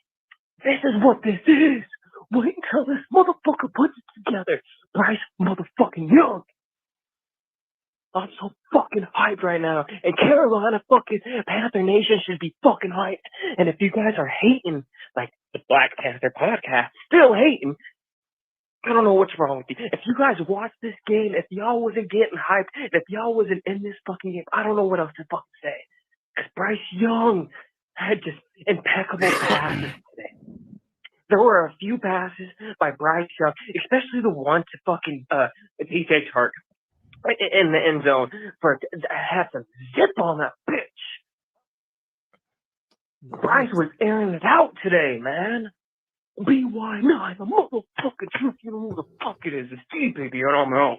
This is what this is. Wait until this motherfucker puts it together. Bryce motherfucking Young. I'm so fucking hyped right now. And Carolina fucking Panther Nation should be fucking hyped. And if you guys are hating, like the Black Panther podcast, still hating, I don't know what's wrong with you. If you guys watched this game, if y'all wasn't getting hyped, if y'all wasn't in this fucking game, I don't know what else to fucking say. Because Bryce Young had just impeccable passes today. There were a few passes by Bryce Young, especially the one to fucking DJ Chark in the end zone for had some zip on that bitch. Bryce was airing it out today, man. BY9, the motherfucking truth, you know who the fuck it is. It's D, baby, and I'm out.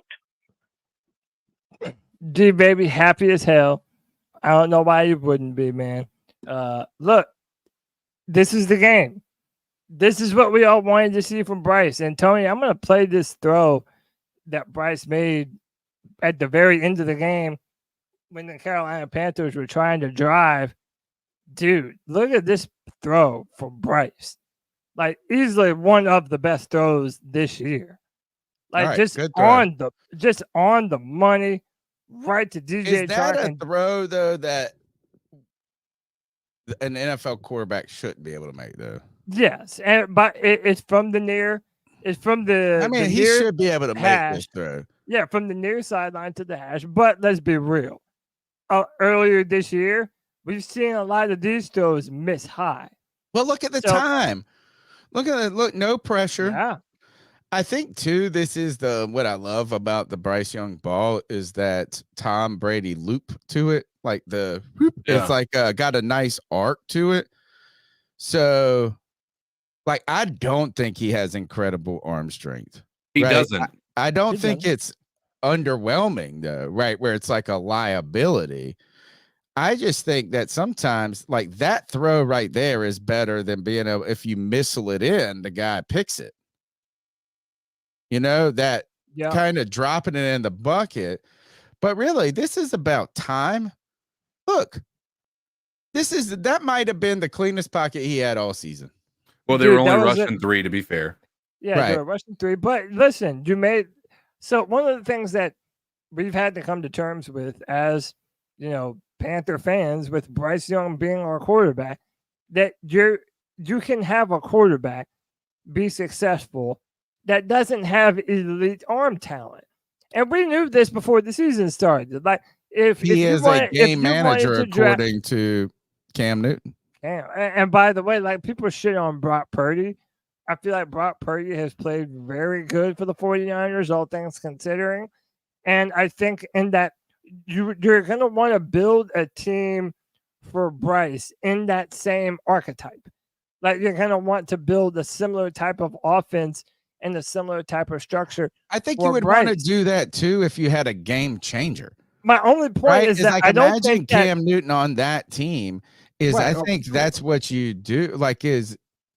D, baby, happy as hell. I don't know why you wouldn't be, man. Look, this is the game. This is what we all wanted to see from Bryce. And Tony, I'm going to play this throw that Bryce made at the very end of the game when the Carolina Panthers were trying to drive. Dude, look at this throw from Bryce. Like, easily one of the best throws this year. Like, right, just on the money, right to DJ. Is that Chark a throw, though, that an NFL quarterback shouldn't be able to make, though? Yes, but it's from the near. It's from the. I mean, he should be able to make this throw. Yeah, from the near sideline to the hash. But let's be real. Earlier this year, we've seen a lot of these throws miss high. Well, look at the time. Look at it. Look, no pressure. Yeah. I think too, this is what I love about the Bryce Young ball is that Tom Brady loop to it. Like it's like got a nice arc to it. So, like, I don't think he has incredible arm strength. He doesn't. I don't think it's underwhelming though, right? Where it's like a liability. I just think that sometimes, like, that throw right there is better than being able, if you missile it in, the guy picks it. That kind of dropping it in the bucket. But really, this is about time. Look, that might have been the cleanest pocket he had all season. Well, they were only rushing 3, to be fair. Yeah, right. They were rushing 3. But listen, so one of the things that we've had to come to terms with as, Panther fans, with Bryce Young being our quarterback, that you can have a quarterback be successful that doesn't have elite arm talent. And we knew this before the season started. Like, if he is a game manager, according to Cam Newton. And by the way, like, people shit on Brock Purdy. I feel like Brock Purdy has played very good for the 49ers, all things considering. And I think in that you're going to want to build a team for Bryce in that same archetype. Like, you're going to want to build a similar type of offense and a similar type of structure. I think you would want to do that too if you had a game changer. My only point is that like, I don't imagine think Cam Newton on that team is. Right, I think that's what you do. Like,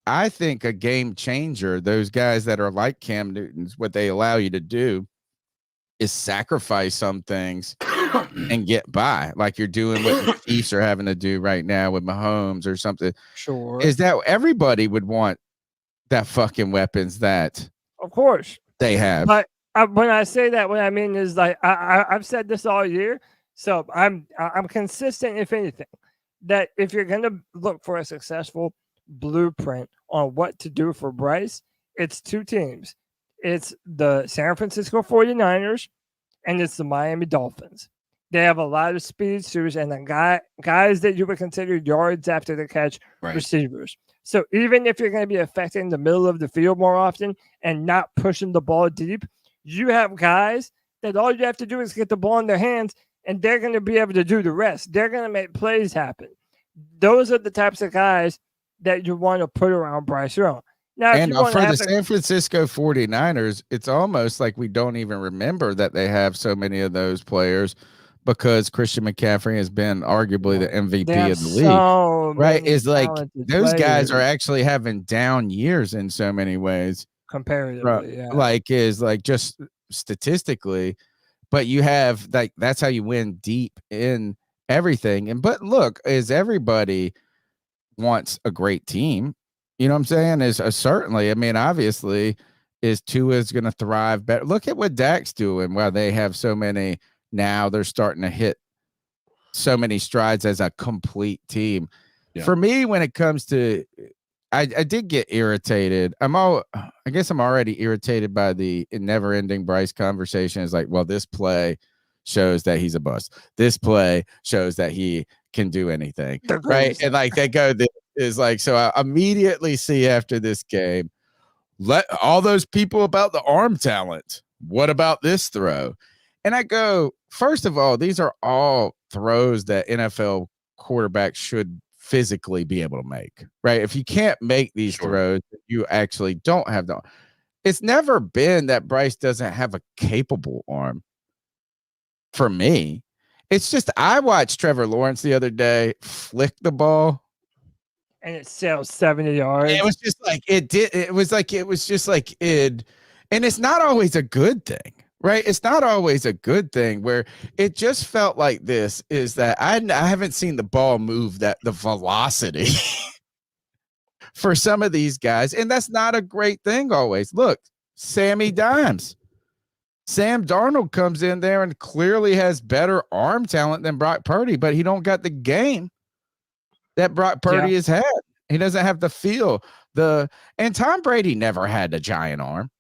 I think a game changer, those guys that are like Cam Newton's, what they allow you to do is sacrifice some things and get by, like you're doing what the Chiefs are having to do right now with Mahomes or something. Sure. Is that everybody would want that fucking weapons that, of course, they have. But when I say that, what I mean is, like, I've said this all year, so I'm consistent, if anything, that if you're going to look for a successful blueprint on what to do for Bryce, it's 2 teams. It's the San Francisco 49ers and it's the Miami Dolphins. They have a lot of speedsters and the guys that you would consider yards after the catch receivers. So even if you're going to be affecting the middle of the field more often and not pushing the ball deep, you have guys that all you have to do is get the ball in their hands and they're going to be able to do the rest. They're going to make plays happen. Those are the types of guys that you want to put around Bryce Young. Now, and for the San Francisco 49ers, it's almost like we don't even remember that they have so many of those players because Christian McCaffrey has been arguably the MVP of the league. So Right? many Is like talented those guys are players actually having down years in so many ways. comparatively. Yeah. Like is like just statistically, but you have like that's how you win deep in everything. And but look, is everybody wants a great team. You know what I'm saying? Is certainly, I mean, obviously, is Tua's going to thrive better. Look at what Dak's doing while they have so many now. They're starting to hit so many strides as a complete team. Yeah. For me, when it comes to, I did get irritated. I guess I'm already irritated by the never-ending Bryce conversation. Is like, well, this play shows that he's a bust. This play shows that he can do anything, right? And like they go, this is like, so I immediately see after this game, let all those people about the arm talent. What about this throw? And I go, first of all, these are all throws that NFL quarterbacks should physically be able to make, right? If you can't make these throws, you actually don't have the. It's never been that Bryce doesn't have a capable arm. For me, it's just I watched Trevor Lawrence the other day flick the ball, and it sails 70 yards. It was just like it did. It was just like it, and it's not always a good thing, right? It's not always a good thing where it just felt like this is that I haven't seen the ball move that the velocity for some of these guys, and that's not a great thing always. Look, Sammy Dimes. Sam Darnold comes in there and clearly has better arm talent than Brock Purdy, but he don't got the game that Brock Purdy has had. He doesn't have the feel. And Tom Brady never had a giant arm.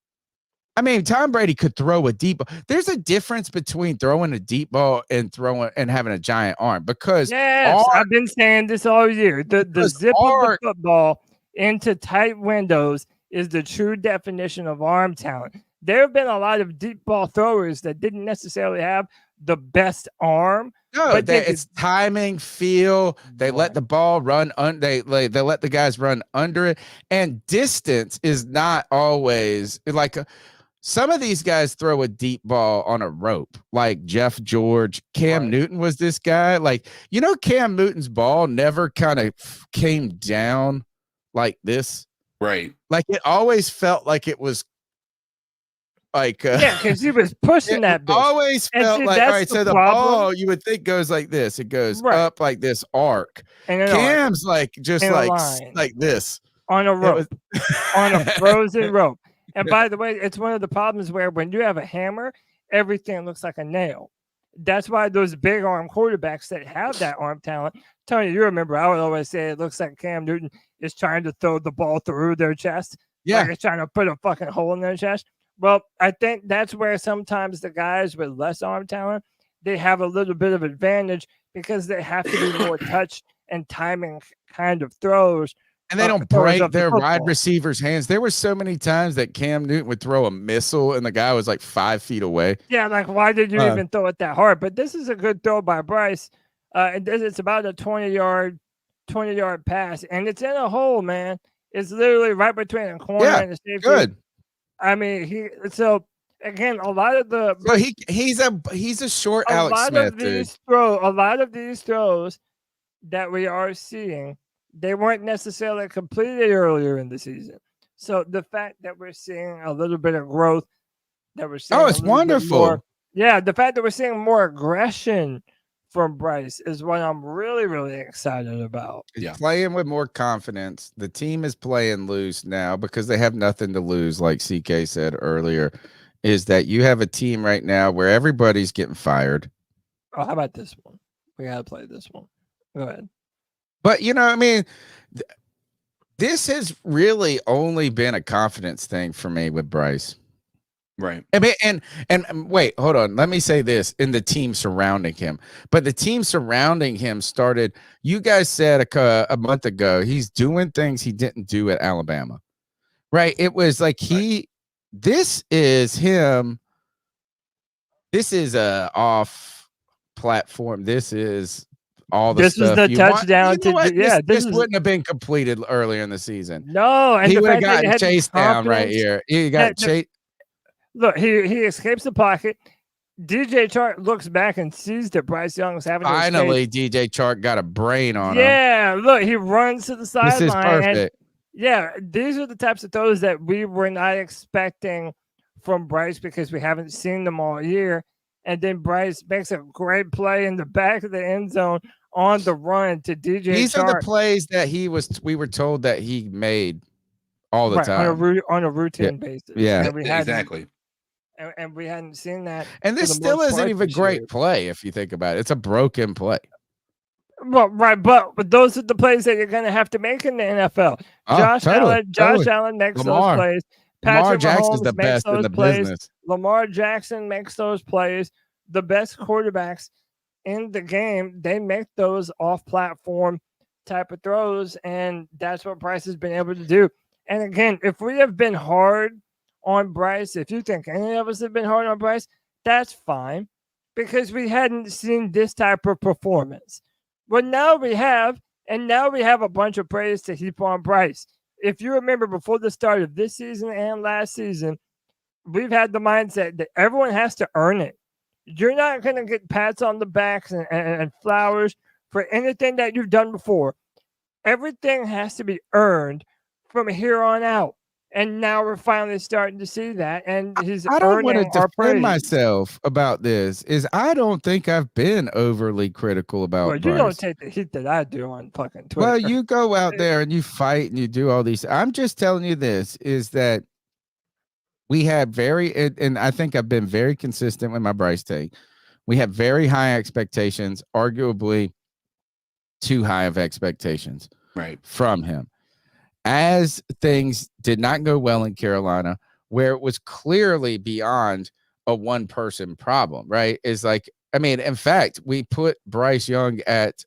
I mean, Tom Brady could throw a deep ball. There's a difference between throwing a deep ball and having a giant arm because I've been saying this all year. The zip of the football into tight windows is the true definition of arm talent. There have been a lot of deep ball throwers that didn't necessarily have the best arm. No, but it's timing, feel. They let the ball run. They let the guys run under it, and distance is not always like. Some of these guys throw a deep ball on a rope, like Jeff George. Cam Newton was this guy. Like, Cam Newton's ball never kind of came down like this. Right. Like it always felt like it was like because he was pushing that bitch. Always felt like all right, so the ball you would think goes like this. It goes up like this arc. And Cam's like just like this. On a rope. On a frozen rope. And by the way, it's one of the problems where when you have a hammer, everything looks like a nail. That's why those big arm quarterbacks that have that arm talent, Tony, you remember I would always say it looks like Cam Newton is trying to throw the ball through their chest. Yeah. Like it's trying to put a fucking hole in their chest. Well, I think that's where sometimes the guys with less arm talent, they have a little bit of advantage because they have to be more touch and timing kind of throws. And they don't break their wide receivers' hands. There were so many times that Cam Newton would throw a missile and the guy was like 5 feet away. Yeah, like why did you even throw it that hard? But this is a good throw by Bryce. It's about a 20-yard pass, and it's in a hole, man. It's literally right between the corner and the safety. Good. I mean, again, a lot of the he's a short Alex Smith. A lot of these throws that we are seeing, they weren't necessarily completed earlier in the season. So the fact that we're seeing a little bit of growth, that we're seeing it's wonderful. The fact that we're seeing more aggression from Bryce is what I'm really, really excited about. He's playing with more confidence. The team is playing loose now because they have nothing to lose, like CK said earlier, is that you have a team right now where everybody's getting fired. Oh, how about this one? We got to play this one. Go ahead. But, this has really only been a confidence thing for me with Bryce. Right. I mean, and wait, hold on. Let me say this in the team surrounding him. But the team surrounding him started, you guys said a month ago, he's doing things he didn't do at Alabama. Right. It was like this is him. This is a off platform. This is all the stuff. This is the touchdown this wouldn't have been completed earlier in the season. No, and he would have gotten chased down right here. He got chased. Look, he escapes the pocket. DJ Chark looks back and sees that Bryce Young's having to Finally, DJ Chark got a brain on him. Yeah, look, he runs to the This sideline. is perfect. Yeah, these are the types of throws that we were not expecting from Bryce because we haven't seen them all year. And then Bryce makes a great play in the back of the end zone on the run to DJ These Chark. are the plays that we were told that he made all the time on a routine basis. Yeah, And we hadn't- exactly. And we hadn't seen that. And for this the still most isn't part even this great year. play if you think about it. It's a broken play. Well, right, but those are the plays that you're going to have to make in the NFL. Oh, Josh totally. Allen makes Lamar. those plays. Lamar Patrick Jackson's Mahomes the makes best in those the plays. business. Lamar Jackson makes those plays. The best quarterbacks in the game, they make those off-platform type of throws, and that's what Bryce has been able to do. And again, if we have been hard on Bryce, if you think any of us have been hard on Bryce, that's fine because we hadn't seen this type of performance. Well, now we have, and now we have a bunch of praise to heap on Bryce. If you remember before the start of this season and last season, we've had the mindset that everyone has to earn it. You're not going to get pats on the backs and flowers for anything that you've done before. Everything has to be earned from here on out. And now we're finally starting to see that. And he's I don't want earning to our defend praise. myself about this. I don't think I've been overly critical about Well, you Bryce. don't take the heat that I do on fucking Twitter. Well, you go out there and you fight and you do all these. I'm just telling you this is that we had and I think I've been very consistent with my Bryce take. We have very high expectations, arguably too high of expectations from him. As things did not go well in Carolina, where it was clearly beyond a one-person problem, right? Is like, I mean, in fact, we put Bryce Young at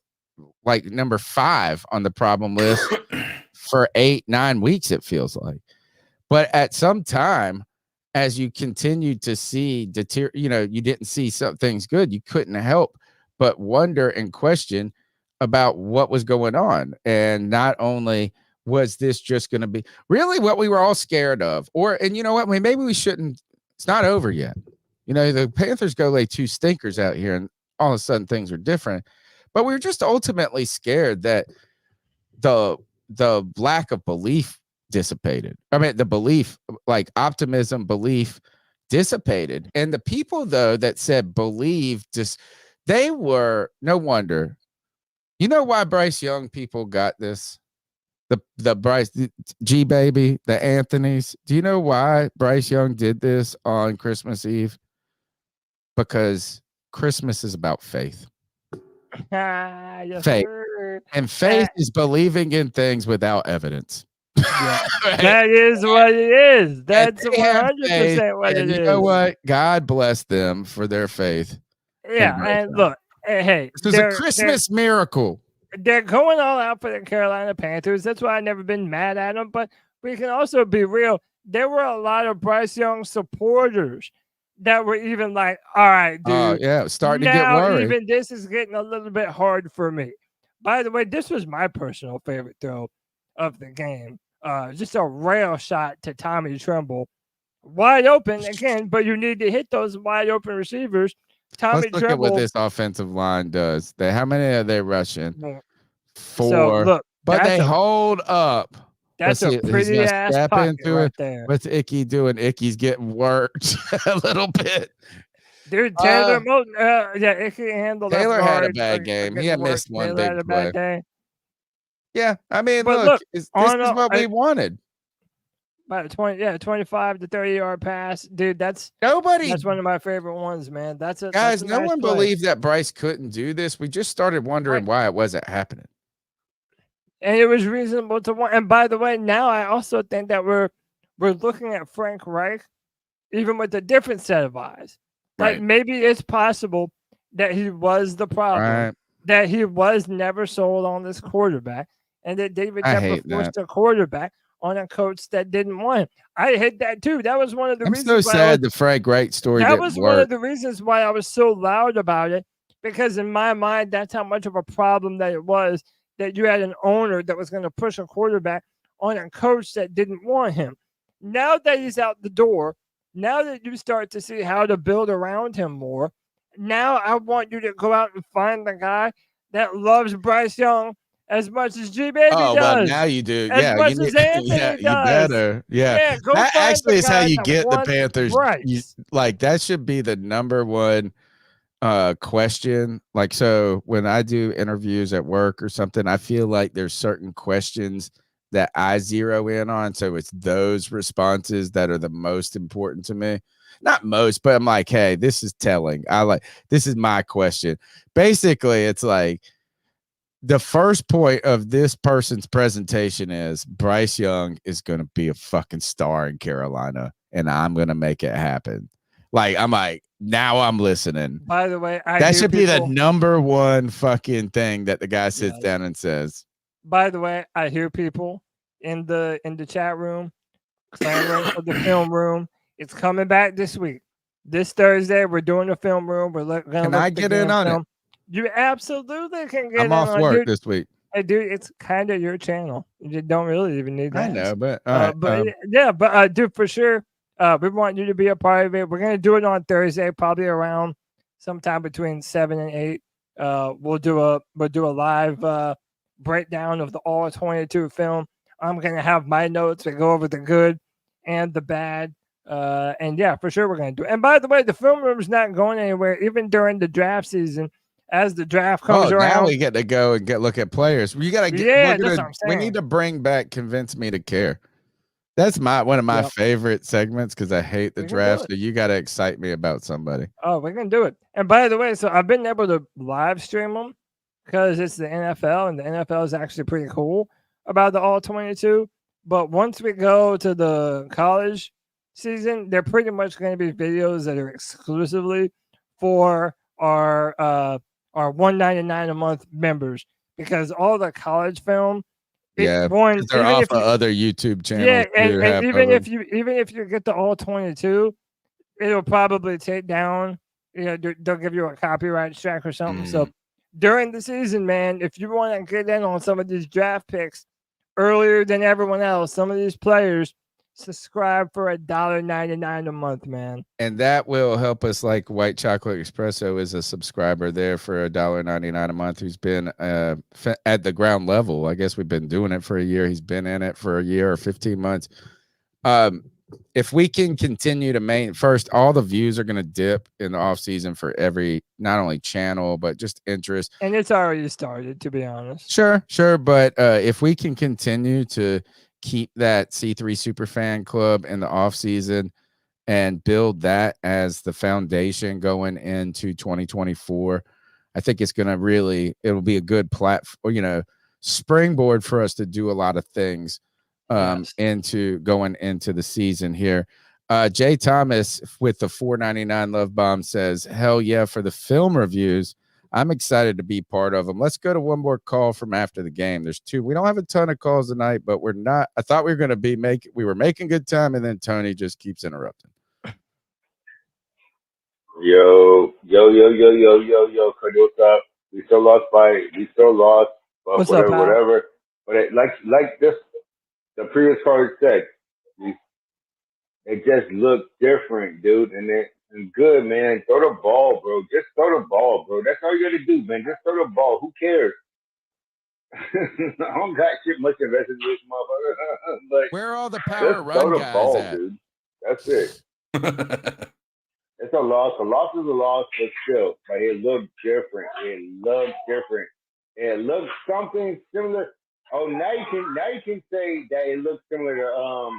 like number 5 on the problem list for 8-9 weeks, it feels like. But at some time, as you continued to see you didn't see some things good, you couldn't help but wonder and question about what was going on. And not only was this just going to be really what we were all scared of, and you know what, maybe we shouldn't, it's not over yet. The Panthers go lay 2 stinkers out here and all of a sudden things are different, but we were just ultimately scared that the lack of belief dissipated. I mean, the belief, like optimism, belief dissipated. And the people though that said believe, they were no wonder. You know why Bryce Young people got this? The Bryce G baby, the Anthonys. Do you know why Bryce Young did this on Christmas Eve? Because Christmas is about faith. Yes, Faith. sir. And faith is believing in things without evidence. Yeah. That is what it is. That's 100% what it is. You know what? God bless them for their faith. Yeah, and look, hey, this is a Christmas miracle. They're going all out for the Carolina Panthers. That's why I've never been mad at them. But we can also be real. There were a lot of Bryce Young supporters that were even like, all right, dude. Yeah, starting to get worried. Even this is getting a little bit hard for me. By the way, this was my personal favorite throw of the game. Just a rail shot to Tommy Tremble. Wide open again, but you need to hit those wide open receivers. Let's look at what this offensive line does. How many are they rushing? 4. So, look, but they hold up. That's a pretty ass pocket right there. What's Icky doing? Icky's getting worked a little bit. Dude, Taylor Moton, Icky handled Taylor that had a hard bad game. He had missed one Taylor big play. Day. Yeah, I mean, But look, this is what we wanted. About 25 to 30-yard pass, dude. That's one of my favorite ones, man. Guys. No one believed that Bryce couldn't do this. We just started wondering why it wasn't happening, and it was reasonable to want. And by the way, now I also think that we're looking at Frank Reich, even with a different set of eyes. Like maybe it's possible that he was the problem, that he was never sold on this quarterback, and that David Tepper forced a quarterback on a coach that didn't want him. I hate that too. That was one of the reasons. I'm so sad the Frank Reich story That didn't was work. one of the reasons why I was so loud about it, because in my mind, that's how much of a problem that it was that you had an owner that was going to push a quarterback on a coach that didn't want him. Now that he's out the door, Now that you start to see how to build around him more, now I want you to go out and find the guy that loves Bryce Young as much as G Baby Oh, well, does, now you do. as Yeah, much you need, as Anthony yeah, you does. better. Yeah. Yeah, go That find actually the is how guy you that get the wants Panthers. Bryce. Like, that should be the number one question. Like, so when I do interviews at work or something, I feel like there's certain questions that I zero in on. So it's those responses that are the most important to me. Not most, but I'm like, hey, this is telling. This is my question. Basically, it's like, the first point of this person's presentation is Bryce Young is going to be a fucking star in Carolina, and I'm going to make it happen. Like, I'm like, now I'm listening. By the way, That should be the number one fucking thing that the guy sits down and says. By the way, I hear people in the chat room clamoring for the film room. It's coming back this week. This Thursday, we're doing the film room. We're going to Can look I at the get in game on film. it? You absolutely can get I'm in off on work dude. this week. Hey, dude, it's kind of your channel. You don't really even need that. I know, but all right. Yeah, but dude, for sure, we want you to be a part of it. We're gonna do it on Thursday, probably around sometime between 7 and 8. We'll do a live breakdown of the all 22 film. I'm gonna have my notes that go over the good and the bad. And yeah, for sure we're gonna do it. And by the way, the film room's not going anywhere, even during the draft season. As the draft comes around, now we get to go and look at players. You gotta get. Yeah, that's what I'm We saying. need to bring back "Convince Me to Care." That's one of my favorite segments because I hate the draft. So you got to excite me about somebody. Oh, we can do it. And by the way, so I've been able to live stream them because it's the NFL, and the NFL is actually pretty cool about the all 22. But once we go to the college season, they're pretty much going to be videos that are exclusively for our $199 a month members, because all the college film, Yeah, one, they're off of other YouTube channels. yeah, and even if you get the all 22, it'll probably take down. They'll give you a copyright strike or something. So during the season, man, if you want to get in on some of these draft picks earlier than everyone else, some of these players, subscribe for $1.99 a month, man. And that will help us. Like White Chocolate Espresso is a subscriber there for $1.99 a month, who's been at the ground level. I guess we've been doing it for a year. He's been in it for a year or 15 months. If we can continue to first, all the views are going to dip in the off season for every, not only channel, but just interest. And it's already started, to be honest. Sure. But if we can continue to keep that C3 Superfan Club in the off season and build that as the foundation going into 2024, I think it's going to it'll be a good platform, springboard for us to do a lot of things into going into the season here. Jay Thomas with the $4.99 love bomb says, hell yeah, for the film reviews. I'm excited to be part of them. Let's go to one more call from after the game. There's two. We don't have a ton of calls tonight, but we're not. I thought we were going to we were making good time, and then Tony just keeps interrupting. Yo, Cody, what's up? We still lost, but what's whatever. But like this, the previous caller said, it just looked different, dude, and good, man. Throw the ball, bro. Just throw the ball, bro. That's all you got to do, man. Just throw the ball. Who cares? I don't got shit much invested in this motherfucker. But where are all the power run throw the guys ball, at? dude. That's it. It's a loss. A loss is a loss, but still, like, it looked different. It looked something similar. Oh, now you can say that it looks similar to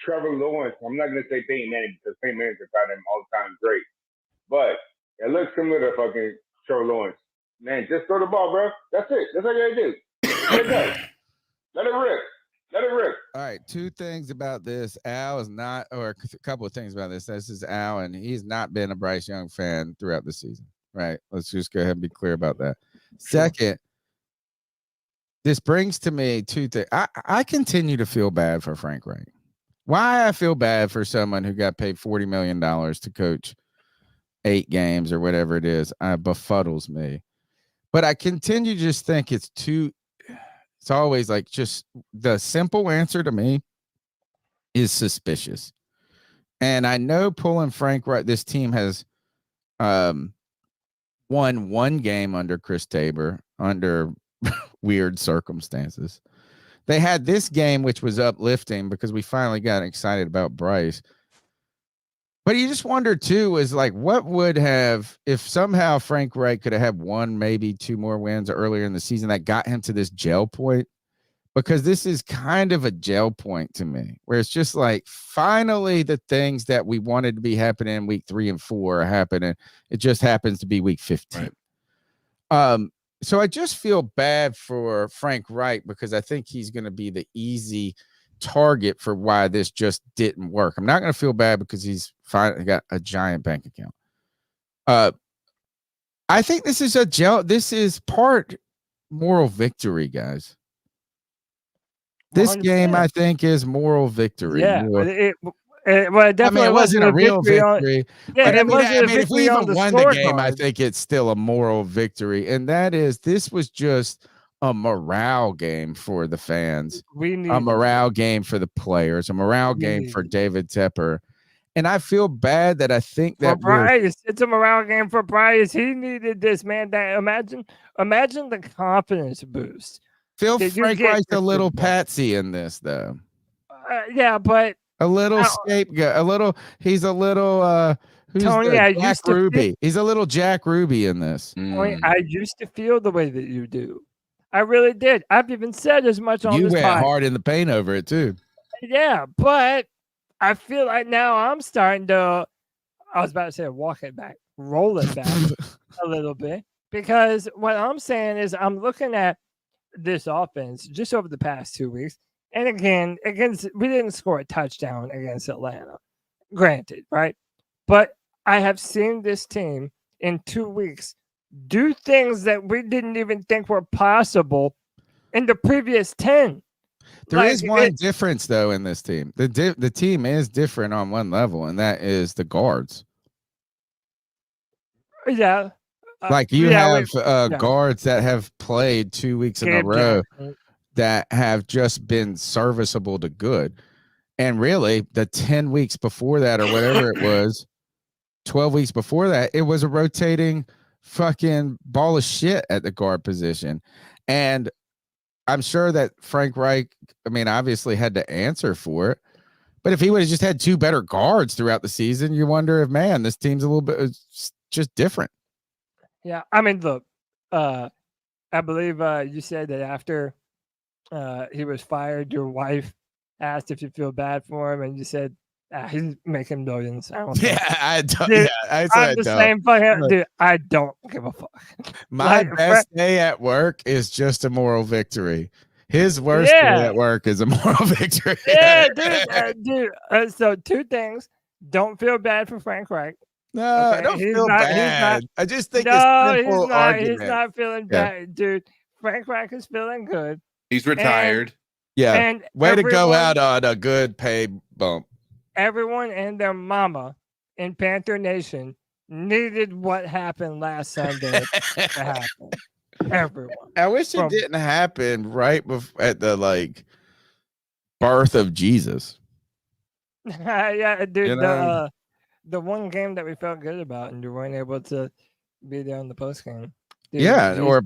Trevor Lawrence. I'm not gonna say Peyton Manning because Peyton Manning's about him all the time great, but it looks similar to fucking Trevor Lawrence. Man, just throw the ball, bro. That's it. That's all you gotta do. Let it rip. All right, two things about this. Al is not, or a couple of things about this. This is Al, and he's not been a Bryce Young fan throughout the season, right? Let's just go ahead and be clear about that. Sure. Second, this brings to me two things. I continue to feel bad for Frank Reich. Why I feel bad for someone who got paid $40 million to coach 8 games or whatever it is, befuddles me. But I continue to just think it's always like, just the simple answer to me is suspicious. And I know pulling Frank Reich, this team has won one game under Chris Tabor under weird circumstances. They had this game, which was uplifting because we finally got excited about Bryce. But you just wonder, too, is like, what would have, if somehow Frank Reich could have had one, maybe two more wins earlier in the season that got him to this gel point? Because this is kind of a gel point to me, where it's just like, finally, the things that we wanted to be happening in week 3 and 4 are happening. It just happens to be week 15. Right. So I just feel bad for Frank Reich because I think he's going to be the easy target for why this just didn't work. I'm not going to feel bad because he's finally got a giant bank account. I think this is this is part moral victory, guys. This 100%. Game, I think, is moral victory. Yeah, more. Well, it definitely it wasn't a real victory. But it wasn't a victory if we even won the game, card. I think it's still a moral victory. And that is, this was just a morale game for the fans. A morale game for the players. A morale game for David Tepper. And I feel bad that I think that Bryce, it's a morale game for Bryce. He needed this, man. That imagine the confidence boost. Feel Frank Reich a little patsy in this, though. Yeah, but a little scapegoat. He's a little who's Tony, Jack Ruby. He's a little Jack Ruby in this. Tony, I used to feel the way that you do. I really did. I've even said as much on this. You went hard in the paint over it too. Yeah, but I feel like now I'm starting to, I was about to say walk it back, roll it back a little bit. Because what I'm saying is I'm looking at this offense just over the past 2 weeks. And again, we didn't score a touchdown against Atlanta. Granted, right? But I have seen this team in 2 weeks do things that we didn't even think were possible in the previous 10. There is one difference, though, in this team. The team is different on one level, and that is the guards. Yeah. Like you have guards that have played 2 weeks in a row that have just been serviceable to good. And really, the 10 weeks before that or whatever it was, 12 weeks before that, it was a rotating fucking ball of shit at the guard position. And I'm sure that Frank Reich, obviously had to answer for it. But if he would have just had two better guards throughout the season, you wonder if, man, this team's a little bit just different. Yeah, look, I believe you said that after he was fired, your wife asked if you feel bad for him, and you said he's making millions. I don't I don't. Dude, I'm the same fucking dude. I don't give a fuck. My best day at work is just a moral victory. His worst day at work is a moral victory. Yeah, dude. So 2 things: don't feel bad for Frank Reich. No, I don't feel bad. I just think it's simple argument. He's not feeling bad, dude. Frank Reich is feeling good. He's retired. And way to go out on a good pay bump. Everyone and their mama in Panther Nation needed what happened last Sunday to happen. Everyone. I wish it didn't happen right at the birth of Jesus. Yeah, dude. You know? The one game that we felt good about, and you weren't able to be there on the post game. Or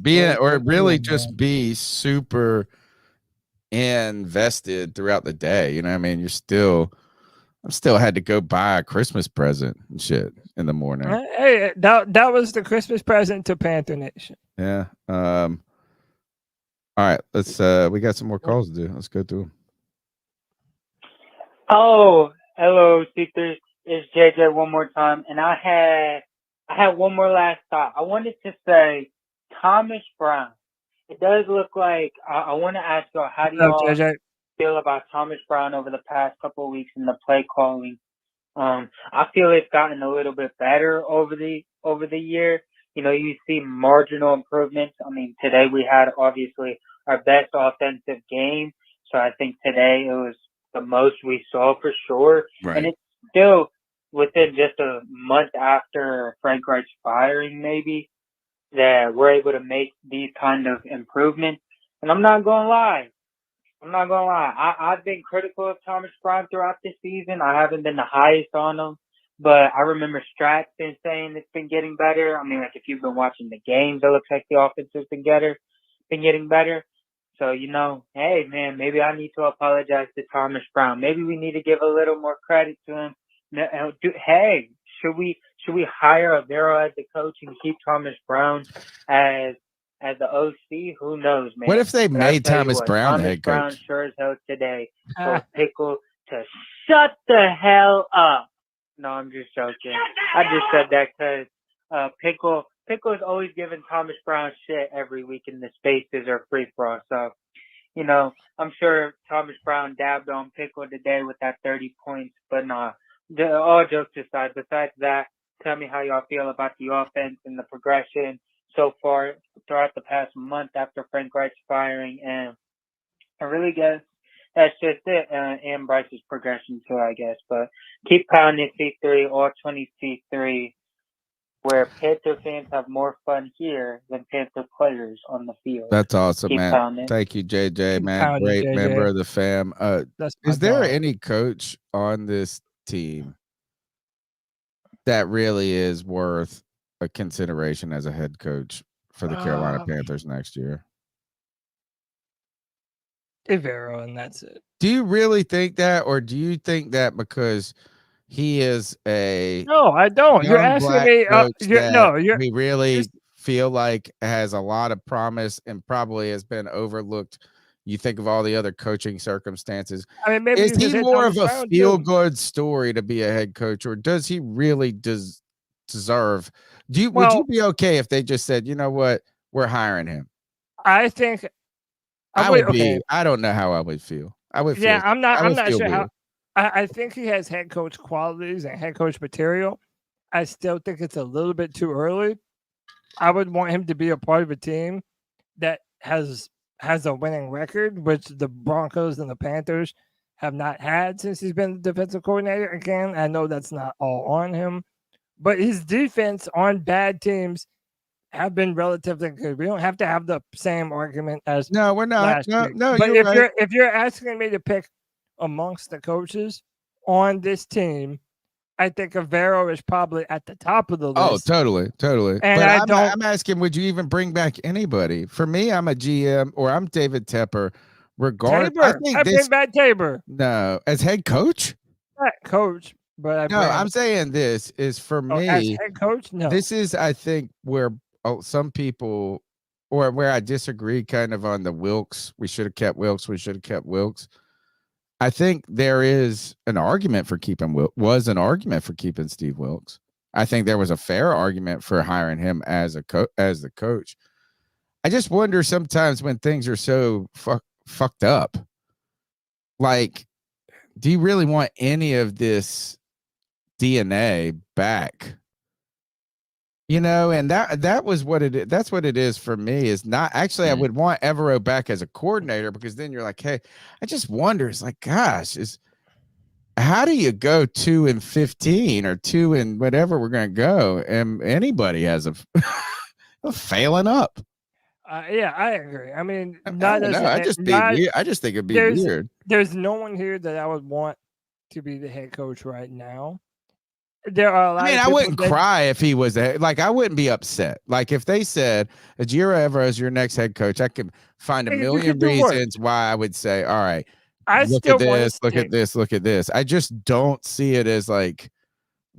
really just be super invested throughout the day. You know what I mean? I still had to go buy a Christmas present and shit in the morning. Hey, that was the Christmas present to Panther Nation. Yeah. All right. Let's we got some more calls to do. Let's go through them. Oh, hello, Seekers. It's JJ one more time, and I had one more last thought. I wanted to say Thomas Brown. It does look like I want to ask y'all, how do y'all feel about Thomas Brown over the past couple of weeks in the play calling? I feel it's gotten a little bit better over the year. You know, you see marginal improvements. Today we had obviously our best offensive game, so I think today it was the most we saw for sure. Right. And it's still within just a month after Frank Reich's firing, maybe, that we're able to make these kind of improvements. And I'm not going to lie, I'm not gonna lie. I've been critical of Thomas Brown throughout this season. I haven't been the highest on him, but I remember Strat's been saying it's been getting better. I mean, like if you've been watching the games, it looks like the offense has been getting better. So hey man, maybe I need to apologize to Thomas Brown. Maybe we need to give a little more credit to him. Hey, should we hire Avero as the coach and keep Thomas Brown as the OC? Who knows, man? What if they But I made tell you Thomas what, Brown the Thomas head Brown coach? sure as hell today told Pickle to shut the hell up. No, I'm just joking. I just said that because Pickle is always giving Thomas Brown shit every week in the spaces or free for all. So, I'm sure Thomas Brown dabbed on Pickle today with that 30 points. But nah, all jokes aside, besides that, tell me how y'all feel about the offense and the progression so far throughout the past month after Frank Reich's firing. And I really guess that's just it. And Bryce's progression too, I guess. But keep pounding C3, all 20 C3, where Panther fans have more fun here than Panther players on the field. That's awesome, Keep man. pounding. Thank you, JJ, Keep man. pounding, Great JJ. member of the fam. That's my Is there dog. any coach on this team that really is worth a consideration as a head coach for the Carolina Panthers next year? Avero, and that's it. Do you really think that, or do you think that because he is a No, I don't. You're young asking black me. coach You're we really feel like has a lot of promise and probably has been overlooked? You think of all the other coaching circumstances. I mean, maybe Is you could he say more Thomas of a Brown, too. feel-good story to be a head coach, or does he really deserve? Would you Well- be okay if they just said, you know what, we're hiring him? I think I would be. I don't know how I would feel. I would feel. Yeah, I'm not feel sure how. weird. I think he has head coach qualities and head coach material. I still think it's a little bit too early. I would want him to be a part of a team that has a winning record, which the Broncos and the Panthers have not had since he's been the defensive coordinator. Again, I know that's not all on him, but his defense on bad teams have been relatively good. We don't have to have the same argument as No, we're not. last No, week. no, But you're right. if you're asking me to pick amongst the coaches on this team, I think Avero is probably at the top of the Oh, list. totally. And But I'm asking, would you even bring back anybody? For me, I'm a GM or I'm David Tepper. I think bring back Tabor. No, as head coach. Not coach, but I'm saying this is for me as head coach. No, this is, I think, where some people, or where I disagree kind of on the Wilkes. We should have kept Wilkes. I think there is an argument for keeping Steve Wilkes. I think there was a fair argument for hiring him as the coach. I just wonder sometimes when things are so fucked up, like, do you really want any of this DNA back? And that was what it is. That's what it is for me. Is not actually. I would want Evero back as a coordinator, because then you're like, hey, I just wonder. It's like, gosh, how do you go 2-15 or 2 and whatever we're gonna go, and anybody has a failing up? Yeah, I agree. I mean, I don't know. I just think it'd be weird. There's no one here that I would want to be the head coach right now. There are a lot. I wouldn't cry if he was I wouldn't be upset. Like if they said Ejiro Evero is your next head coach, I could find a million reasons why I would say, all right, look at this. I just don't see it as like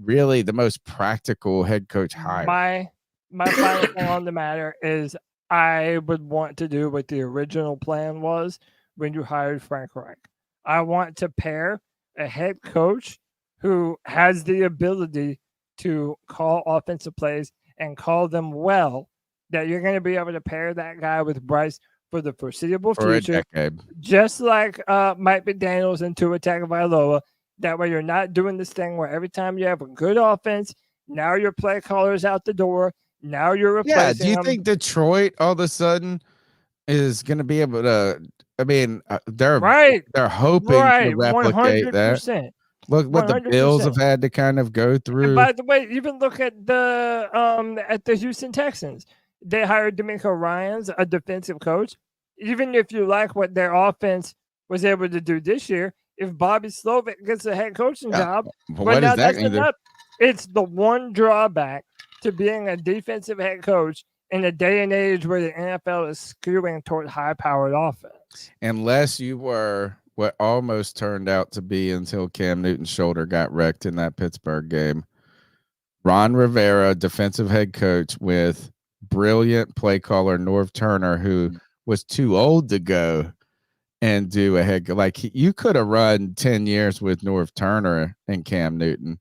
really the most practical head coach hire. My final thing on the matter is I would want to do what the original plan was when you hired Frank Reich. I want to pair a head coach who has the ability to call offensive plays and call them well, that you're going to be able to pair that guy with Bryce for the foreseeable future. Just like Mike McDaniels and Tua Tagovailoa. That way you're not doing this thing where every time you have a good offense, now your play caller's out the door. Now you're replacing Yeah, do you them. think Detroit all of a sudden is going to be able to? I mean, they're hoping to replicate 100%. that. Look what 100%. The Bills have had to kind of go through. And by the way, even look at the Houston Texans. They hired D'Amico Ryans, a defensive coach. Even if you like what their offense was able to do this year. If Bobby Slovic gets a head coaching job, But but what now is that that's either? enough. It's the one drawback to being a defensive head coach in a day and age where the NFL is skewing toward high-powered offense. Unless you were what almost turned out to be until Cam Newton's shoulder got wrecked in that Pittsburgh game. Ron Rivera, defensive head coach with brilliant play caller Norv Turner, who was too old to go and do a head. Like you could have run 10 years with Norv Turner and Cam Newton.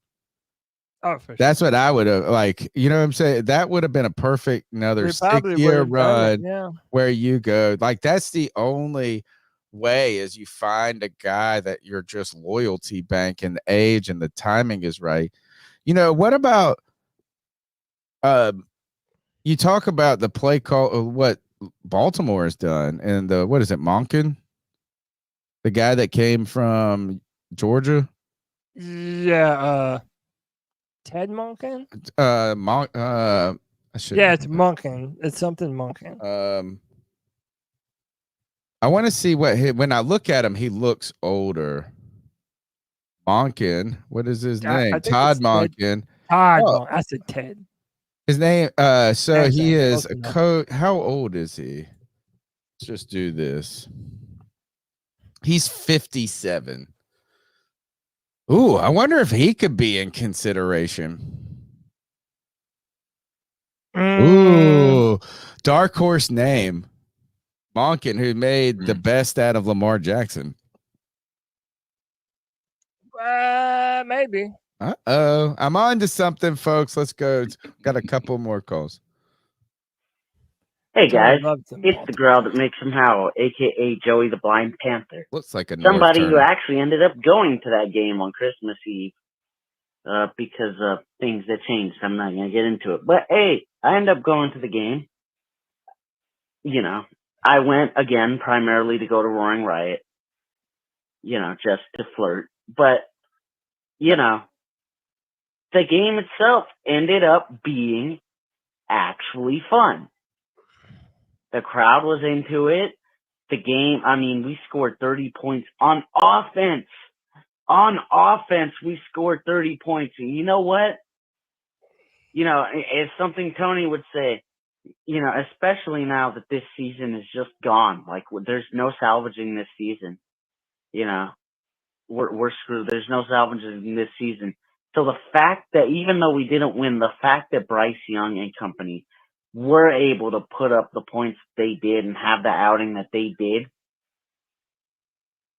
Oh, for That's sure. what I would have like. You know what I'm saying? That would have been a perfect another They probably 6-year would have done it, run yeah. where you go. Like that's the only way is you find a guy that you're just loyalty bank and the age and the timing is right. You know, what about you talk about the play call what Baltimore has done and the what is it, Monken? The guy that came from Georgia? Yeah, Ted Monken? Yeah, it's Monken. It's something Monken. I want to see what when I look at him, he looks older. Monken, what is his name? Todd Monken. Todd Monken. I said Ted. His name. So That's he is close a enough. coach. How old is he? Let's just do this. He's 57. Ooh, I wonder if he could be in consideration. Ooh, dark horse name. Monken, who made the best out of Lamar Jackson. Maybe. Uh-oh. I'm on to something, folks. Let's go. Got a couple more calls. Hey guys, loves them it's the girl that makes him howl, aka Joey the Blind Panther. Looks like a somebody North who Turner. actually ended up going to that game on Christmas Eve because of things that changed. I'm not gonna get into it, but hey, I ended up going to the game. You know, I went again primarily to go to Roaring Riot. You know, just to flirt, but you know, the game itself ended up being actually fun. The crowd was into it. The game, I mean, we scored 30 points on offense. On offense, we scored 30 points. And you know what? You know, it's something Tony would say, you know, especially now that this season is just gone. Like, there's no salvaging this season. You know, we're screwed. There's no salvaging this season. So the fact that even though we didn't win, the fact that Bryce Young and company were able to put up the points they did and have the outing that they did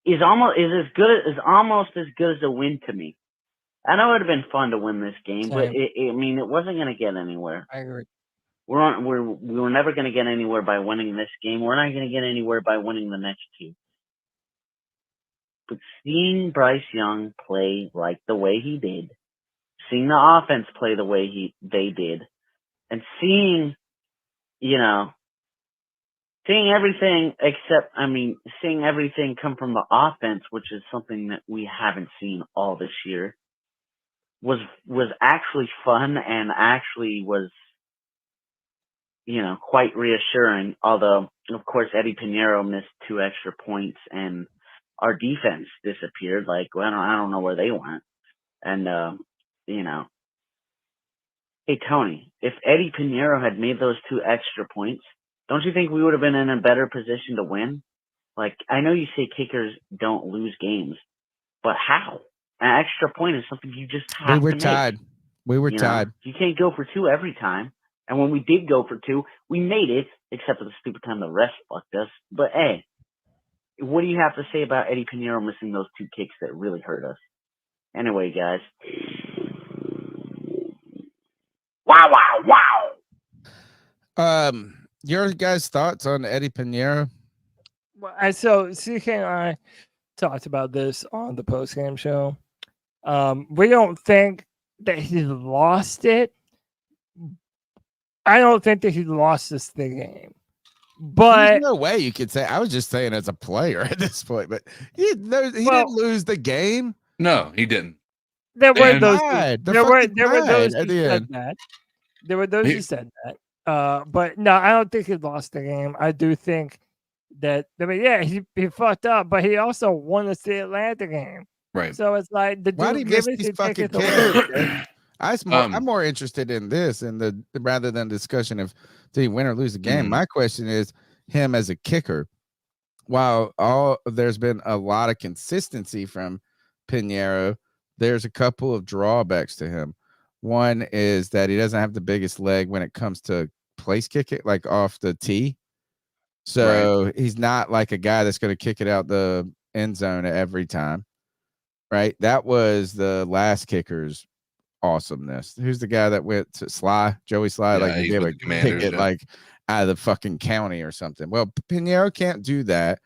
is almost as good as a win to me. I know it would have been fun to win this game, but I mean, it wasn't going to get anywhere. I agree. We were never going to get anywhere by winning this game. We're not going to get anywhere by winning the next two. But seeing Bryce Young play like the way he did, seeing the offense play the way they did, and seeing, you know, seeing everything come from the offense, which is something that we haven't seen all this year, was actually fun and actually was, you know, quite reassuring. Although, of course, Eddie Pinheiro missed 2 extra points and our defense disappeared. Like, well, I don't know where they went. And, you know, hey, Tony, if Eddie Pinheiro had made those 2 extra points, don't you think we would have been in a better position to win? Like, I know you say kickers don't lose games, but how? An extra point is something you just have to make. We were tied. We were tied. You can't go for 2 every time. And when we did go for 2, we made it, except for the stupid time the ref fucked us. But, hey, what do you have to say about Eddie Pinheiro missing those 2 kicks that really hurt us? Anyway, guys. Wow, wow, wow. Your guys' thoughts on Eddie Pinheiro? Well, so CK and I talked about this on the post-game show. We don't think that he lost it. I don't think that he lost this the game. But there's no way you could say. I was just saying as a player at this point, but he didn't lose the game. No, he didn't. There were And- those. Tied. There were those at who the said end. that. There were those who said that. But no, I don't think he lost the game. I do think that I mean, yeah, he fucked up, but he also won us the Atlanta game. Right. So it's like the Why do dude you miss give us these the fucking tickets away. kickers? I'm more interested in this and the rather than discussion of did he win or lose the game. My question is him as a kicker. While there's been a lot of consistency from Pinheiro, there's a couple of drawbacks to him. One is that he doesn't have the biggest leg when it comes to place kick it, like off the tee. So he's not like a guy that's going to kick it out the end zone every time. Right. That was the last kicker's awesomeness. Who's the guy that went to Joey Sly? Yeah, like he's he gave with a the Commanders, kick it yeah. like out of the fucking county or something. Well, Pinheiro can't do that.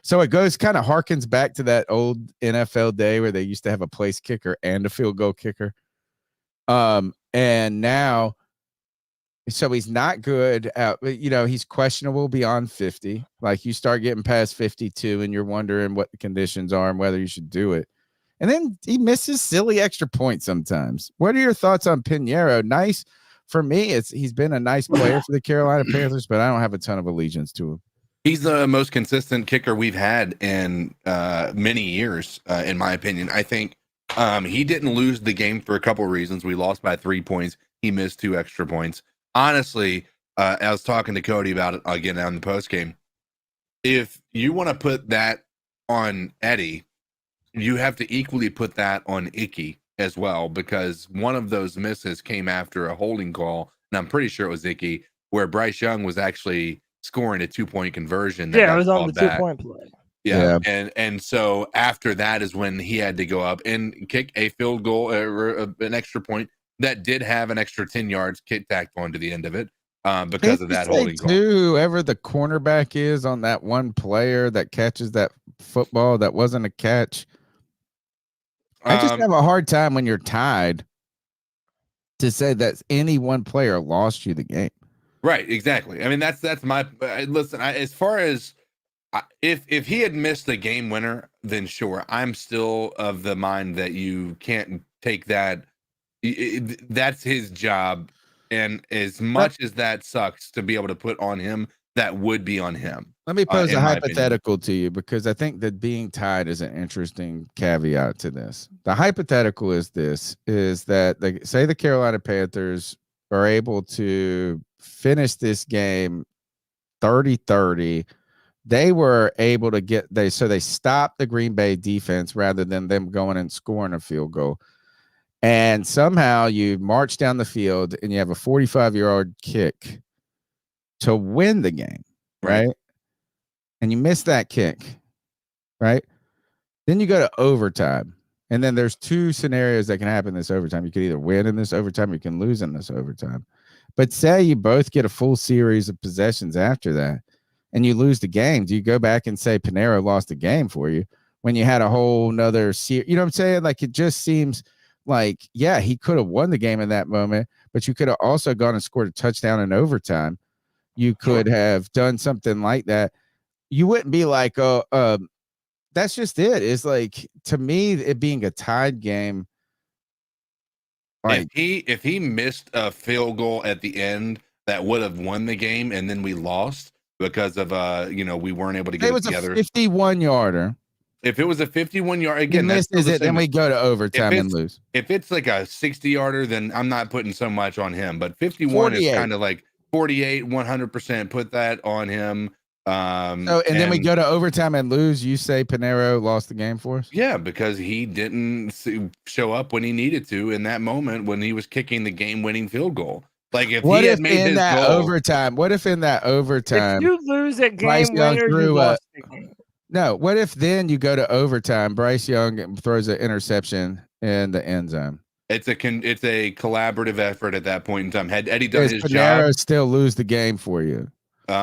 So it goes kind of harkens back to that old NFL day where they used to have a place kicker and a field goal kicker. And now, so he's not good at, he's questionable beyond 50. Like you start getting past 52 and you're wondering what the conditions are and whether you should do it. And then he misses silly extra points sometimes. What are your thoughts on Pinheiro? Nice for me. He's been a nice player for the Carolina Panthers, but I don't have a ton of allegiance to him. He's the most consistent kicker we've had in many years, in my opinion. I think he didn't lose the game for a couple of reasons. We lost by 3 points. He missed 2 extra points. Honestly, I was talking to Cody about it again on the post game. If you want to put that on Eddie, you have to equally put that on Icky as well, because one of those misses came after a holding call, and I'm pretty sure it was Icky, where Bryce Young was actually scoring a 2-point conversion. Yeah, it was on the 2-point play. Yeah. And so after that is when he had to go up and kick a field goal or an extra point that did have an extra 10 yards kick tacked onto the end of it because of that holding call. Whoever the cornerback is on that one player that catches that football that wasn't a catch. I just have a hard time when you're tied to say that any one player lost you the game. Right, exactly. I mean, that's my listen. As far as if he had missed the game winner, then sure, I'm still of the mind that you can't take that. That's his job, and as much as that sucks to be able to put on him, that would be on him. Let me pose a hypothetical to you, because I think that being tied is an interesting caveat to this. The hypothetical is that say the Carolina Panthers are able to finish this game 30-30. They were able to they stopped the Green Bay defense rather than them going and scoring a field goal. And somehow you march down the field and you have a 45-yard kick to win the game, right? And you miss that kick, right? Then you go to overtime. And then there's 2 scenarios that can happen in this overtime. You could either win in this overtime or you can lose in this overtime. But say you both get a full series of possessions after that and you lose the game. Do you go back and say Pinheiro lost the game for you when you had a whole nother series? You know what I'm saying? Like, it just seems like, yeah, he could have won the game in that moment, but you could have also gone and scored a touchdown in overtime. You could have done something like that. You wouldn't be like, that's just it. It's like, to me, it being a tied game. Like, if he missed a field goal at the end that would have won the game, and then we lost because of we weren't able to get it together. It was a 51-yarder. If it was a 51-yard, again, he misses it, then we go to overtime and lose. If it's like a 60-yarder, then I'm not putting so much on him. But 51 is kind of like 48, 100%. Put that on him. Then we go to overtime and lose. You say Pinheiro lost the game for us? Yeah, because he didn't show up when he needed to in that moment when he was kicking the game-winning field goal. Like, if what he if had made in his that goal, overtime? What if in that overtime, if you lose a game winner, you lost the game. No, what if then you go to overtime? Bryce Young throws an interception in the end zone. It's a collaborative effort at that point in time. Had Eddie done his Pinheiro job, still lose the game for you.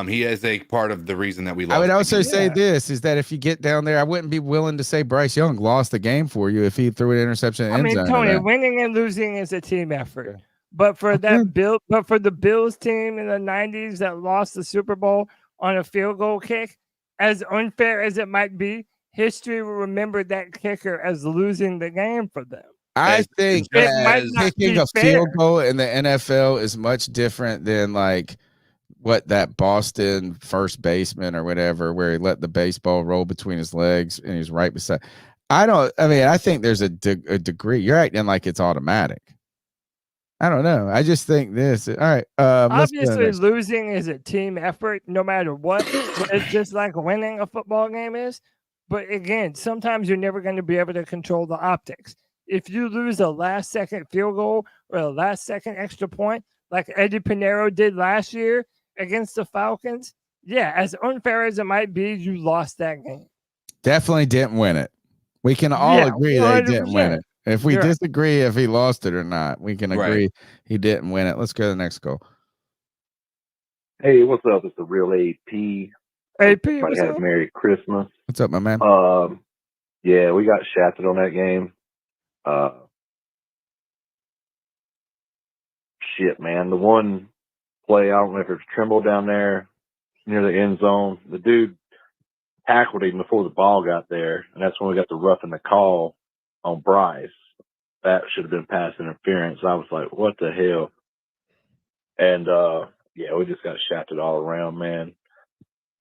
He is a part of the reason that we lost. I would also say this is that if you get down there, I wouldn't be willing to say Bryce Young lost the game for you if he threw an interception. I mean, Tony, winning and losing is a team effort. But for the Bills team in the 90s that lost the Super Bowl on a field goal kick, as unfair as it might be, history will remember that kicker as losing the game for them. I think that kicking a field goal in the NFL is much different than like that Boston first baseman or whatever, where he let the baseball roll between his legs and he's right beside. I think there's a degree. You're acting like it's automatic. I don't know. I just think this. All right. Obviously, losing is a team effort, no matter what. It's just like winning a football game is. But again, sometimes you're never going to be able to control the optics. If you lose a last-second field goal or a last-second extra point, like Eddie Pinheiro did last year against the Falcons, yeah, as unfair as it might be, you lost that game. Definitely didn't win it. We can all agree they didn't win it. If we disagree if he lost it or not, we can agree he didn't win it. Let's go to the next goal. Hey, what's up? It's the real AP. AP, what's up? Merry Christmas. What's up, my man? Yeah, we got shafted on that game. Shit, man. The one play, I don't know if it's Trimble down there near the end zone. The dude tackled him before the ball got there, and that's when we got the roughing the call on Bryce. That should have been pass interference. I was like, what the hell? And yeah, we just got shafted all around, man.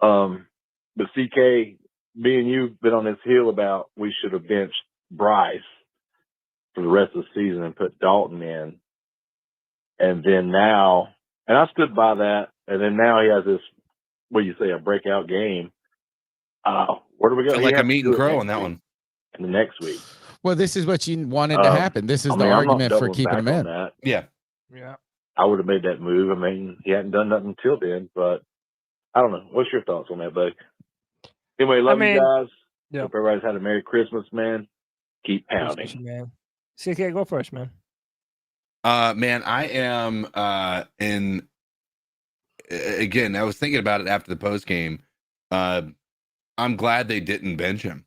But CK, me and you've been on this hill about we should have benched Bryce for the rest of the season and put Dalton in. And then now, and I stood by that, and then now he has this, what do you say, a breakout game. Where do we go? Feel like I'm eating crow on that one. And the next week. Well, this is what you wanted to happen. This is the argument for keeping him in. That. Yeah. I would have made that move. I mean, he hadn't done nothing until then, but I don't know. What's your thoughts on that, Buck? Anyway, love you guys. Yeah. Hope everybody's had a Merry Christmas, man. Keep pounding. Man. CK, go first, man. Man, I am again, I was thinking about it after the post game. I'm glad they didn't bench him.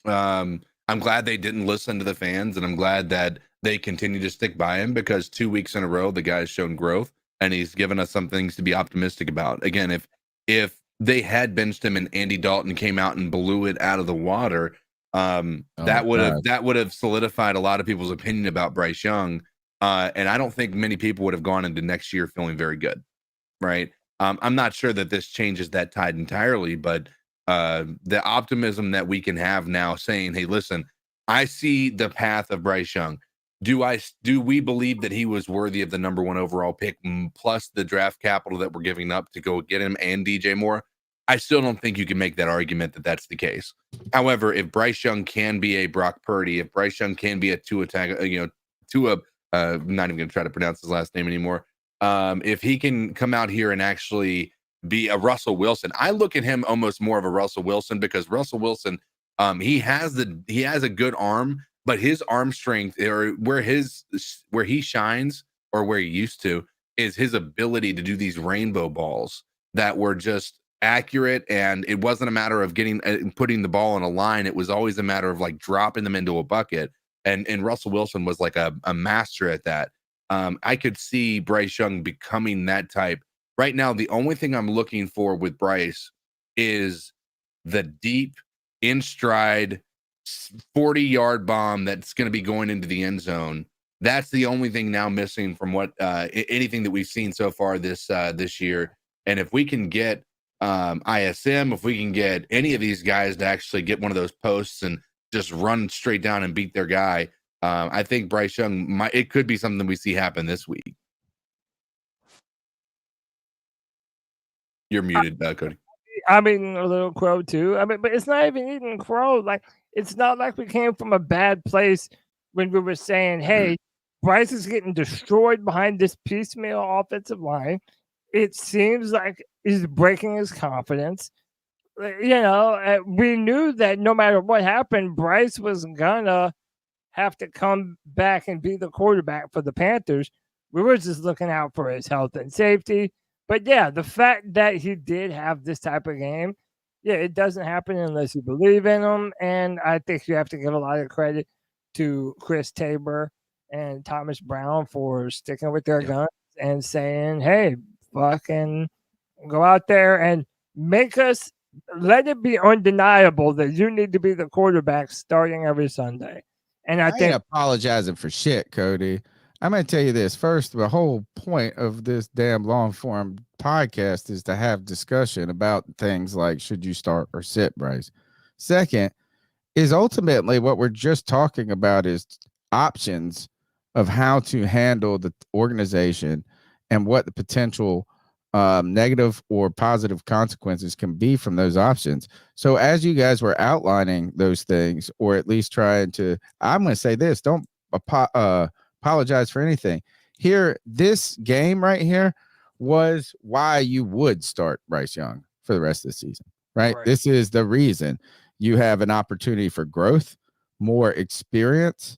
I'm glad they didn't listen to the fans, and I'm glad that they continue to stick by him, because 2 weeks in a row the guy's shown growth and he's given us some things to be optimistic about. Again, if they had benched him and Andy Dalton came out and blew it out of the water, that would have solidified a lot of people's opinion about Bryce Young. And I don't think many people would have gone into next year feeling very good, right? I'm not sure that this changes that tide entirely, but the optimism that we can have now saying, hey, listen, I see the path of Bryce Young. Do we believe that he was worthy of the number 1 overall pick plus the draft capital that we're giving up to go get him and DJ Moore? I still don't think you can make that argument that that's the case. However, if Bryce Young can be a Brock Purdy, if Bryce Young can be a Tua, I'm not even going to try to pronounce his last name anymore. If he can come out here and actually be a Russell Wilson, I look at him almost more of a Russell Wilson, because Russell Wilson, he has a good arm, but his arm strength, or where he shines, or where he used to, is his ability to do these rainbow balls that were just accurate. And it wasn't a matter of putting the ball in a line. It was always a matter of like dropping them into a bucket. And Russell Wilson was like a master at that. I could see Bryce Young becoming that type. Right now, the only thing I'm looking for with Bryce is the deep, in stride, 40-yard bomb that's going to be going into the end zone. That's the only thing now missing from what anything that we've seen so far this year. And if we can get ISM, if we can get any of these guys to actually get one of those posts and just run straight down and beat their guy, I think Bryce Young it could be something we see happen this week. You're muted, Cody. I'm eating a little crow too. But it's not even eating crow. Like, it's not like we came from a bad place when we were saying, hey, Bryce is getting destroyed behind this piecemeal offensive line. It seems like he's breaking his confidence. We knew that no matter what happened, Bryce was gonna have to come back and be the quarterback for the Panthers. We were just looking out for his health and safety. But yeah, the fact that he did have this type of game, it doesn't happen unless you believe in him. And I think you have to give a lot of credit to Chris Tabor and Thomas Brown for sticking with their guns and saying, hey, fucking go out there and let it be undeniable that you need to be the quarterback starting every Sunday. And I think ain't apologizing for shit, Cody. I'm going to tell you this. First, the whole point of this damn long form podcast is to have discussion about things like should you start or sit Bryce. Second is ultimately what we're just talking about is options of how to handle the organization and what the potential negative or positive consequences can be from those options. So as you guys were outlining those things, or at least trying to, I'm going to say this, don't apologize for anything. Here, this game right here was why you would start Bryce Young for the rest of the season, right? This is the reason. You have an opportunity for growth, more experience,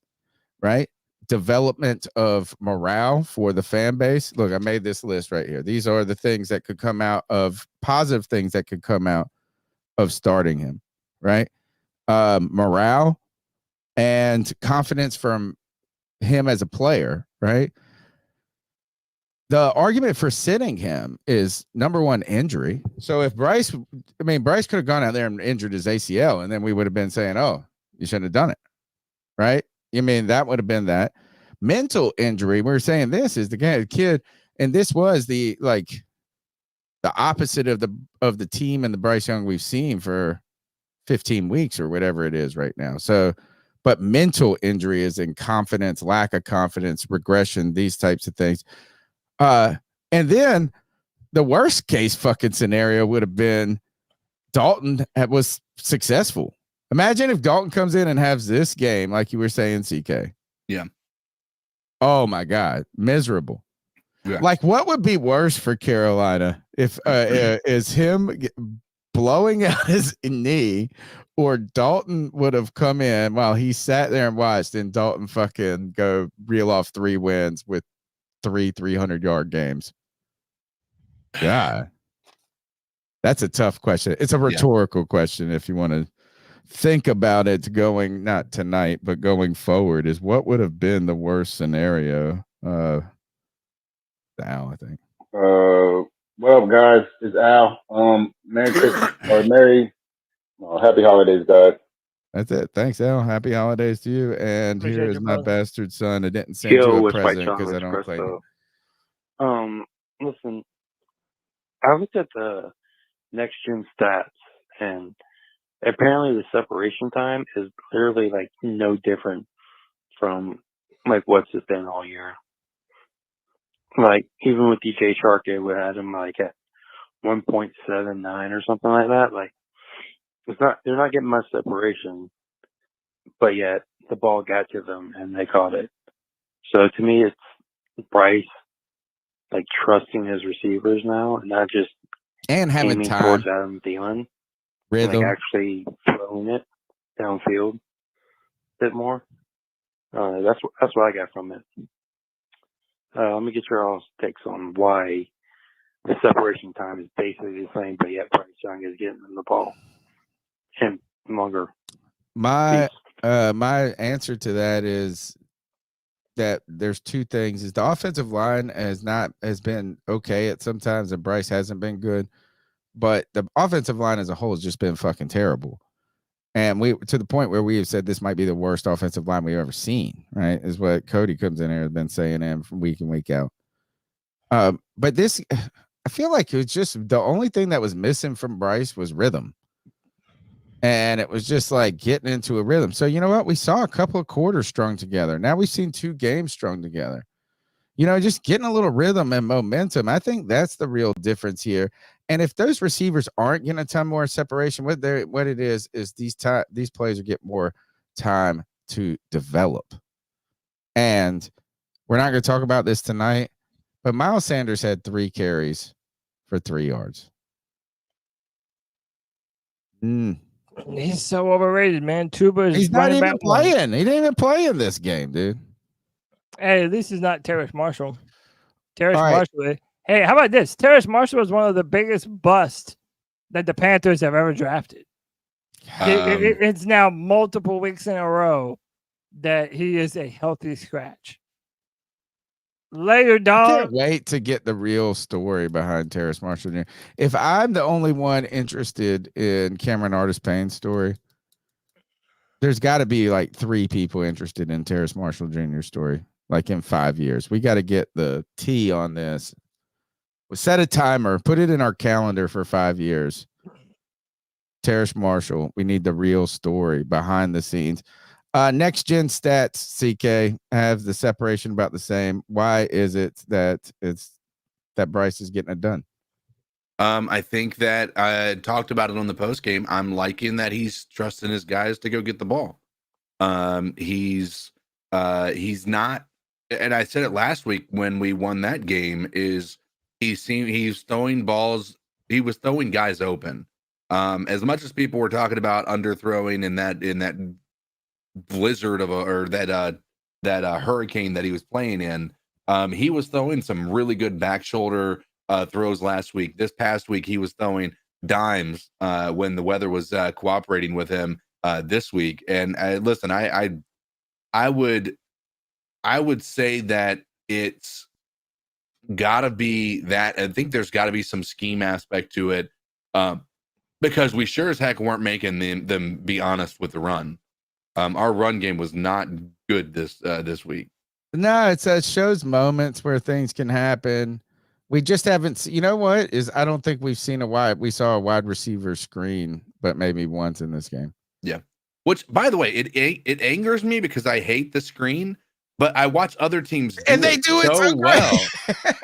right? Development of morale for the fan base. Look, I made this list right here. These are the things that could come out of positive things that could come out of starting him, right? Morale and confidence from him as a player, right? The argument for sitting him is number one, injury. So if Bryce could have gone out there and injured his ACL, and then we would have been saying, oh, you shouldn't have done it, right? That would have been that. Mental injury, we were saying this is the kid, and this was the opposite of the team and the Bryce Young we've seen for 15 weeks or whatever it is right now. So, but mental injury is in confidence, lack of confidence, regression, these types of things. And then the worst case fucking scenario would have been Dalton was successful. Imagine if Dalton comes in and has this game, like you were saying, CK. Yeah. Oh my God, miserable. Yeah. Like, what would be worse for Carolina if is him blowing out his knee, or Dalton would have come in while he sat there and watched, and Dalton fucking go reel off 3 wins with 300-yard games? Yeah, that's a tough question. It's a rhetorical question. If you want to think about it, going not tonight, but going forward, is what would have been the worst scenario? Al, I think. What up, guys? It's Al. Merry Christmas or Happy Holidays, guys. That's it. Thanks, Al. Happy holidays to you. And Appreciate here is you, my brother. bastard son. I didn't send you a present because I don't claim it. Listen, I looked at the next gen stats, and apparently the separation time is clearly like no different from like what's it been all year. Like even with DJ Chark, it would have him like at 1.79 or something like that. Like they're not getting much separation, but yet the ball got to them and they caught it. So to me, it's Bryce like trusting his receivers now, and not just and having aiming time towards Adam Thielen, rhythm, and, like actually throwing it downfield a bit more. That's what I got from it. Let me get your all's takes on why the separation time is basically the same, but yet Bryce Young is getting them the ball and longer. My answer to that is that there's 2 things. Is the offensive line has been okay at sometimes, and Bryce hasn't been good, but the offensive line as a whole has just been fucking terrible. And we, to the point where we have said this might be the worst offensive line we've ever seen, right? Is what Cody comes in here has been saying from week in, week out. But this, I feel like it was just the only thing that was missing from Bryce was rhythm. And it was just like getting into a rhythm. So, you know what? We saw a couple of quarters strung together. Now we've seen 2 games strung together. Just getting a little rhythm and momentum. I think that's the real difference here. And if those receivers aren't getting a ton more separation, what it is these players are getting more time to develop. And we're not going to talk about this tonight, but Miles Sanders had 3 carries for 3 yards. He's so overrated, man. Tuba's He's not even playing. He didn't even play in this game, dude. Hey, at least he's not Terrace Marshall. Marshall. Hey, how about this? Terrace Marshall was one of the biggest busts that the Panthers have ever drafted. It's now multiple weeks in a row that he is a healthy scratch. Later, dog. I can't wait to get the real story behind Terrace Marshall Jr. If I'm the only one interested in Cameron Artis-Payne's story, there's got to be like 3 people interested in Terrace Marshall Jr.'s story. like in 5 years. We got to get the T on this. We'll set a timer, put it in our calendar for 5 years. Terrace Marshall, we need the real story behind the scenes. Next gen stats, CK, have the separation about the same. Why is it that Bryce is getting it done? I think that I talked about it on the post game. I'm liking that he's trusting his guys to go get the ball. He's not, and I said it last week when we won that game, is he's throwing balls. He was throwing guys open. As much as people were talking about underthrowing in that blizzard of that hurricane that he was playing in, he was throwing some really good back shoulder throws last week. This past week, he was throwing dimes when the weather was cooperating with him this week. And listen, I would say that it's gotta be that. I think there's got to be some scheme aspect to it, because we sure as heck weren't making them be honest with the run. Our run game was not good this week. No, it shows moments where things can happen. We just haven't. You know what is? I don't think we've seen we saw a wide receiver screen, but maybe once in this game. Yeah. Which, by the way, it angers me because I hate the screen, but I watch other teams and they do it so well.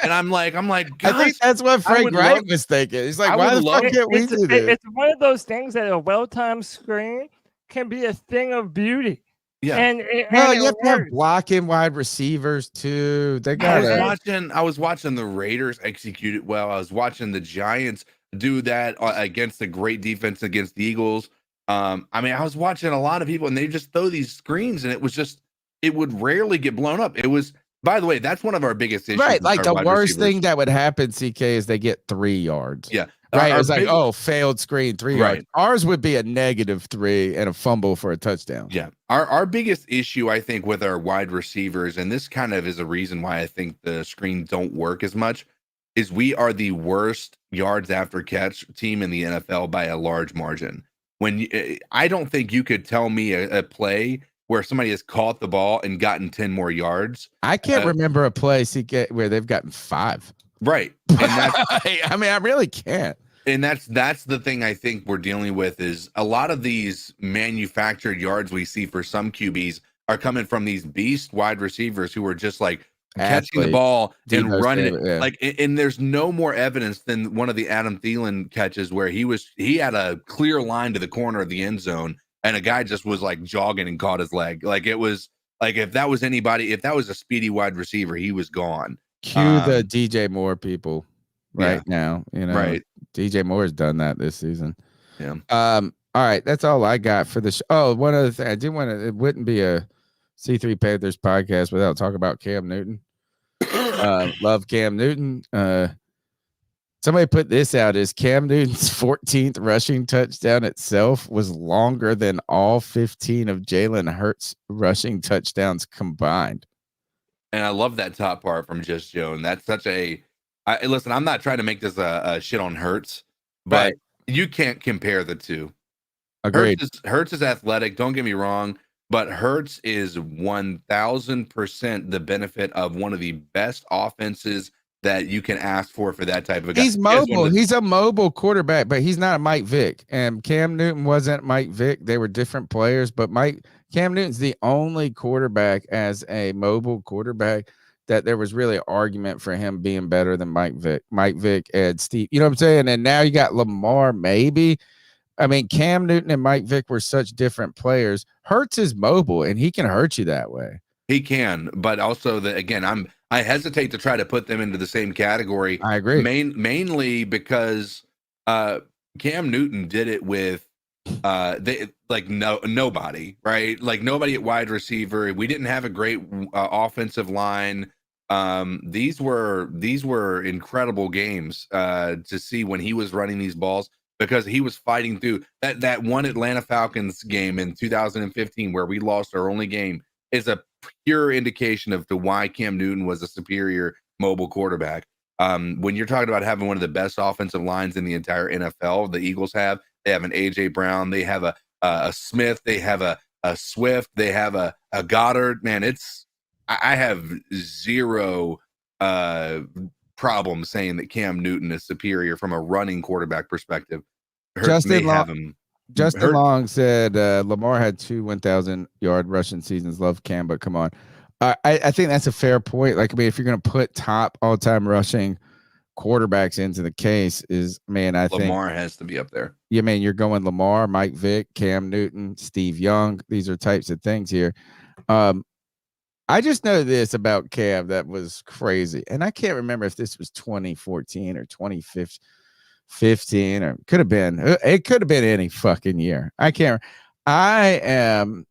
And I'm like, I think that's what Frank Wright was thinking. He's like, why the fuck can't we do this? It's one of those things that a well-timed screen can be a thing of beauty. Yeah. And you have to have blocking wide receivers too. They got. I was watching the Raiders execute it well. I was watching the Giants do that against a great defense against the Eagles. I was watching a lot of people, and they just throw these screens, and it would rarely get blown up. It was, by the way, that's one of our biggest issues. Right, like the worst thing that would happen, CK, is they get 3 yards. Yeah. Right, it's like, failed screen, 3 yards. Ours would be a -3 and a fumble for a touchdown. Yeah, our biggest issue, I think, with our wide receivers, and this kind of is a reason why I think the screens don't work as much, is we are the worst yards after catch team in the NFL by a large margin. I don't think you could tell me a play where somebody has caught the ball and gotten 10 more yards. I can't remember a play where they've gotten 5. Right. And that's, I really can't. And that's the thing I think we're dealing with, is a lot of these manufactured yards we see for some QBs are coming from these beast wide receivers who are just like catching the ball and running it. Yeah. Like, and there's no more evidence than one of the Adam Thielen catches where he had a clear line to the corner of the end zone, and a guy just was like jogging and caught his leg. Like, it was like, if that was a speedy wide receiver, he was gone. Cue the DJ Moore people now. Right. DJ Moore's done that this season. Yeah. All right, that's all I got for the show. Oh, one other thing, I did want to. It wouldn't be a C3 Panthers podcast without talking about Cam Newton. Love Cam Newton. Somebody put this out: is Cam Newton's 14th rushing touchdown itself was longer than all 15 of Jalen Hurts' rushing touchdowns combined. And I love that top part from Just Joe. And that's such listen, I'm not trying to make this a shit on Hurts, but you can't compare the two. Agreed. Hurts is athletic. Don't get me wrong, but Hurts is 1,000% the benefit of one of the best offenses that you can ask for that type of guy. He's mobile. He's a mobile quarterback, but he's not a Mike Vick. And Cam Newton wasn't Mike Vick. They were different players, but Cam Newton's the only quarterback as a mobile quarterback that there was really an argument for him being better than Mike Vick. Mike Vick and Steve, you know what I'm saying? And now you got Lamar, maybe. I mean, Cam Newton and Mike Vick were such different players. Hurts is mobile, and he can hurt you that way. He can, but also I hesitate to try to put them into the same category. I agree. Mainly because Cam Newton did it with nobody, right? Like nobody at wide receiver. We didn't have a great offensive line. These were incredible games to see when he was running these balls, because he was fighting through that one Atlanta Falcons game in 2015 where we lost our only game is a pure indication of why Cam Newton was a superior mobile quarterback. When you're talking about having one of the best offensive lines in the entire NFL, the Eagles they have an AJ Brown, they have a Smith, they have a Swift, they have a Goddard. Man, I have zero problem saying that Cam Newton is superior from a running quarterback perspective. Justin Long said Lamar had 2 1,000-yard rushing seasons. Love Cam, but come on. I think that's a fair point. Like, I mean, if you're going to put top all-time rushing quarterbacks into the case, I think Lamar has to be up there. Yeah, man, you're going Lamar, Mike Vick, Cam Newton, Steve Young. These are types of things here. I just know this about Cam that was crazy, and I can't remember if this was 2014 or 2015 or could have been. It could have been any fucking year. I can't. I am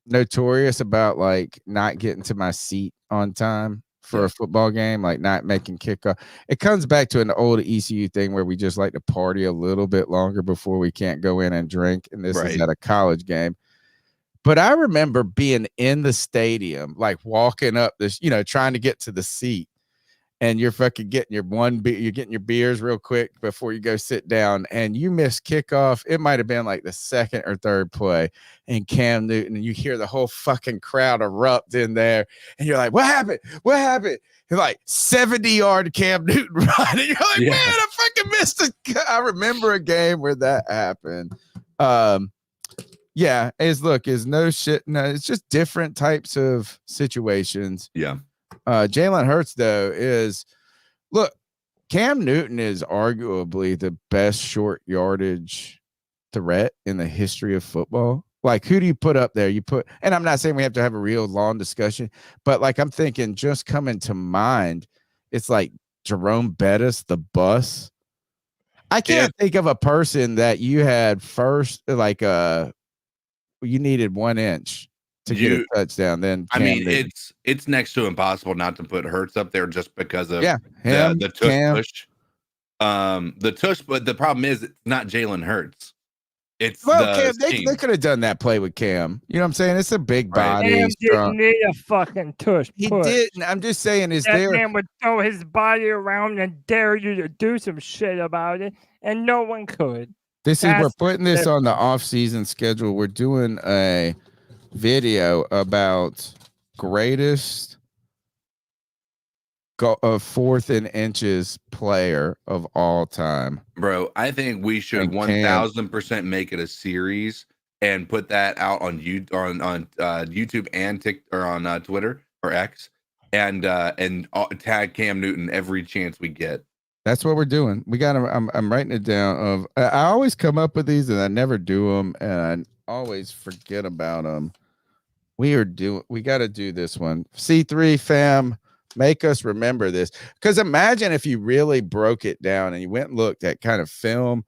notorious about like not getting to my seat on time for a football game, like not making kickoff. It comes back to an old ECU thing where we just like to party a little bit longer before we can't go in and drink, and this is at a college game. But I remember being in the stadium, like walking up this, trying to get to the seat, and you're fucking getting you're getting your beers real quick before you go sit down, and you miss kickoff. It might have been like the second or third play, and Cam Newton, and you hear the whole fucking crowd erupt in there, and you're like, "What happened? What happened?" You're like 70-yard Cam Newton run, and you're like, "Man, I fucking missed it." I remember a game where that happened. Yeah, it's no shit. No, it's just different types of situations. Yeah. Jalen Hurts, though, Cam Newton is arguably the best short yardage threat in the history of football. Like, who do you put up there? And I'm not saying we have to have a real long discussion, but like, I'm thinking just coming to mind, it's like Jerome Bettis, the bus. I can't think of a person that you had first, like, you needed 1 inch to get a touchdown. Then it's next to impossible not to put Hurts up there just because of the tush. The tush, but the problem is it's not Jalen Hurts. It's Cam, they could have done that play with Cam. You know what I'm saying? It's a big body. Cam didn't need a fucking tush. He didn't. I'm just saying, that man would throw his body around and dare you to do some shit about it, and no one could. We're putting this on the off-season schedule. We're doing a video about greatest fourth and inches player of all time. Bro, I think we should 1,000% make it a series and put that out on YouTube and on Twitter or X, and tag Cam Newton every chance we get. That's what we're doing. We got. I'm writing it down. I always come up with these and I never do them, and I always forget about them. We got to do this one. C3 fam, make us remember this. Because imagine if you really broke it down and you went and looked at kind of film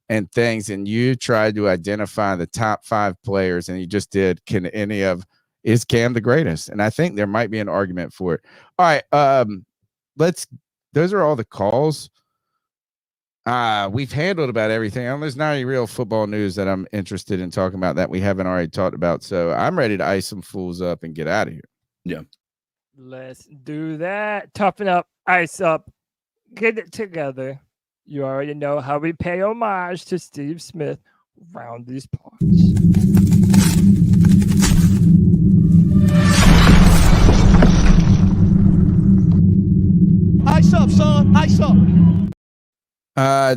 and things, and you tried to identify the top 5 players, and you just did. Is Cam the greatest? And I think there might be an argument for it. All right. Those are all the calls. We've handled about everything. There's not any real football news that I'm interested in talking about that we haven't already talked about. So I'm ready to ice some fools up and get out of here. Yeah. Let's do that. Toughen up, ice up, get it together. You already know how we pay homage to Steve Smith around these parts. Ice up, son. Ice up.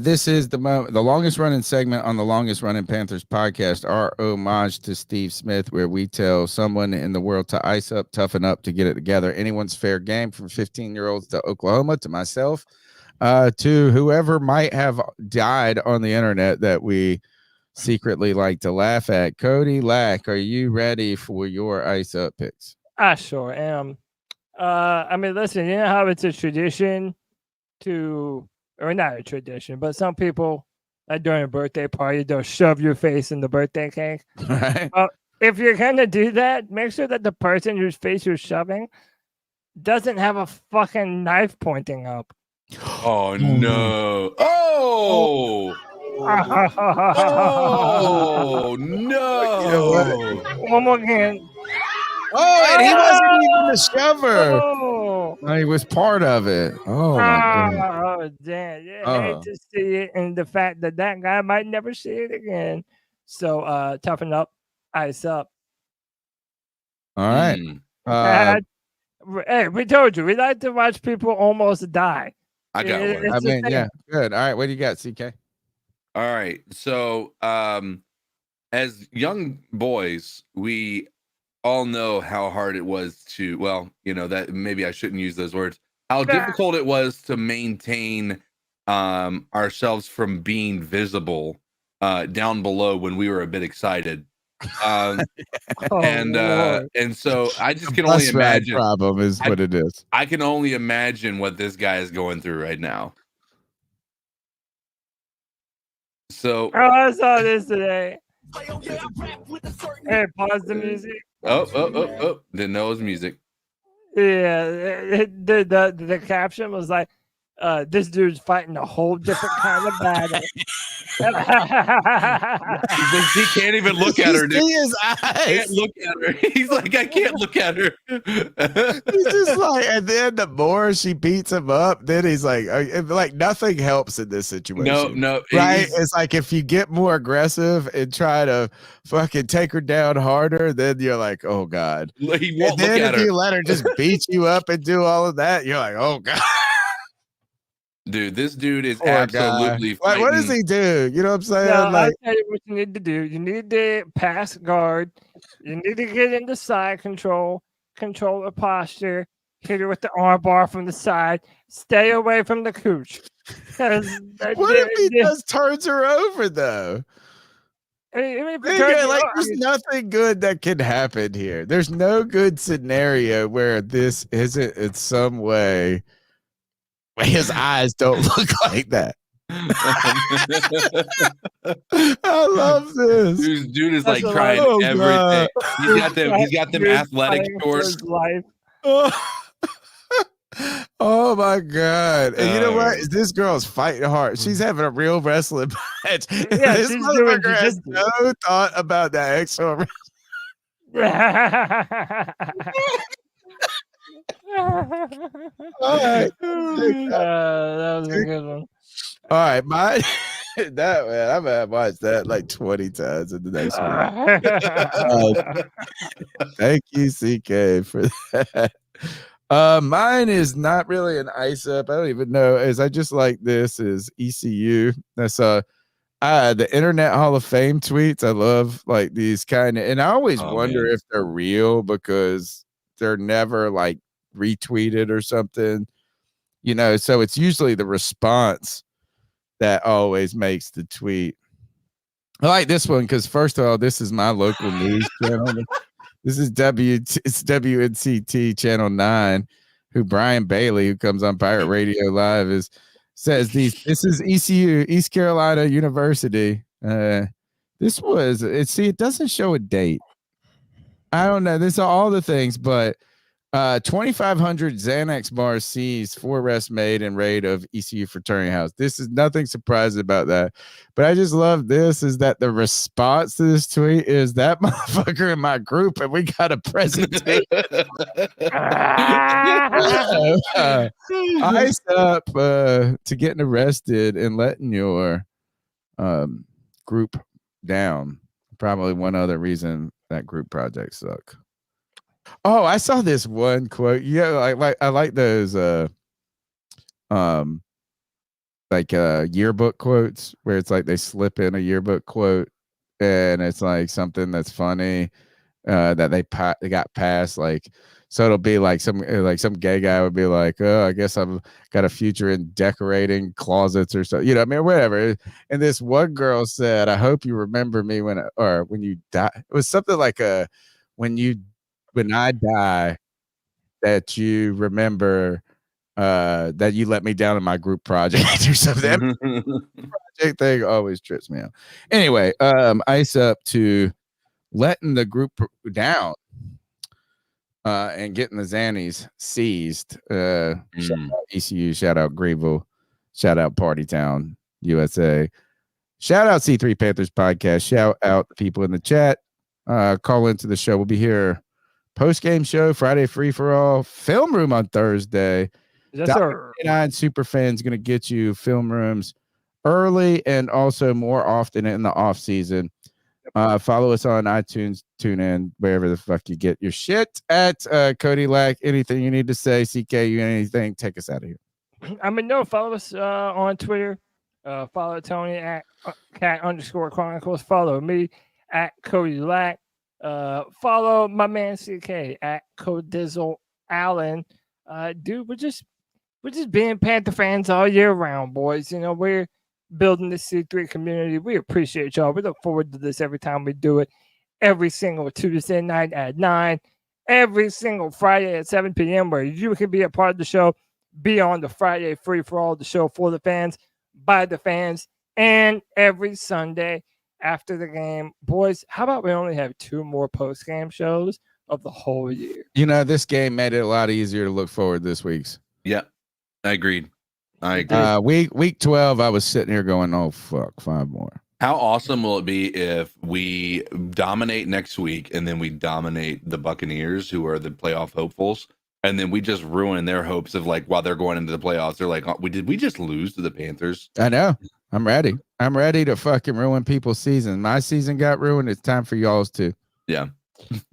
This is the longest running segment on the longest running Panthers podcast, our homage to Steve Smith, where we tell someone in the world to ice up, toughen up, to get it together. Anyone's fair game, from 15-year-olds to Oklahoma to myself, to whoever might have died on the internet that we secretly like to laugh at. Cody Lack, are you ready for your ice up picks? I sure am. I mean, listen, you know how it's a tradition or not a tradition, but some people, during a birthday party, they'll shove your face in the birthday cake. Right. Well, if you're going to do that, make sure that the person whose face you're shoving doesn't have a fucking knife pointing up. Oh, no. Oh! Oh, no. You know what? One more again. Oh, and he wasn't even the shover. Oh. No, he was part of it. Oh, my God. Oh, damn. Yeah, hate to see it, and the fact that guy might never see it again. So, toughen up, ice up. All right. Hey, we told you we like to watch people almost die. I got one. I mean, yeah, good. All right, what do you got, CK? All right. So, as young boys, we all know how hard it was to, well, that maybe I shouldn't use those words, how difficult it was to maintain ourselves from being visible down below when we were a bit excited. And so I just can only imagine. Problem is what it is. I can only imagine what this guy is going through right now. So I saw this today. Hey, pause the music. Oh! Didn't know it was music. Yeah, the caption was like, "This dude's fighting a whole different kind of battle." He can't even look at her. See his eyes. Can't look at her. He's like, I can't look at her. He's just like, and then the more she beats him up, then he's like nothing helps in this situation. No, right? It's like if you get more aggressive and try to fucking take her down harder, then you're like, oh god. He won't and look then at if her. you let her just beat you up and do all of that, you're like, oh god. Dude, this dude is Poor absolutely guy. Like, what does he do? You know what I'm saying? No, like, I'll tell you what you need to do. You need to pass guard. You need to get into side control the posture, hit her with the arm bar from the side. Stay away from the cooch. What if he just turns her over though? There's nothing good that can happen here. There's no good scenario where this isn't in some way. His eyes don't look like that. I love this. Dude is like trying everything. He's got them athletic shorts. Oh my god! And you know what? This girl's fighting hard. She's having a real wrestling match. Yeah, this she's motherfucker has no thought about that extra. All right. That was a good one. All right, that man, I'm gonna watch that like 20 times in the next week. Thank you, CK, for that. Mine is not really an ice up. I don't even know. I just like this is ECU. That's the Internet Hall of Fame tweets. I love like these kind of, and I always wonder if they're real because they're never like retweeted or something, so it's usually the response that always makes the tweet. I like this one because first of all, this is my local news channel. This is it's WNCT channel 9, who Brian Bailey, who comes on Pirate Radio Live, says this is ECU, East Carolina University. It doesn't show a date. I don't know. These are all the things, but 2,500 Xanax bars seized, 4 arrests made in raid of ECU fraternity house. This is nothing surprising about that. But I just love this is that the response to this tweet is that motherfucker in my group and we got a presentation. Ice up to getting arrested and letting your group down. Probably one other reason that group projects suck. Oh, I saw this one quote. Yeah, I like those yearbook quotes where it's like they slip in a yearbook quote and it's like something that's funny that they got passed. Like, so it'll be like some gay guy would be like, oh, I guess I've got a future in decorating closets or so, whatever. And this one girl said, I hope you remember me when you die. It was something like when I die, that you remember that you let me down in my group project or something. Project thing always trips me out. Anyway, ice up to letting the group down and getting the Xannies seized. Shout out ECU, shout out Greenville, shout out Party Town, USA. Shout out C3 Panthers podcast. Shout out the people in the chat. Call into the show. We'll be here. Post-game show, Friday free for all, film room on Thursday. Yes, sir. 9 super fans going to get you film rooms early and also more often in the off season. Follow us on iTunes, tune in, wherever the fuck you get your shit. At Cody Lack, anything you need to say, CK, you anything, take us out of here. I mean, no, follow us on Twitter. Follow Tony at cat_chronicles. Follow me at Cody Lack. Follow my man CK at Codizzle Allen. Dude, we're just being Panther fans all year round, boys. You know, we're building the C3 community. We appreciate y'all. We look forward to this every time we do it. Every single Tuesday night at 9, every single Friday at 7 p.m. where you can be a part of the show. Be on the Friday free for all the show for the fans, by the fans, and every Sunday after the game. Boys, how about we only have 2 more post-game shows of the whole year? You know, this game made it a lot easier to look forward this week's. Yeah, I agreed. Week 12, I was sitting here going, oh, fuck, 5 more. How awesome will it be if we dominate next week and then we dominate the Buccaneers, who are the playoff hopefuls, and then we just ruin their hopes of, like, while they're going into the playoffs, they're like, oh, did we just lose to the Panthers? I know. I'm ready. I'm ready to fucking ruin people's season. My season got ruined. It's time for y'all's too. Yeah.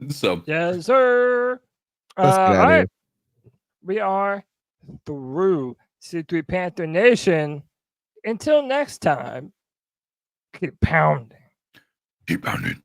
So yes, sir. Let's get out All of right. here. We are through C3 Panther Nation. Until next time, keep pounding. Keep pounding.